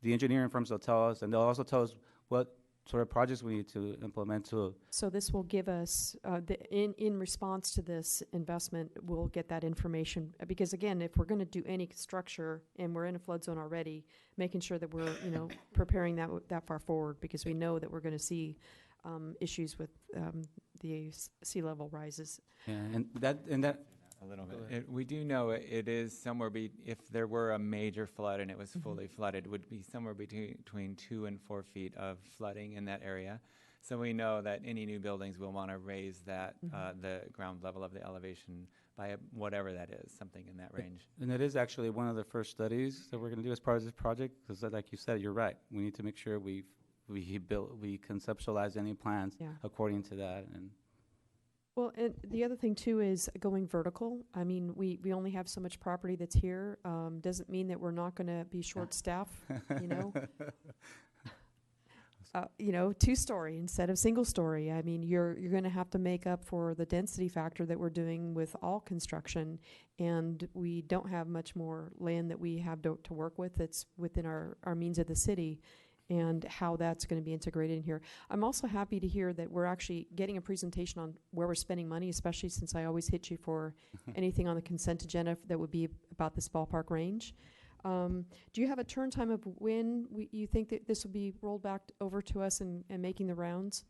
engineering firms will tell us, and they'll also tell us what sort of projects we need to implement to. So this will give us, in response to this investment, we'll get that information. Because again, if we're going to do any structure and we're in a flood zone already, making sure that we're, preparing that far forward, because we know that we're going to see issues with the sea level rises. Yeah, and that. A little bit. We do know it is somewhere if there were a major flood and it was fully flooded, it would be somewhere between 2 and 4 feet of flooding in that area. So we know that any new buildings will want to raise that the ground level of the elevation by whatever that is, something in that range. And it is actually one of the first studies that we're going to do as part of this project, because like you said, you're right. We need to make sure we conceptualize any plans according to that. And well, and the other thing too is going vertical. I mean, we only have so much property that's here. Doesn't mean that we're not going to be short staff, 2-story instead of single story. I mean, you're going to have to make up for the density factor that we're doing with all construction, and we don't have much more land that we have to work with that's within our means of the city, and how that's going to be integrated in here. I'm also happy to hear that we're actually getting a presentation on where we're spending money, especially since I always hit you for anything on the consent agenda that would be about this ballpark range. Do you have a turn time of when you think that this will be rolled back over to us and making the rounds?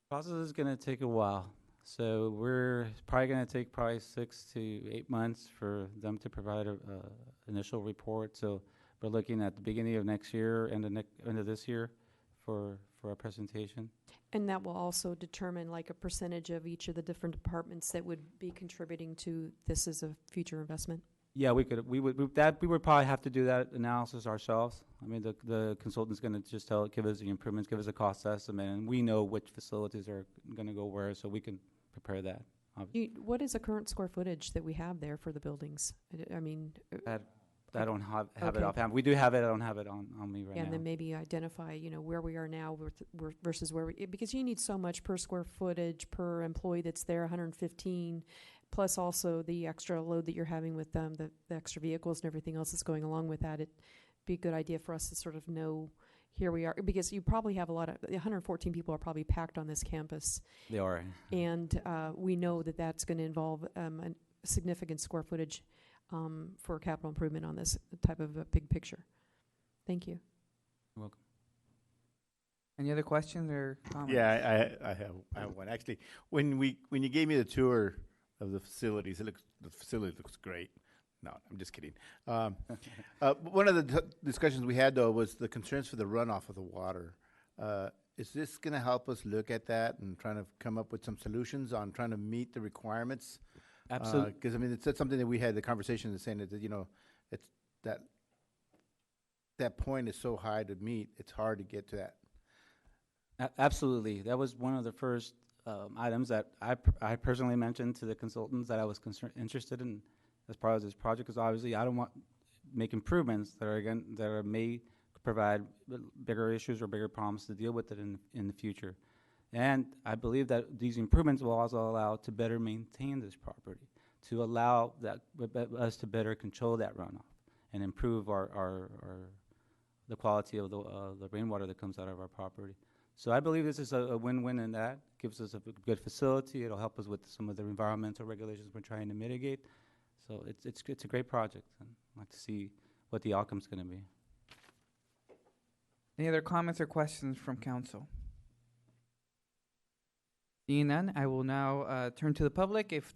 The process is going to take a while. So we're probably going to take 6 to 8 months for them to provide a initial report. So we're looking at the beginning of next year and the end of this year for our presentation. And that will also determine like a percentage of each of the different departments that would be contributing to this as a future investment. Yeah, we would probably have to do that analysis ourselves. I mean, the consultant's going to just give us the improvements, give us a cost estimate, and we know which facilities are going to go where, so we can prepare that. What is the current square footage that we have there for the buildings? I mean, I don't have it offhand. We do have it. I don't have it on me right now. And then maybe identify, where we are now versus where because you need so much per square footage per employee that's there, 115, plus also the extra load that you're having with them, the extra vehicles and everything else that's going along with that. It'd be a good idea for us to sort of know here we are, because you probably have 114 people are probably packed on this campus. They are. And we know that that's going to involve a significant square footage for capital improvement on this type of a big picture. Thank you. You're welcome. Any other questions or comments? Yeah, I have one. Actually, when you gave me the tour of the facilities, the facility looks great. No, I'm just kidding. One of the discussions we had, though, was the concerns for the runoff of the water. Is this going to help us look at that and trying to come up with some solutions on trying to meet the requirements? Absolutely. Because it's something that we had the conversation and saying that it's that point is so high to meet. It's hard to get to that. Absolutely, that was one of the first items that I personally mentioned to the consultants that I was interested in as part of this project. Because obviously, I don't want make improvements that may provide bigger issues or bigger problems to deal with it in the future. And I believe that these improvements will also allow to better maintain this property, to allow us to better control that runoff and improve the quality of the rainwater that comes out of our property. So I believe this is a win-win in that. It gives us a good facility. It'll help us with some of the environmental regulations we're trying to mitigate. So it's a great project, and I'd like to see what the outcome's going to be. Any other comments or questions from council? Seeing none, I will now turn to the public. If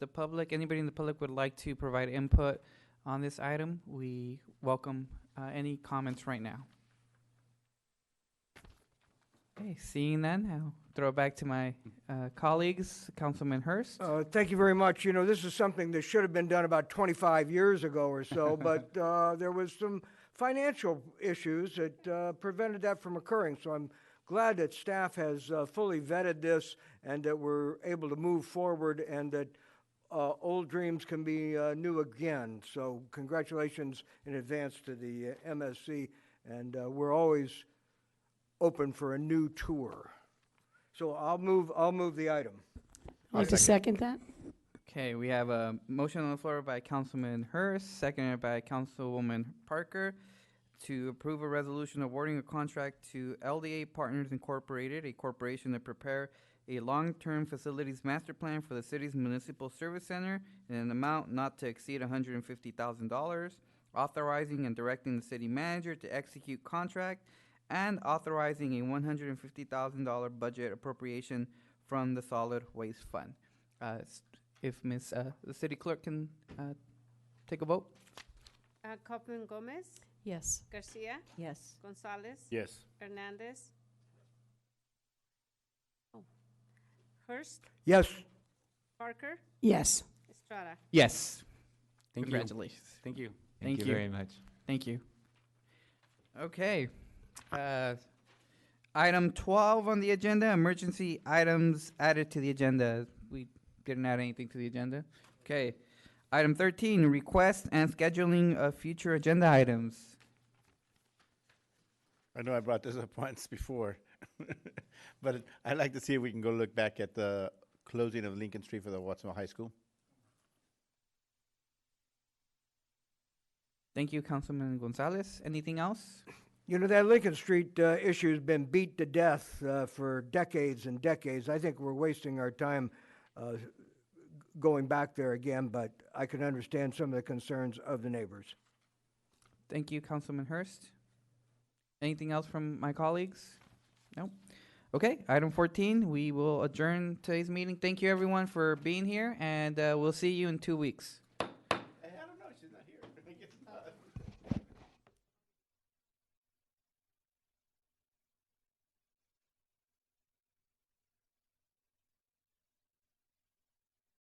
anybody in the public would like to provide input on this item, we welcome any comments right now. Okay, seeing none, I'll throw it back to my colleagues, Councilman Hurst. Thank you very much. You know, this is something that should have been done about 25 years ago or so, but there was some financial issues that prevented that from occurring. So I'm glad that staff has fully vetted this and that we're able to move forward and that old dreams can be new again. So congratulations in advance to the MSC, and we're always open for a new tour. So I'll move the item. I'd like to second that. Okay, we have a motion on the floor by Councilman Hurst, seconded by Councilwoman Parker, to approve a resolution awarding a contract to LDA Partners Incorporated, a corporation, to prepare a long-term facilities master plan for the city's municipal service center in an amount not to exceed $150,000, authorizing and directing the city manager to execute contract, and authorizing a $150,000 budget appropriation from the Solid Waste Fund. If the city clerk can take a vote. Kaufman Gomez, Yes. Garcia, Yes. Gonzalez, Yes. Hernandez. Oh. Hurst, Yes. Parker, Yes. Estrada. Yes. Thank you. Congratulations. Thank you. Thank Thank you. you very much. Thank you. Okay. Item 12 on the agenda, emergency items added to the agenda. We didn't add anything to the agenda. Okay. Item 13, request and scheduling of future agenda items. I know I brought this up once before, but I'd like to see if we can go look back at the closing of Lincoln Street for the Watsonville High School. Thank you, Councilman Gonzalez. Anything else? You know, that Lincoln Street issue has been beat to death for decades and decades. I think we're wasting our time going back there again, but I can understand some of the concerns of the neighbors. Thank you, Councilman Hurst. Anything else from my colleagues? No? Okay, item 14, we will adjourn today's meeting. Thank you, everyone, for being here, and we'll see you in 2 weeks.